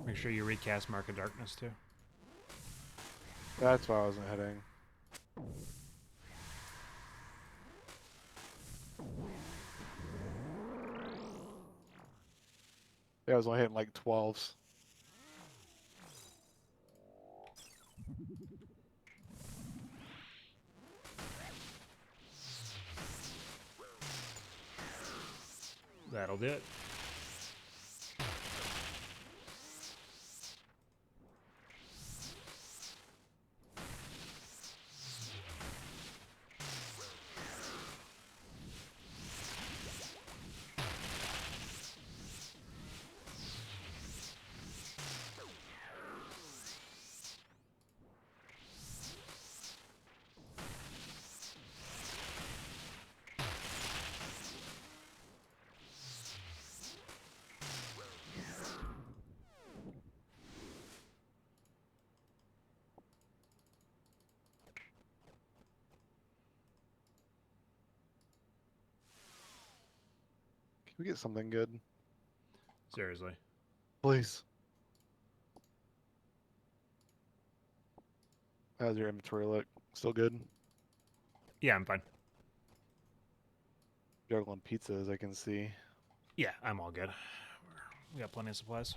Make sure you recast Mark of Darkness too. That's why I wasn't hitting. Yeah, I was only hitting like 12s. That'll do it. Can we get something good? Seriously. Please. How's your inventory look? Still good? Yeah, I'm fine. Juggling pizzas, I can see. Yeah, I'm all good. We got plenty of supplies.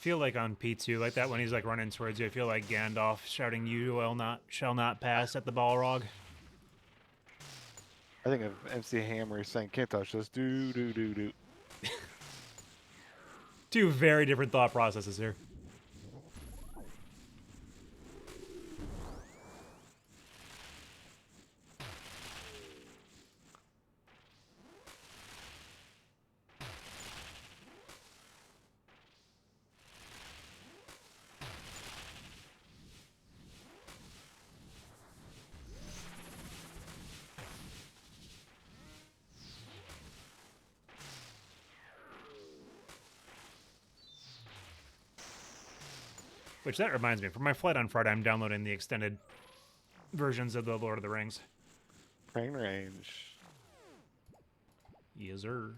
Feel like on P2, like that when he's like running towards you, I feel like Gandalf shouting, "You shall not pass" at the Balrog. I think of MC Hammer saying, "Can't touch this." Do do do do. Two very different thought processes here. Which that reminds me, for my flight on Friday, I'm downloading the extended versions of the Lord of the Rings. Crane range. Yes, sir.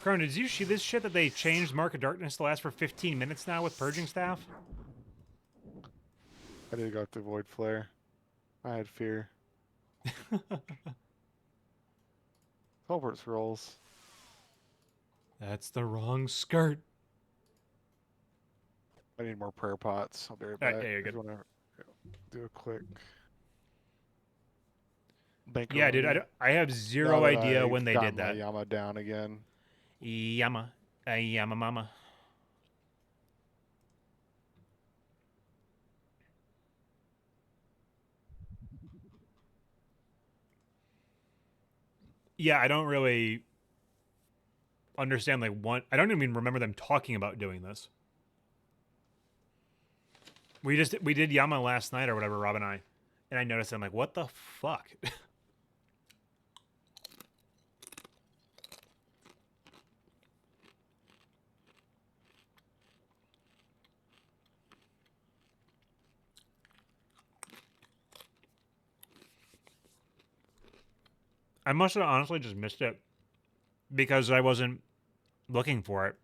Cronin, did you see this shit that they changed Mark of Darkness to last for 15 minutes now with Purging Staff? I did go through Void Flare. I had fear. Culvert's rolls. That's the wrong skirt. I need more prayer pots. I'll be right Alright, back. yeah, you're I just good. wanna do a quick bank. Yeah, dude, I have Now zero that idea I've when they got did my that. Yama down again. Yama. Yama mama. Yeah, I don't really understand like what I don't even remember them talking about doing this. We did Yama last night or whatever, Rob and I noticed I'm like, what the fuck? I must have honestly just missed it because I wasn't looking for it.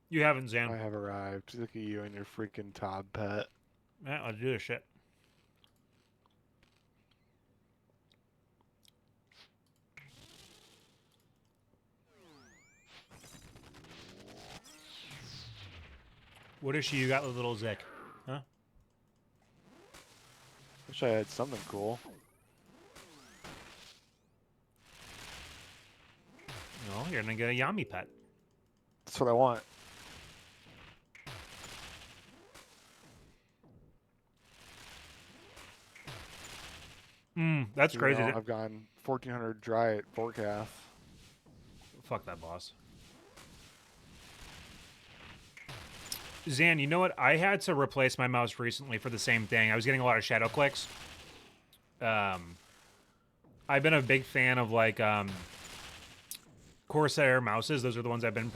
You haven't, Zan. I have arrived. Look at you and your freaking ToB pet. Yeah, let's do this shit. What issue you got with little Zick? Huh? Wish I had something cool. No, you're gonna get a Yami pet. That's what I want. That's You crazy. know, I've gone 1400 dry at forecast. Fuck that boss. Zan, you know what? I had to replace my mouse recently for the same thing. I was getting a lot of shadow clicks. I've been a big fan of like Corsair mouses. Those are the ones I've been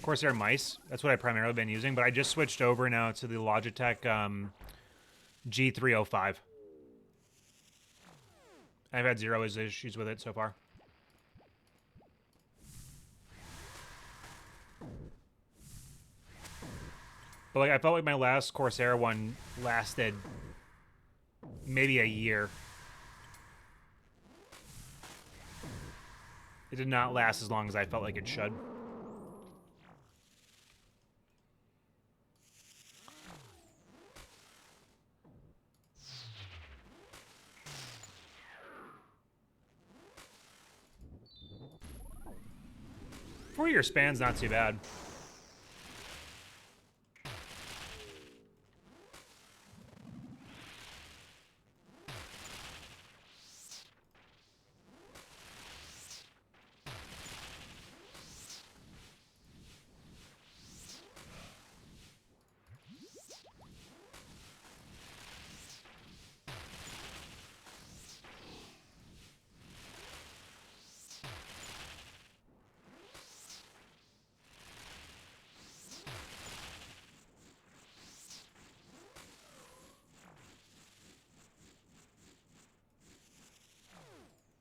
Corsair mice. That's what I primarily been using. But I just switched over now to the Logitech G305. I've had zero issues with it so far. But like I felt like my last Corsair one lasted maybe a year. It did not last as long as I felt like it should. Four-year span's not too bad.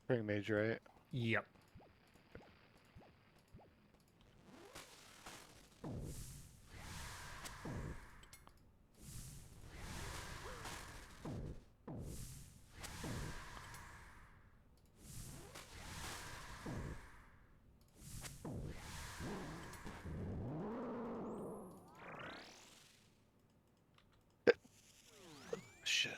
Bring mage, right? Yep. Shit.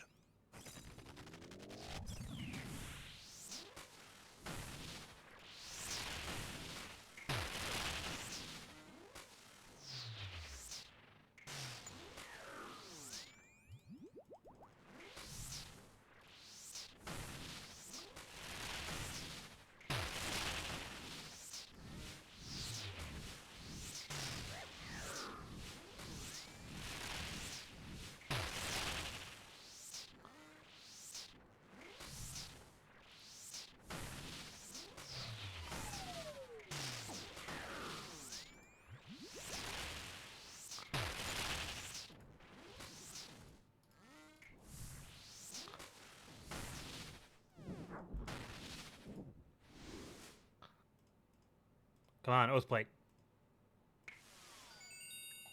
Come on, Oathplate.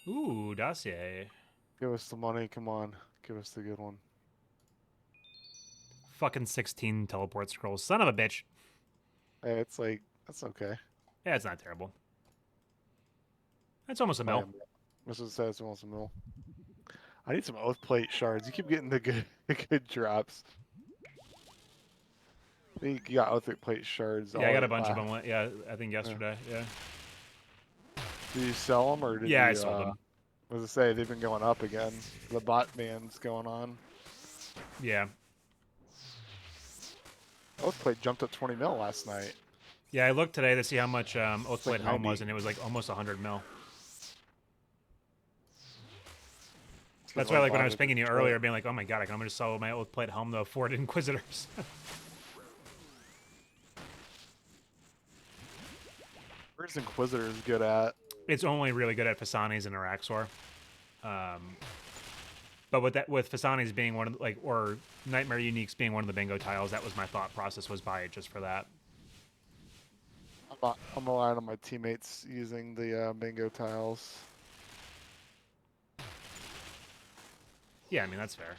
Ooh, dossier. Give us the money. Come on. Give us the good one. Fucking 16 teleport scrolls. Son of a bitch. Hey, it's like, that's okay. Yeah, it's not terrible. That's almost a mil. Mrs. says wants a mill. I need some oath plate shards. You keep getting the good, the good drops. I think you got oath plate shards. Yeah, I got a bunch of them. Yeah, I think yesterday. Yeah. Did you sell them or did Yeah, you? I sold them. As I say, they've been going up again. The bot ban's going on. Yeah. Oath plate jumped up 20 mil last night. Yeah, I looked today to see how much Oathplate like helm 90. was, and it was like almost 100 mil. That's So why, I like, when I bought was it pinging you at earlier, being like, oh my god, I can almost sell my Oathplate helm to afford Inquisitors. Where's Inquisitors good at? It's only really good at Fasani's and Araxor. But with Fasani's being one of the, or Nightmare Uniques being one of the bingo tiles, that was my thought process, was buy it just for that. I'm relying on my teammates using the bingo tiles. Yeah, I mean, that's fair.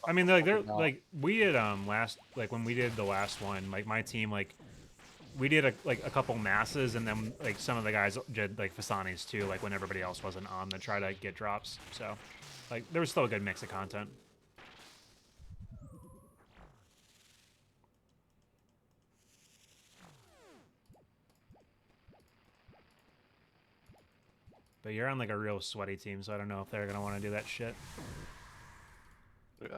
I mean, like, we did last, like, when we did the last one, like, my team, like, we did a couple masses, and then like some of the guys did like Fasani's too, like when everybody else wasn't on, to try to get drops. So, like, there was still a good mix of content. But you're on like a real sweaty team, so I don't know if they're gonna want to do that shit. Yeah.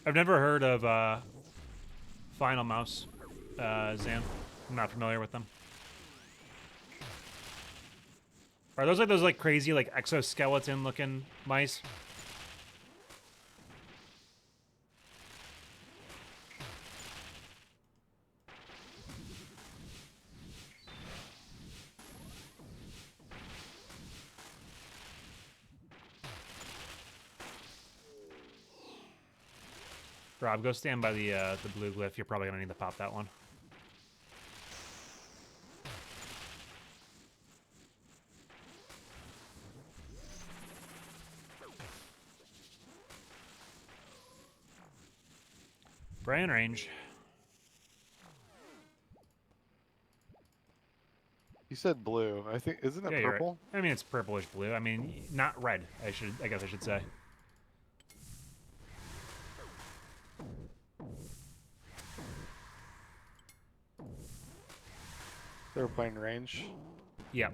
I've never heard of Final Mouse, Zan. I'm not familiar with them. Are those like crazy like exoskeleton looking mice? Rob, go stand by the blue glyph. You're probably gonna need to pop that one. Brain range. You said blue. I think isn't it Yeah, you're right. purple? I mean, it's purplish blue. I mean, not red. I guess I should say. They were playing range. Yep.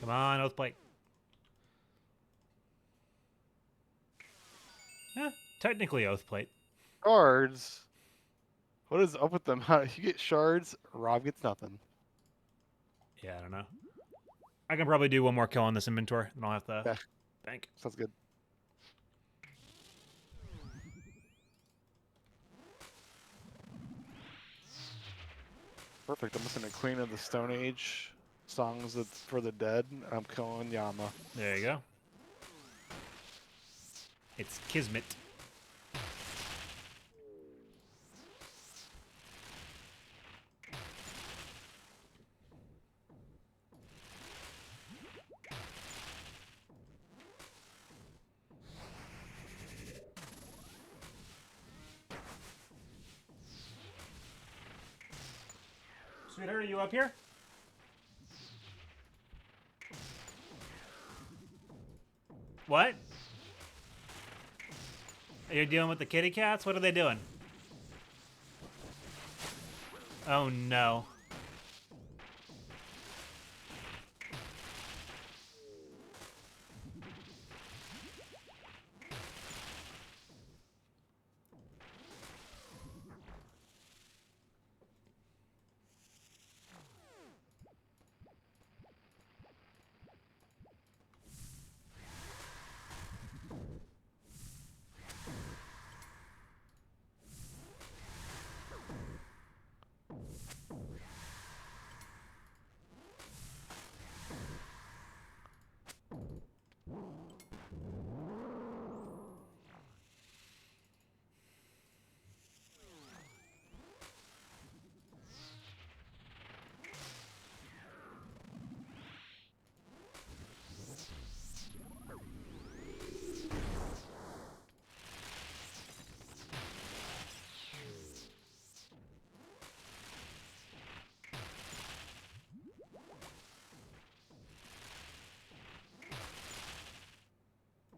Come on, Oathplate. Eh, technically Oathplate. Shards. What is up with them? You get shards, Rob gets nothing. Yeah, I don't know. I can probably do one more kill on this inventory, and I'll have to Yeah. bank. Sounds good. Perfect. I'm listening to Queen of the Stone Age, Songs for the Dead. I'm killing Yama. There you go. It's Kismet. Sweetheart, are you up here? What? Are you dealing with the kitty cats? What are they doing? Oh no.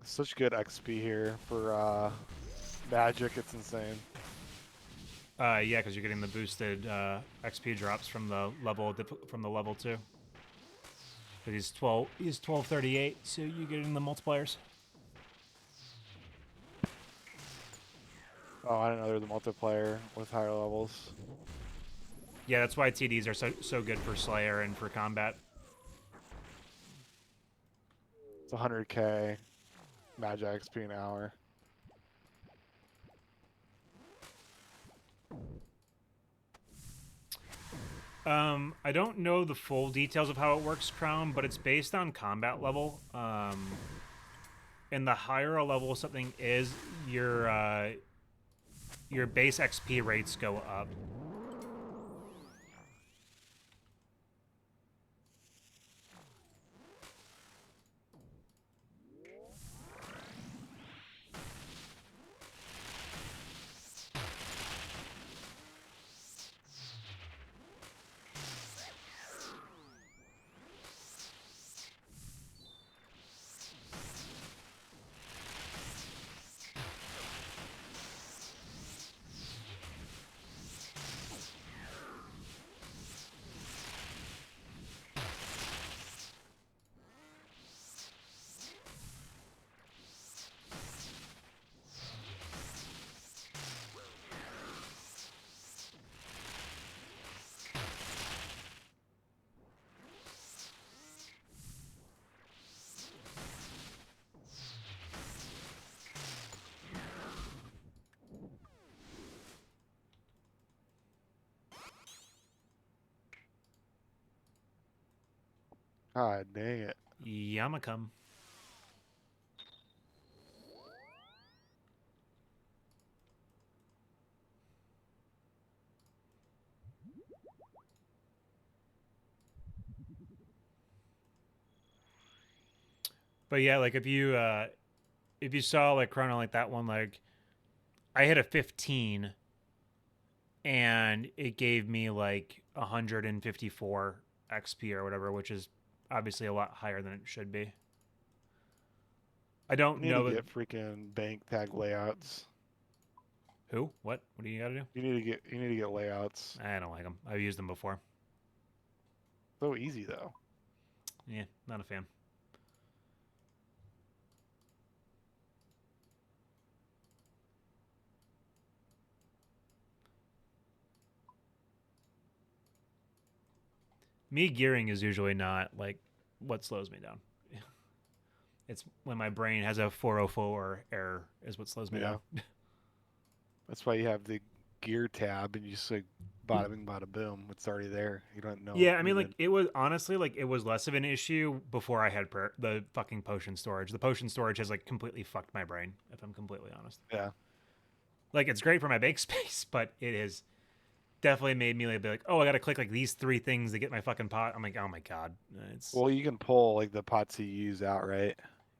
Such good XP here for magic. It's insane. Yeah, because you're getting the boosted XP drops from the level 2. But he's 1238, so you're getting the multipliers. Oh, I didn't know there was a multiplayer with higher levels. Yeah, that's why TDs are so good for Slayer and for combat. It's 100k magic XP an hour. I don't know the full details of how it works, Crown, but it's based on combat level. And the higher a level something is, your base XP rates go up. God dang it. Yamakum. But yeah, like if you saw like Chrono like that one, like I hit a 15 and it gave me like 154 XP or whatever, which is obviously a lot higher than it should be. I You don't need know to get freaking bank tag layouts. who, what do you gotta do? You need to get layouts. I don't like them. I've used them before. So easy though. Yeah, not a fan. Me gearing is usually not like what slows me down. It's when my brain has a 404 error is what slows me Yeah. down. That's why you have the gear tab and you just like bada bing, bada boom. It's already there. You don't know. Yeah, I mean, like, it was honestly, like, it was less of an issue before I had the fucking potion storage. The potion storage has, like, completely fucked my brain, if I'm completely honest. Yeah. Like, it's great for my bake space, but it has definitely made me, like, be like, oh, I gotta click, like, these 3 things to get my fucking pot. I'm like, oh my god. It's... Well, you can pull like the pots you use out, right?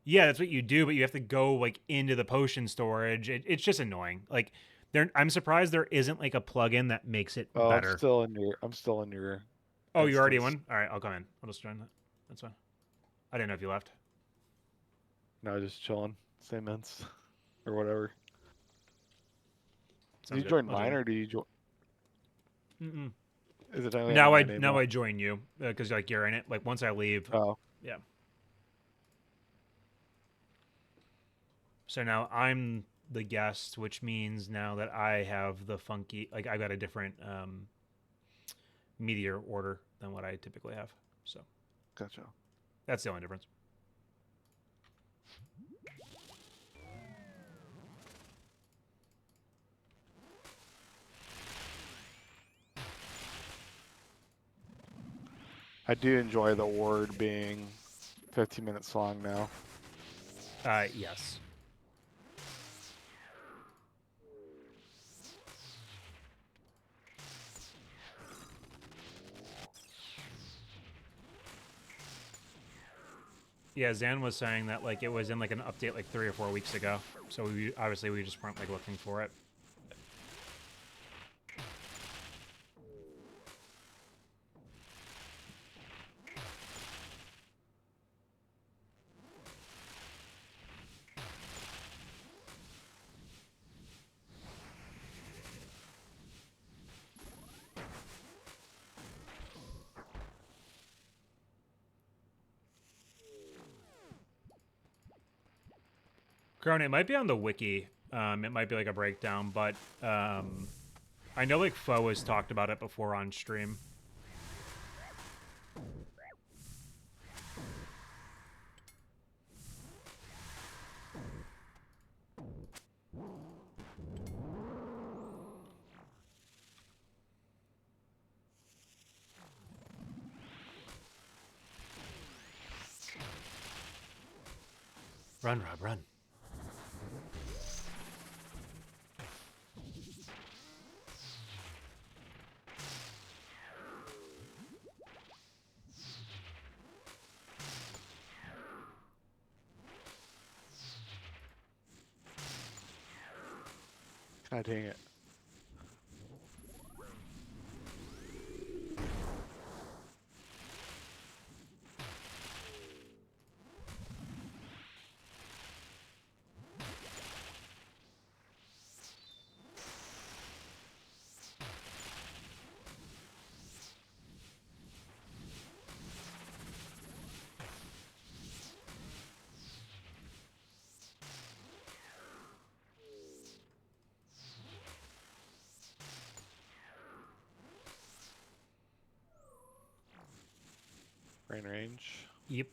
Yeah, that's what you do, but you have to go, like, into the potion storage. It's just annoying. Like, I'm surprised there isn't, like, a plugin that makes it Oh, better. I'm still in your. Oh, you're already instance. one? All right, I'll come in. I'll just join that. That's fine. I didn't know if you left. No, just chilling. Same ins, or whatever. Do Sounds you good. join I'll mine or do you join? Mm-mm. Is it only Now on I my name now I join you because like you're in it. Like once I leave, Oh, yeah. So now I'm the guest, which means now that I have the funky, like I got a different meteor order than what I typically have. So gotcha. that's the only difference. I do enjoy the word being 15 minutes long now. Yes. Yeah, Zan was saying that like it was in like an update like 3 or 4 weeks ago. So we obviously we just weren't like looking for it. Crone, it might be on the wiki. It might be like a breakdown, but I know like Foe has talked about it before on stream. Run, Rob, run. God dang it. Brain range. Yep.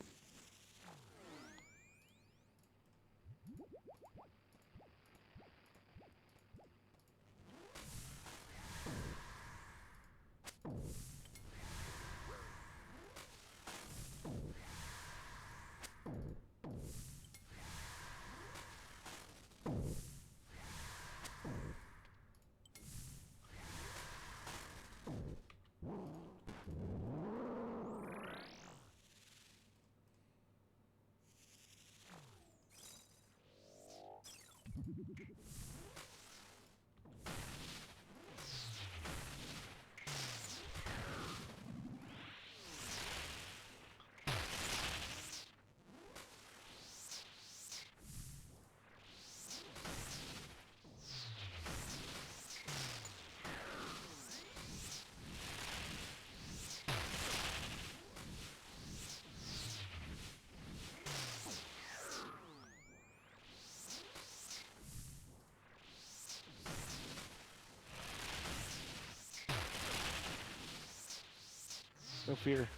No fear.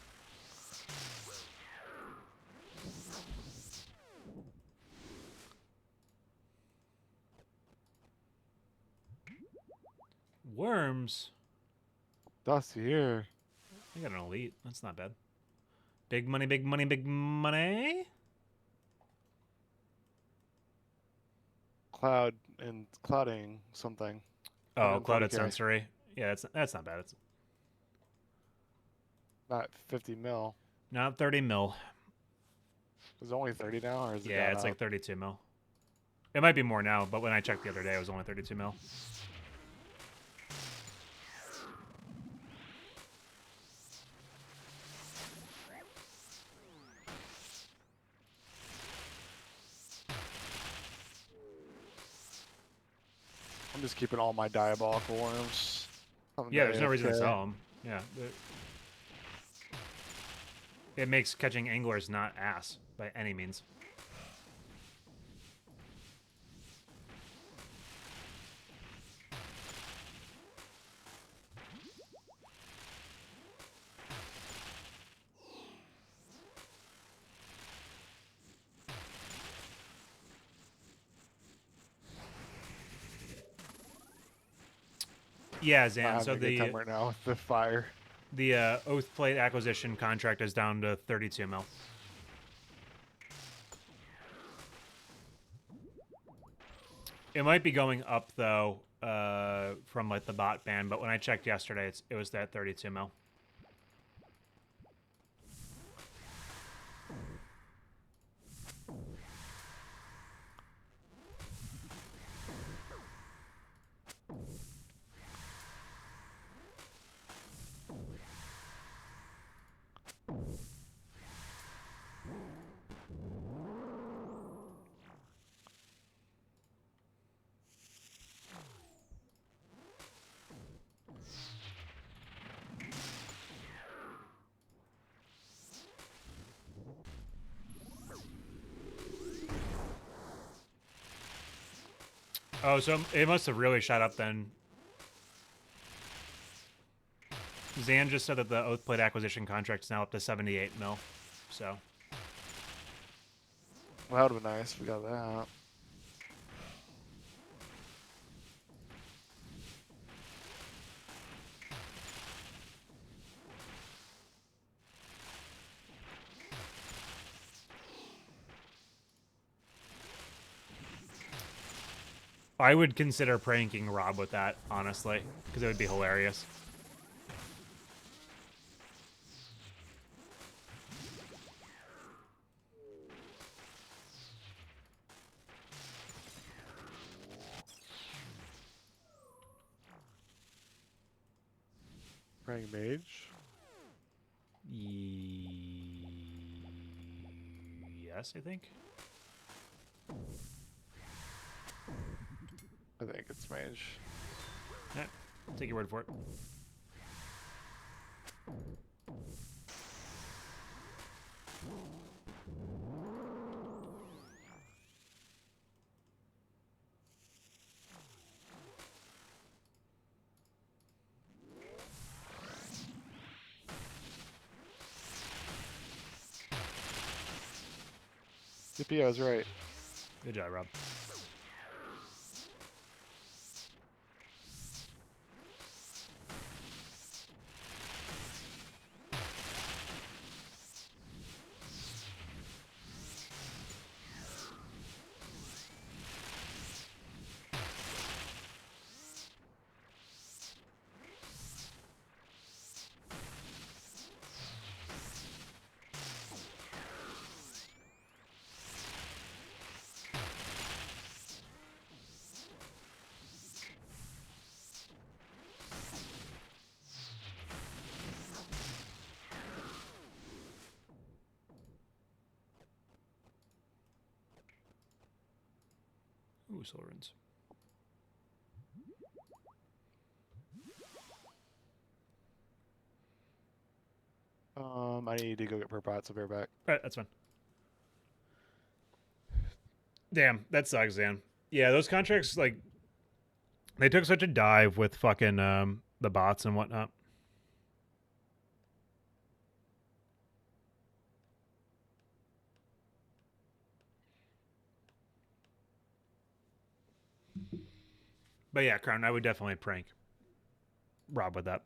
Worms. Dusty here. I got an elite. That's not bad. Big money, big money, big money. Cloud and clouding something. Oh, 140K. clouded sensory. Yeah, that's not bad. It's Not 50 mil. not 30 mil. Is it only 30 now, or is it Yeah, gone it's up? like 32 mil. It might be more now, but when I checked the other day, it was only 32 mil. I'm just keeping all my diabolical worms. Yeah, there's no reason to AFK. sell them. Yeah. It makes catching anglers not ass by any means. Yeah, I'm Zan. having So a good time right now with the fire. the Oath Plate acquisition contract is down to 32 mil. It might be going up though from like the bot ban, but when I checked yesterday, it was that 32 mil. Oh, so it must have really shot up then. Zan just said that the Oath Plate acquisition contract is now up to 78 mil. So Well, that would have been nice if we got that. I would consider pranking Rob with that, honestly, because it would be hilarious. Praying mage. Yes, I think. I think it's mage. Yeah, take your word for it. Yippee, I was right. Good job, Rob. Ooh, soul runes. I need to go get purpots. I'll be right back. All right, that's fine. Damn, that sucks, Zan. Yeah, those contracts, like, they took such a dive with fucking the bots and whatnot. But yeah, Crown, I would definitely prank. Rob with that.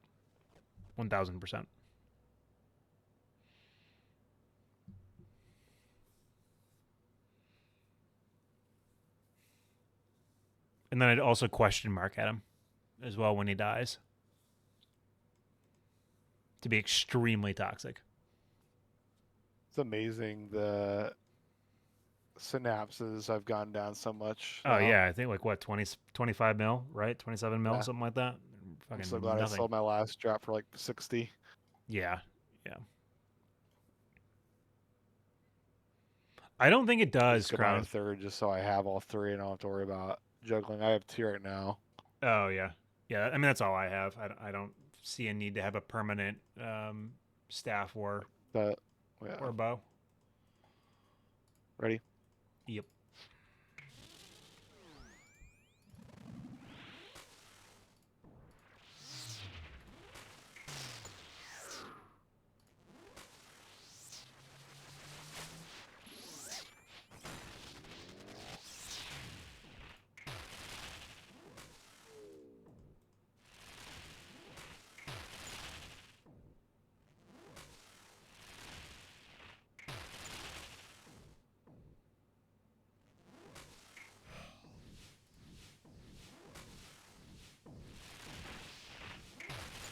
1000%. And then I'd also question mark at him as well when he dies. To be extremely toxic. It's amazing the synapses I've gone down so much. Oh, yeah. I think like what, 20, 25 mil, right? 27 mil, Yeah. something like that. I'm Fucking so glad nothing. I sold my last drop for like 60. Yeah. Yeah. I don't think it does, Just combine a Crown. third just so I have all three and I don't have to worry about juggling. I have 2 right now. Oh, yeah. Yeah. I mean, that's all I have. I don't see a need to have a permanent staff or But yeah. or bow. Ready? Yep.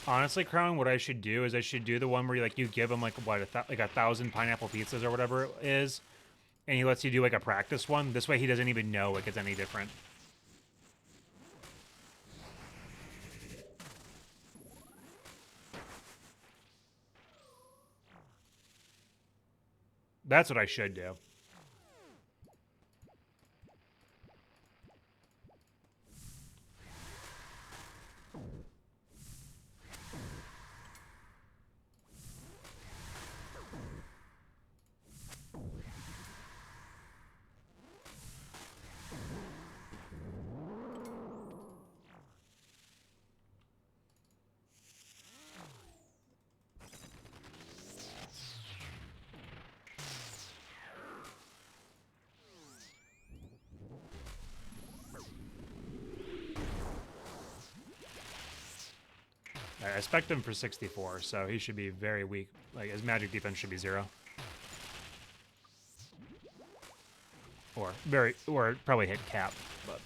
Honestly, Crown, what I should do is I should do the one where you give him like what like 1,000 pineapple pizzas or whatever it is, and he lets you do like a practice one. This way, he doesn't even know it gets any different. That's what I should do. I spec'd him for 64, so he should be very weak. Like, his magic defense should be 0. Or probably hit cap, but...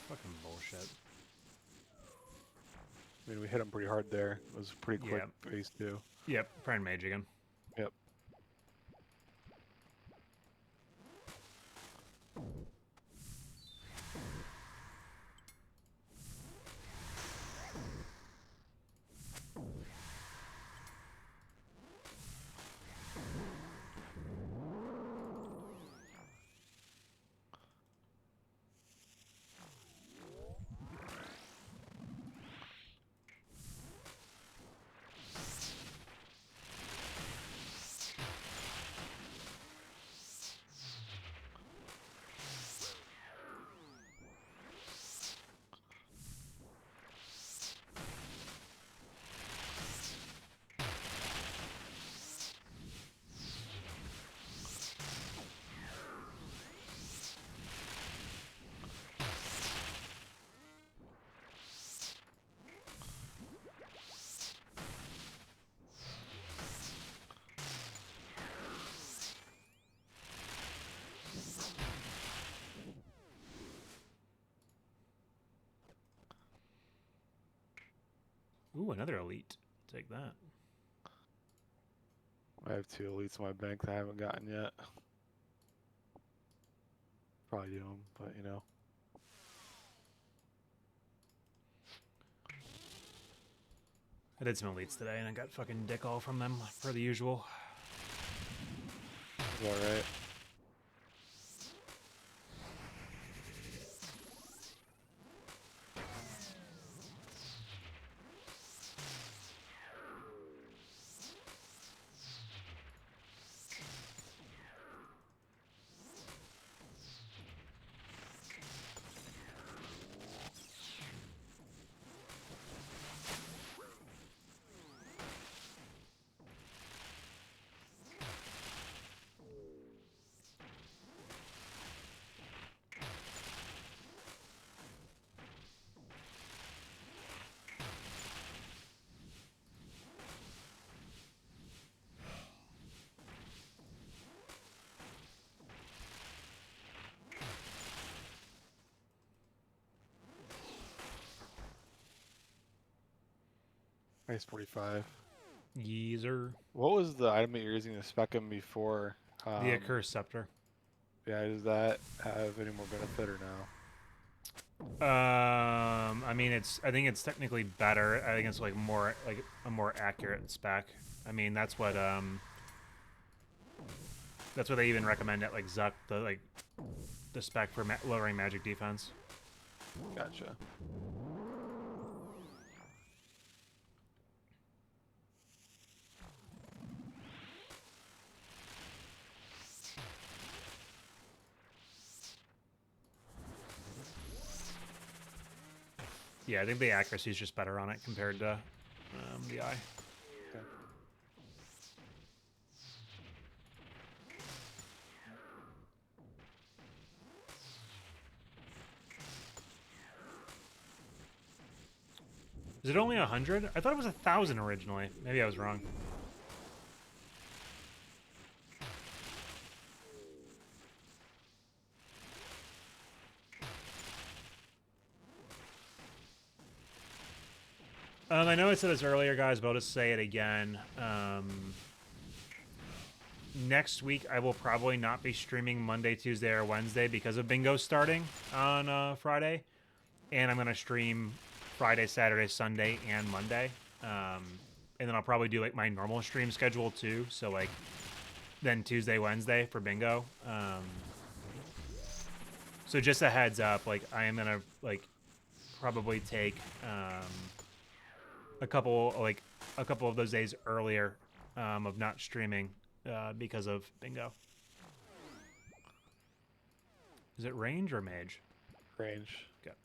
Fucking bullshit. I mean, we hit him pretty hard there. It was a pretty quick phase 2. Yep, prime mage again. Yep. Ooh, another elite. Take that. I have 2 elites in my bank that I haven't gotten yet. Probably do them, but you know. I did some elites today, and I got fucking dick all from them, per the usual. Is that right? Nice 45. Yeezer. What was the item that you're using to spec him before? The Accursed Scepter. Yeah, does that have any more benefit or no? I mean, I think it's technically better. I think it's like a more accurate spec. I mean, that's what they even recommend at like Zuck, the spec for lowering magic defense. Gotcha. Yeah, I think the accuracy is just better on it compared to the eye. Okay. Is it only 100? I thought it was 1,000 originally. Maybe I was wrong. I know I said this earlier, guys, but I'll just say it again. Next week, I will probably not be streaming Monday, Tuesday, or Wednesday because of bingo starting on Friday. And I'm going to stream Friday, Saturday, Sunday, and Monday. And then I'll probably do like my normal stream schedule too. So like then Tuesday, Wednesday for bingo. So just a heads up, like I am going to like probably take a couple of those days earlier of not streaming because of bingo. Is it range or mage? Range. Okay.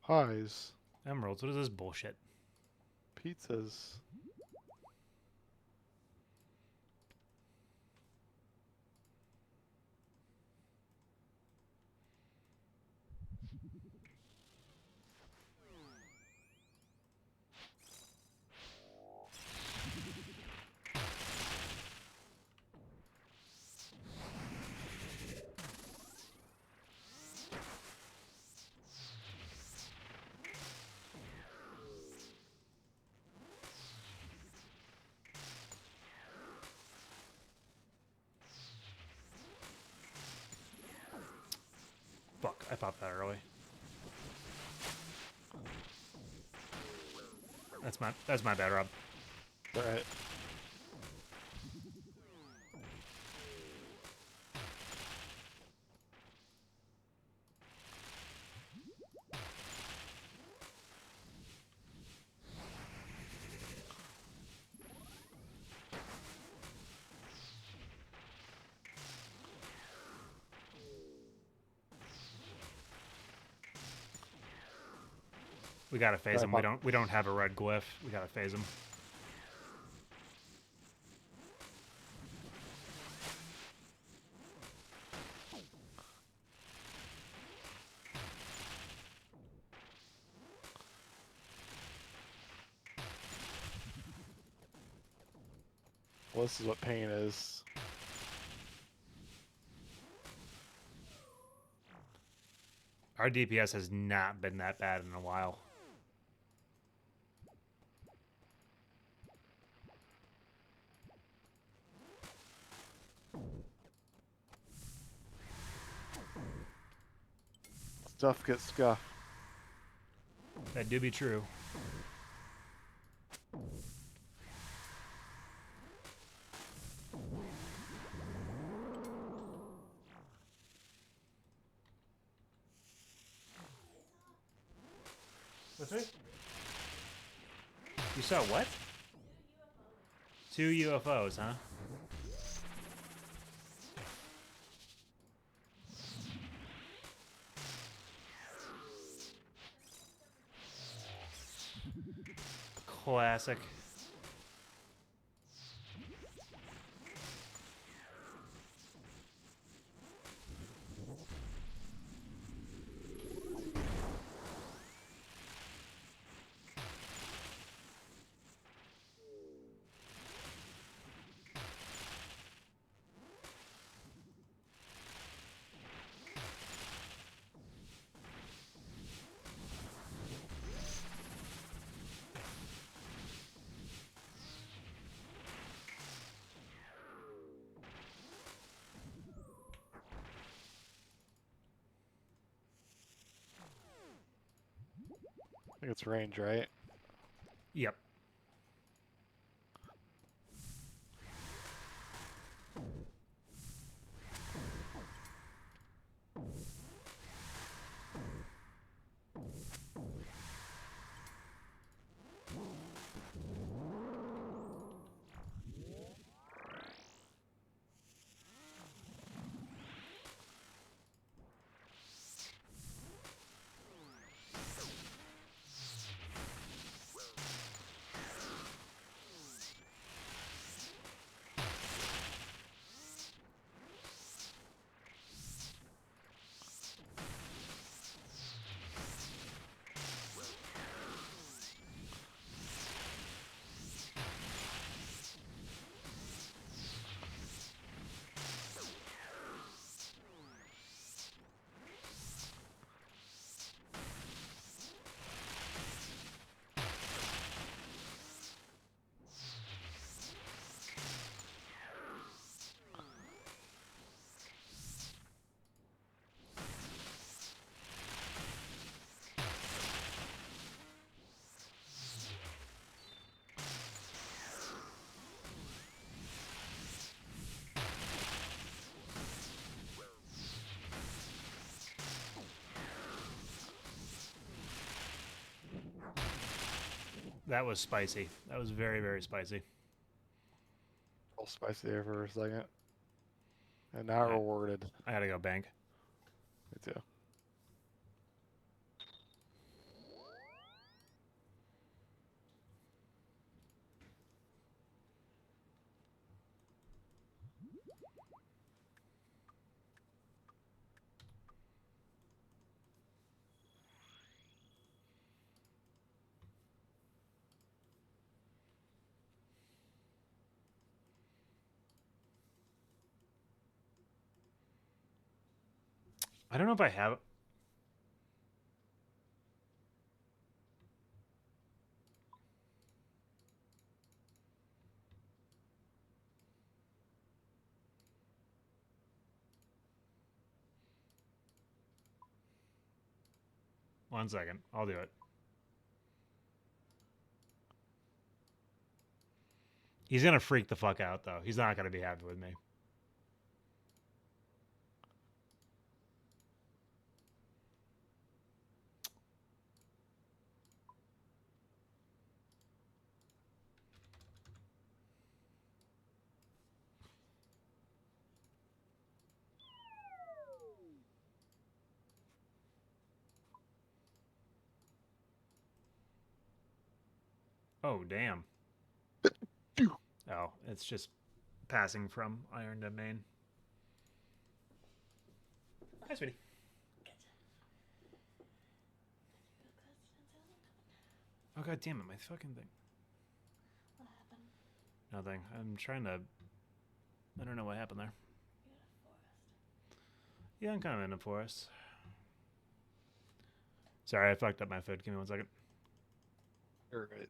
Pies. Emeralds, what is this bullshit? Pizzas. Fuck, I popped that early. That's my bad, Rob. Alright. We gotta phase him. We don't have a red glyph. We gotta phase him. Well, this is what pain is. Our DPS has not been that bad in a while. Stuff gets scuffed. That do be true. What's it? You saw what? 2 UFOs, huh? Classic. I think it's range, right? Yep. That was spicy. That was very, very spicy. All spicy there for a second. And not Yeah. rewarded. I gotta go bank. Me too. I don't know if I have. One second. I'll do it. He's gonna freak the fuck out, though. He's not gonna be happy with me. Oh, damn. Oh, it's just passing from iron to main. Hi, sweetie. Oh, god damn it, my fucking thing. What happened? Nothing. I'm trying to... I don't know what happened there. You had a forest. Yeah, I'm kind of in a forest. Sorry, I fucked up my food. Give me 1 second. You're right.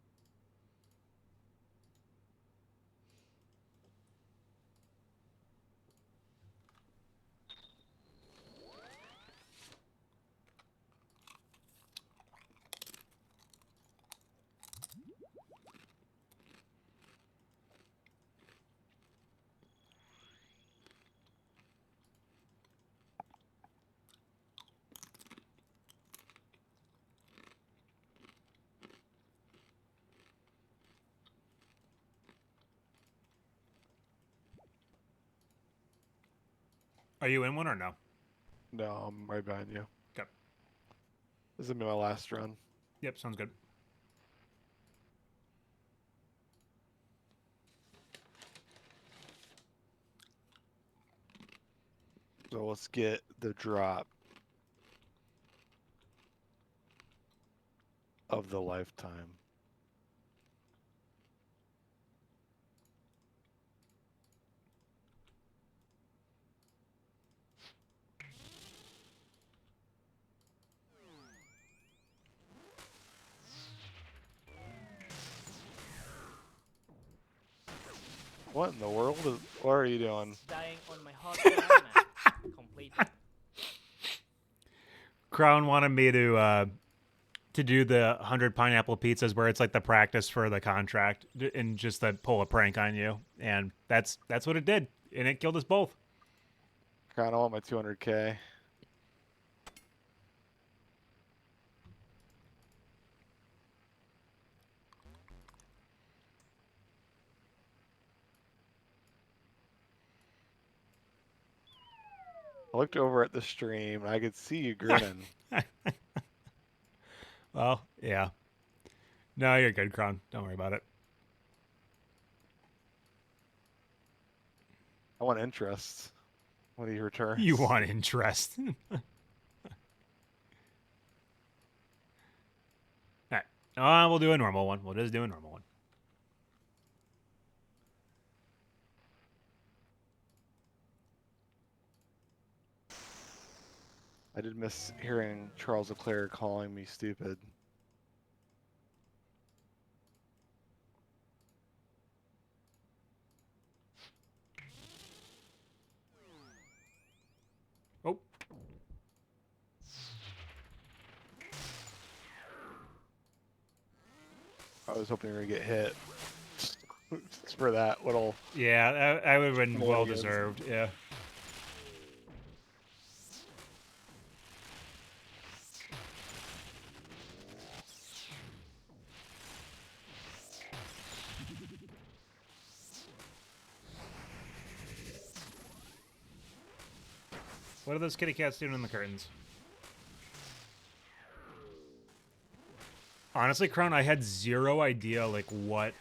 Are you in one or no? No, I'm right behind you. Okay. This is my last run. Yep, sounds good. So let's get the drop of the lifetime. What in the world? What are you doing? Dying on my hardcore IMAX. Completed. Crown wanted me to do the 100 pineapple pizzas where it's like the practice for the contract and just to pull a prank on you, and that's what it did, and it killed us both. Kind of want my 200K. I looked over at the stream and I could see you grinning. Well, yeah. No, you're good, Crown. Don't worry about it. I want interest when he returns. You want interest. All right. We'll do a normal one. We'll just do a normal one. I did miss hearing Charles Leclerc calling me stupid. Oh. I was hoping you were gonna get hit. Just for that little. Yeah, I would have been well Shenanigans. deserved. Yeah. What are those kitty cats doing in the curtains? Honestly, Crown, I had zero idea like what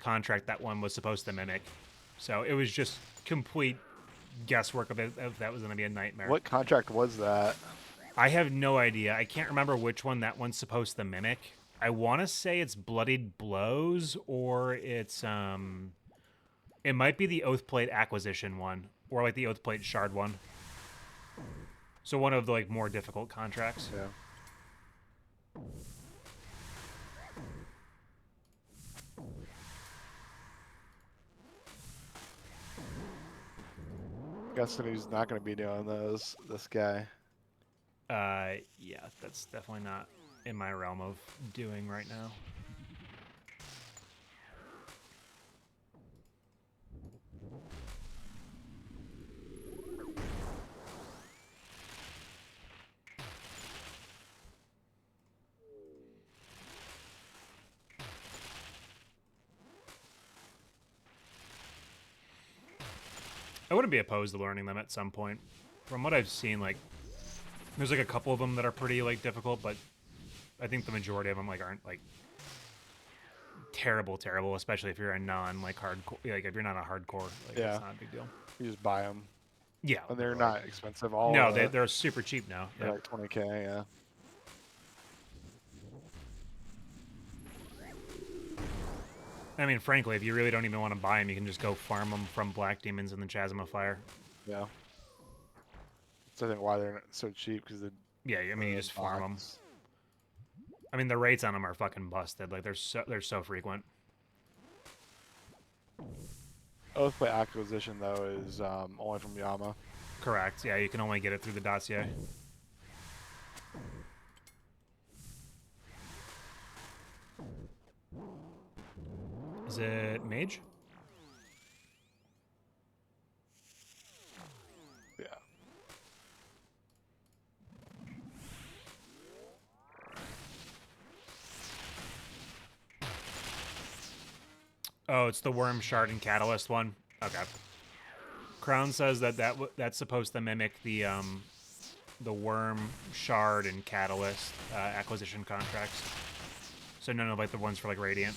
contract that one was supposed to mimic. So it was just complete guesswork of it, if that was going to be a nightmare. What contract was that? I have no idea. I can't remember which one that one's supposed to mimic. I want to say it's Bloodied Blows, or it's it might be the Oathplate Acquisition one, or like the Oathplate Shard one. So one of the like more difficult contracts. Yeah. Guessing he's not going to be doing those. This guy. Yeah, that's definitely not in my realm of doing right now. I wouldn't be opposed to learning them at some point. From what I've seen, like, there's like a couple of them that are pretty like difficult, but I think the majority of them like aren't like terrible, especially if you're a non like hardcore, like if you're not a hardcore, like Yeah. it's not a big deal. You just buy them. Yeah, And they're not expensive. All no, of it. they're super cheap now. They're Yeah. like 20K, yeah. I mean, frankly, if you really don't even want to buy them, you can just go farm them from Black Demons in the Chasm of Fire. Yeah. That's I think why they're so cheap, because Yeah, I mean, you the just farm them. box. I mean, the rates on them are fucking busted. Like, they're so frequent. Oath by acquisition though is only from Yama. Correct. Yeah, you can only get it through the dossier. Is it mage? Yeah. Oh, it's the worm shard and catalyst one. Okay. Crown says that's supposed to mimic the worm shard and catalyst acquisition contracts. So none of like the ones for like Radiant.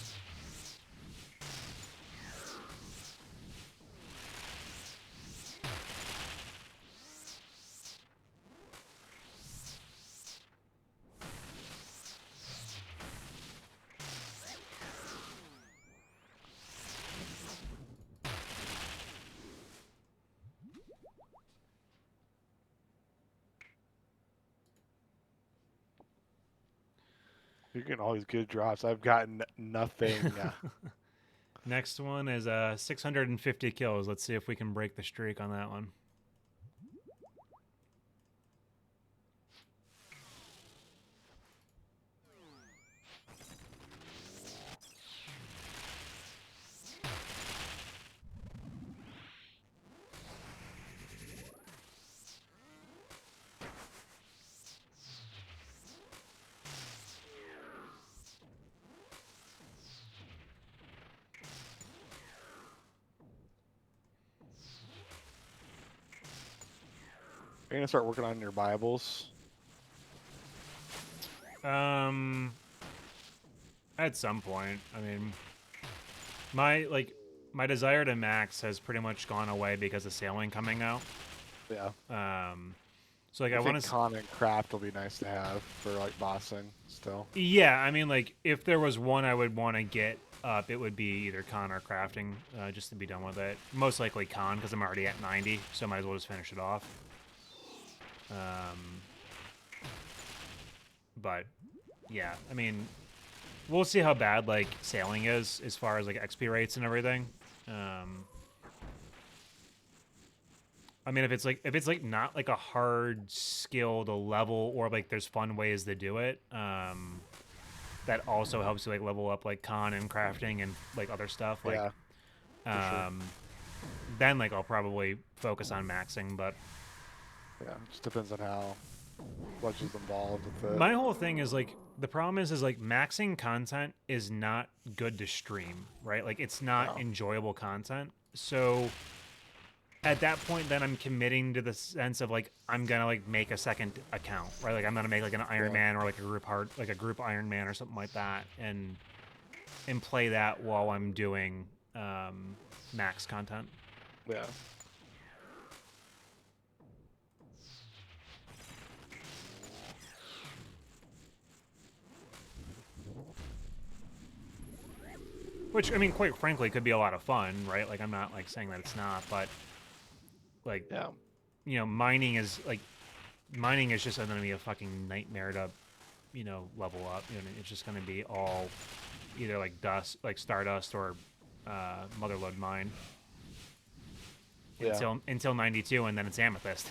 You're getting all these good drops. I've gotten nothing. Next one is 650 kills. Let's see if we can break the streak on that one. You're gonna start working on your Bibles. At some point. I mean, my desire to max has pretty much gone away because of sailing coming out. Yeah. So like I I want think to. con and craft will be nice to have for like bossing still. Yeah, I mean, like if there was one I would want to get up, it would be either con or crafting, just to be done with it. Most likely con because I'm already at 90, so I might as well just finish it off. But yeah, I mean, we'll see how bad like sailing is as far as like XP rates and everything. I mean, if it's like not like a hard skill to level or like there's fun ways to do it, that also helps you like level up like con and crafting and like other stuff. Like, yeah, then like I'll probably focus on maxing, but yeah, it just depends on how much is involved with it. my whole thing is like the problem is like maxing content is not good to stream, right? Like it's not enjoyable content. So at that point, then I'm committing to the sense of like I'm gonna like make a second account, right? Like I'm gonna make like an Iron Man or like a group Iron Man or something like that, and play that while I'm doing max content. Yeah. Which, I mean, quite frankly, could be a lot of fun, right? Like, I'm not, like, saying that it's not, but, like, Yeah. you know, mining is just going to be a fucking nightmare to, you know, level up. You know, it's just going to be all either, like, dust, like, Stardust or Motherlode mine. Yeah. Until 92, and then it's Amethyst.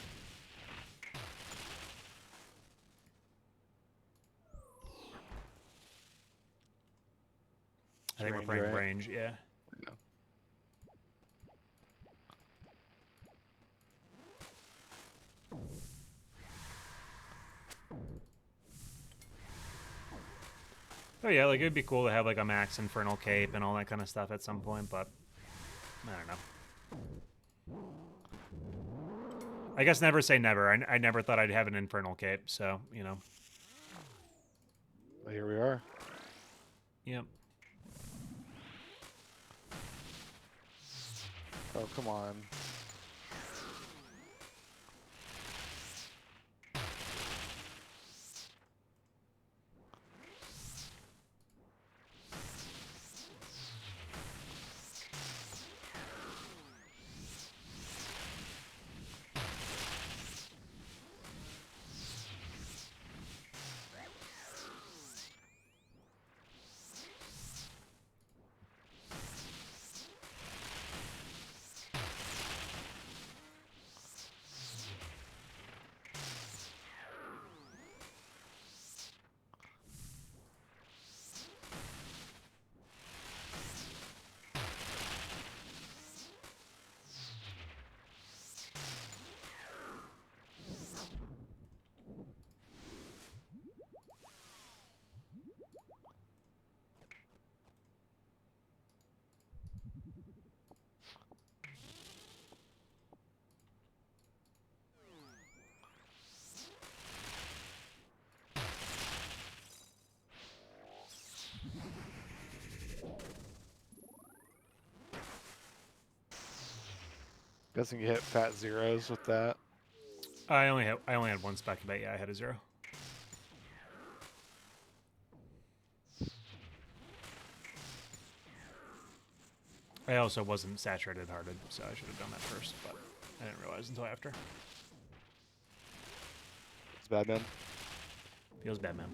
I think we're playing range, yeah. Yeah. Oh yeah, like it'd be cool to have like a max Infernal Cape and all that kind of stuff at some point, but I don't know. I guess never say never. I never thought I'd have an Infernal Cape, so, you know. Well, here we are. Yep. Oh, come on. Guessing you hit fat zeros with that. I only had one spec, but yeah, I had a 0. I also wasn't saturated hearted, so I should have done that first, but I didn't realize until after. It's bad, man. Feels bad, man.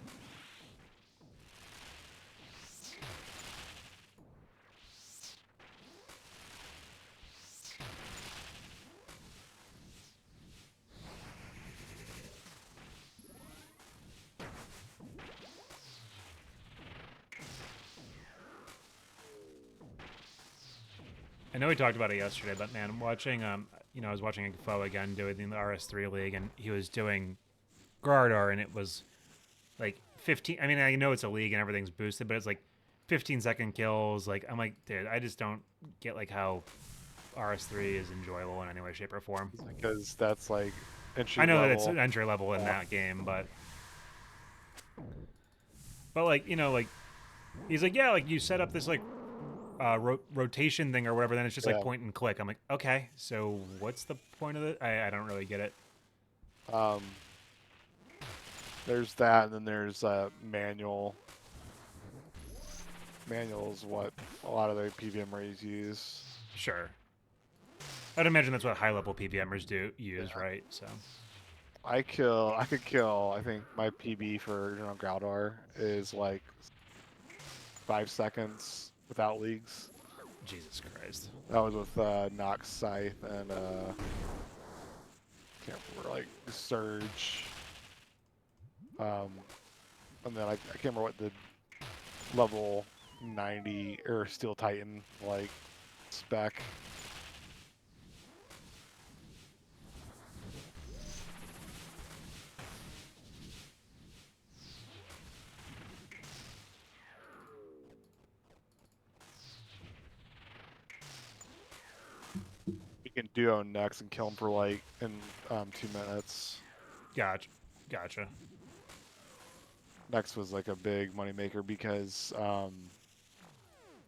I know we talked about it yesterday, but man, watching I was watching Fo again doing the RS3 league, and he was doing Gardar, and it was like 15. I mean, I know it's a league and everything's boosted, but it's like 15-second kills. Like, I'm like, dude, I just don't get like how RS3 is enjoyable in any way, shape, or form. Because that's like entry I know level. that it's entry level in that game, but like, like he's like, yeah, like you set up this like rotation thing or whatever, then it's just like Yeah. point and click. I'm like, okay, so what's the point of it? I don't really get it. There's that, and then there's manual. Manual is what a lot of the PVM rays use. Sure. I'd imagine that's what high level PVMers use, Yeah. right? So I could kill. I think my PB for General Galdar is like 5 seconds without leagues. Jesus Christ. That was with Nox Scythe and can't remember, like Surge. And then I can't remember what the level 90 or Steel Titan like spec. You can duo next and kill him for like in 2 minutes. Gotcha. Next was like a big moneymaker because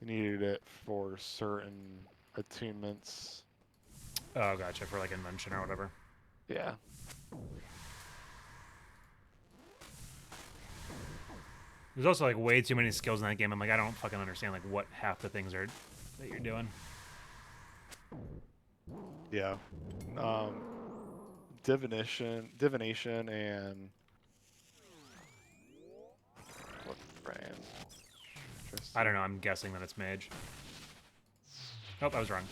you needed it for certain attunements. Oh, gotcha, for like invention or whatever. Yeah. There's also like way too many skills in that game. I'm like, I don't fucking understand like what half the things are that you're doing. Yeah. Divination and what brand? I don't know. I'm guessing that it's mage. Oh, I was wrong.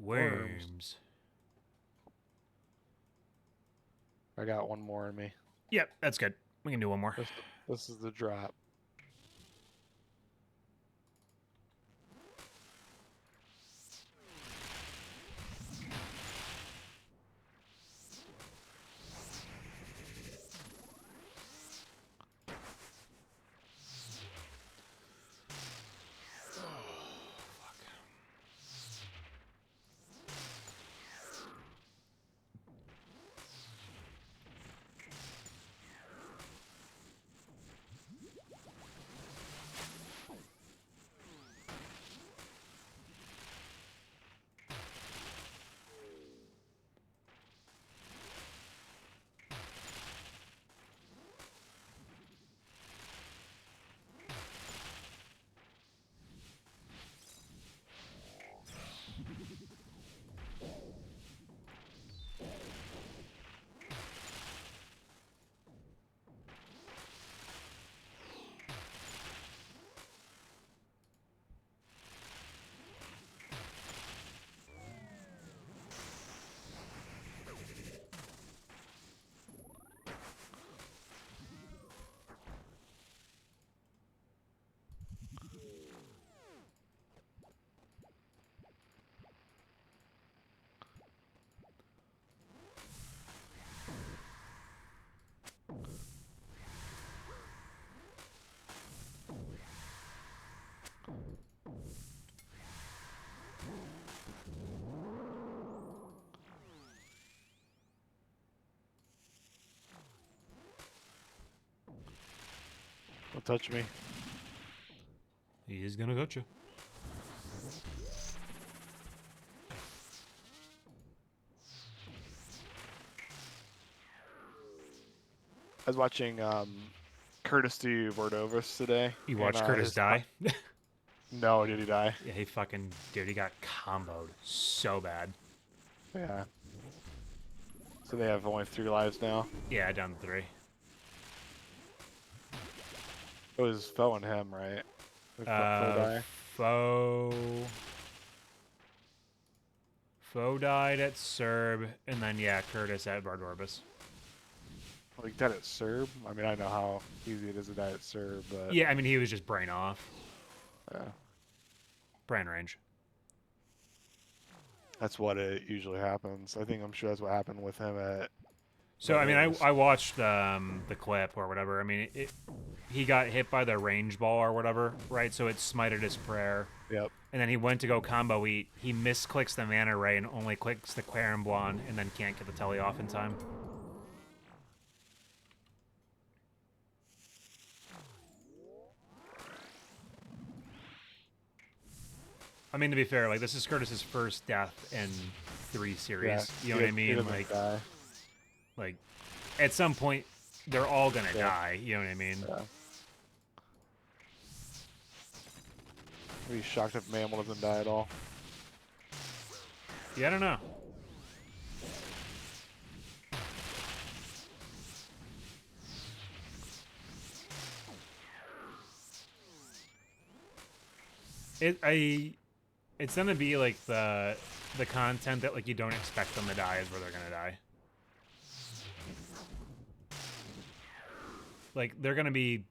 Worms. I got one more in me. Yep, that's good. We can do one more. This is the drop. Don't touch me. He is gonna got you. I was watching Curtis do Vordovis today. You and, watch Curtis his- die? No, did he die? Yeah, he fucking dude. He got comboed so bad. Yeah. So they have only 3 lives now. Yeah, down to 3. It was Foe and him, right? Foe die? Foe. Foe died at Serb, and then yeah, Curtis at Vardorbis. Like died at Serb. I mean, I know how easy it is to die at Serb, but Yeah, I mean he was just brain off, yeah, brain range. that's what it usually happens. I'm sure that's what happened with him at. So I mean, Vardorbis. I watched the clip or whatever. I mean, he got hit by the range ball or whatever, right? So it smited his prayer. Yep. And then he went to go combo eat. He misclicks the mana ray and only clicks the Quaremblon and then can't get the telly off in time. I mean, to be fair, like this is Curtis's first death in 3 series. Yeah, You know what I mean? Like at some point they're all gonna die. You know what I mean? Yeah. I'd be shocked if Mammal doesn't die at all. Yeah, I don't know. It's gonna be like the content that like you don't expect them to die is where they're gonna die. Like they're gonna be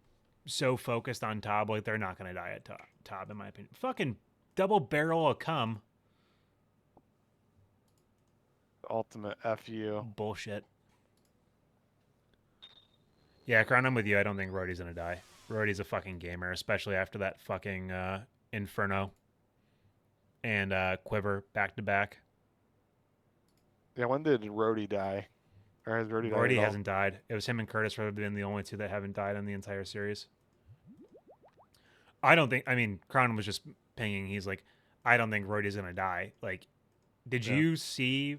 so focused on ToB, like they're not gonna die at ToB in my opinion. Fucking double barrel of cum. Ultimate FU. Bullshit. Yeah, Crown, I'm with you. I don't think Rhodey's gonna die. Rhodey's a fucking gamer, especially after that fucking Inferno and Quiver back to back. Yeah, when did Rhodey die? Or has Rhodey died? Rhodey at all? hasn't died. It was him and Curtis have been the only 2 that haven't died in the entire series. I don't think. I mean, Crown was just pinging. He's like, I don't think Rhodey's gonna die. Like, did you see?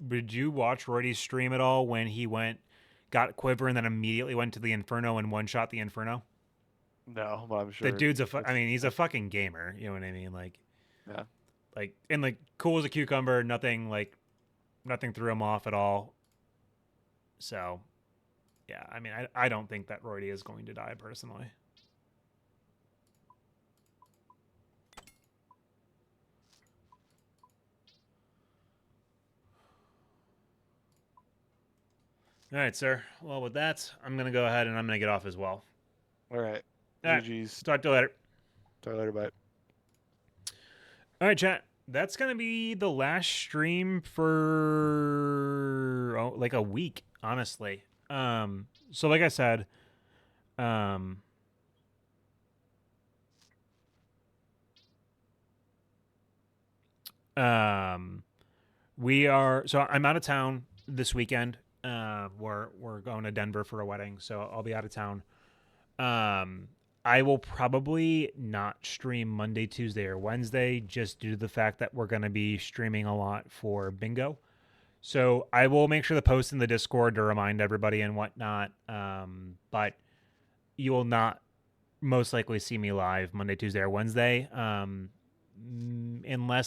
Did you watch Rhodey's stream at all when he got Quiver, and then immediately went to the Inferno and one-shot the Inferno? No, but I'm sure. The dude's I mean, he's a fucking gamer. You know what I mean? Like, Yeah. Like, and like, cool as a cucumber. Nothing threw him off at all. So, yeah. I mean, I don't think that Rhodey is going to die personally. All right, sir. Well, with that, I'm going to go ahead and I'm going to get off as well. All right. All right. GG's. Talk to you later. Talk later. Bye. All right, chat. That's going to be the last stream for like a week, honestly. So like I said, I'm out of town this weekend. We're going to Denver for a wedding, so I'll be out of town. I will probably not stream Monday, Tuesday, or Wednesday just due to the fact that we're going to be streaming a lot for bingo. So I will make sure to post in the Discord to remind everybody and whatnot. But you will not most likely see me live Monday, Tuesday, or Wednesday, unless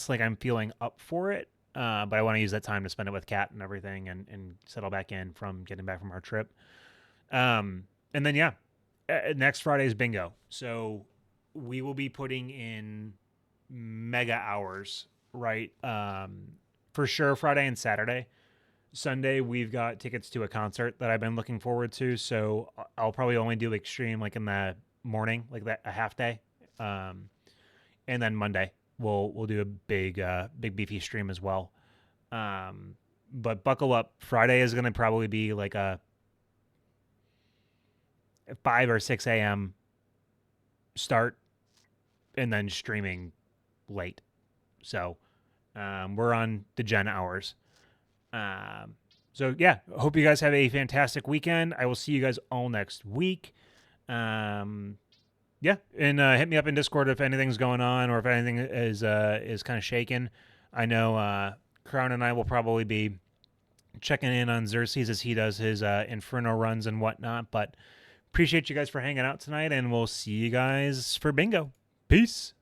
like I'm feeling up for it. But I want to use that time to spend it with Kat and everything and settle back in from getting back from our trip. And then, yeah, next Friday is bingo. So we will be putting in mega hours, right? For sure, Friday and Saturday. Sunday, we've got tickets to a concert that I've been looking forward to. So I'll probably only do extreme like in the morning, like that a half day. And then Monday, we'll do a big beefy stream as well. But buckle up. Friday is going to probably be like a 5 or 6 a.m. start. and then streaming late. So we're on the Gen hours. So yeah, hope you guys have a fantastic weekend. I will see you guys all next week. Yeah, and hit me up in Discord if anything's going on or if anything is kind of shaken. I know Crown and I will probably be checking in on Xerxes as he does his Inferno runs and whatnot. But appreciate you guys for hanging out tonight, and we'll see you guys for bingo. Peace.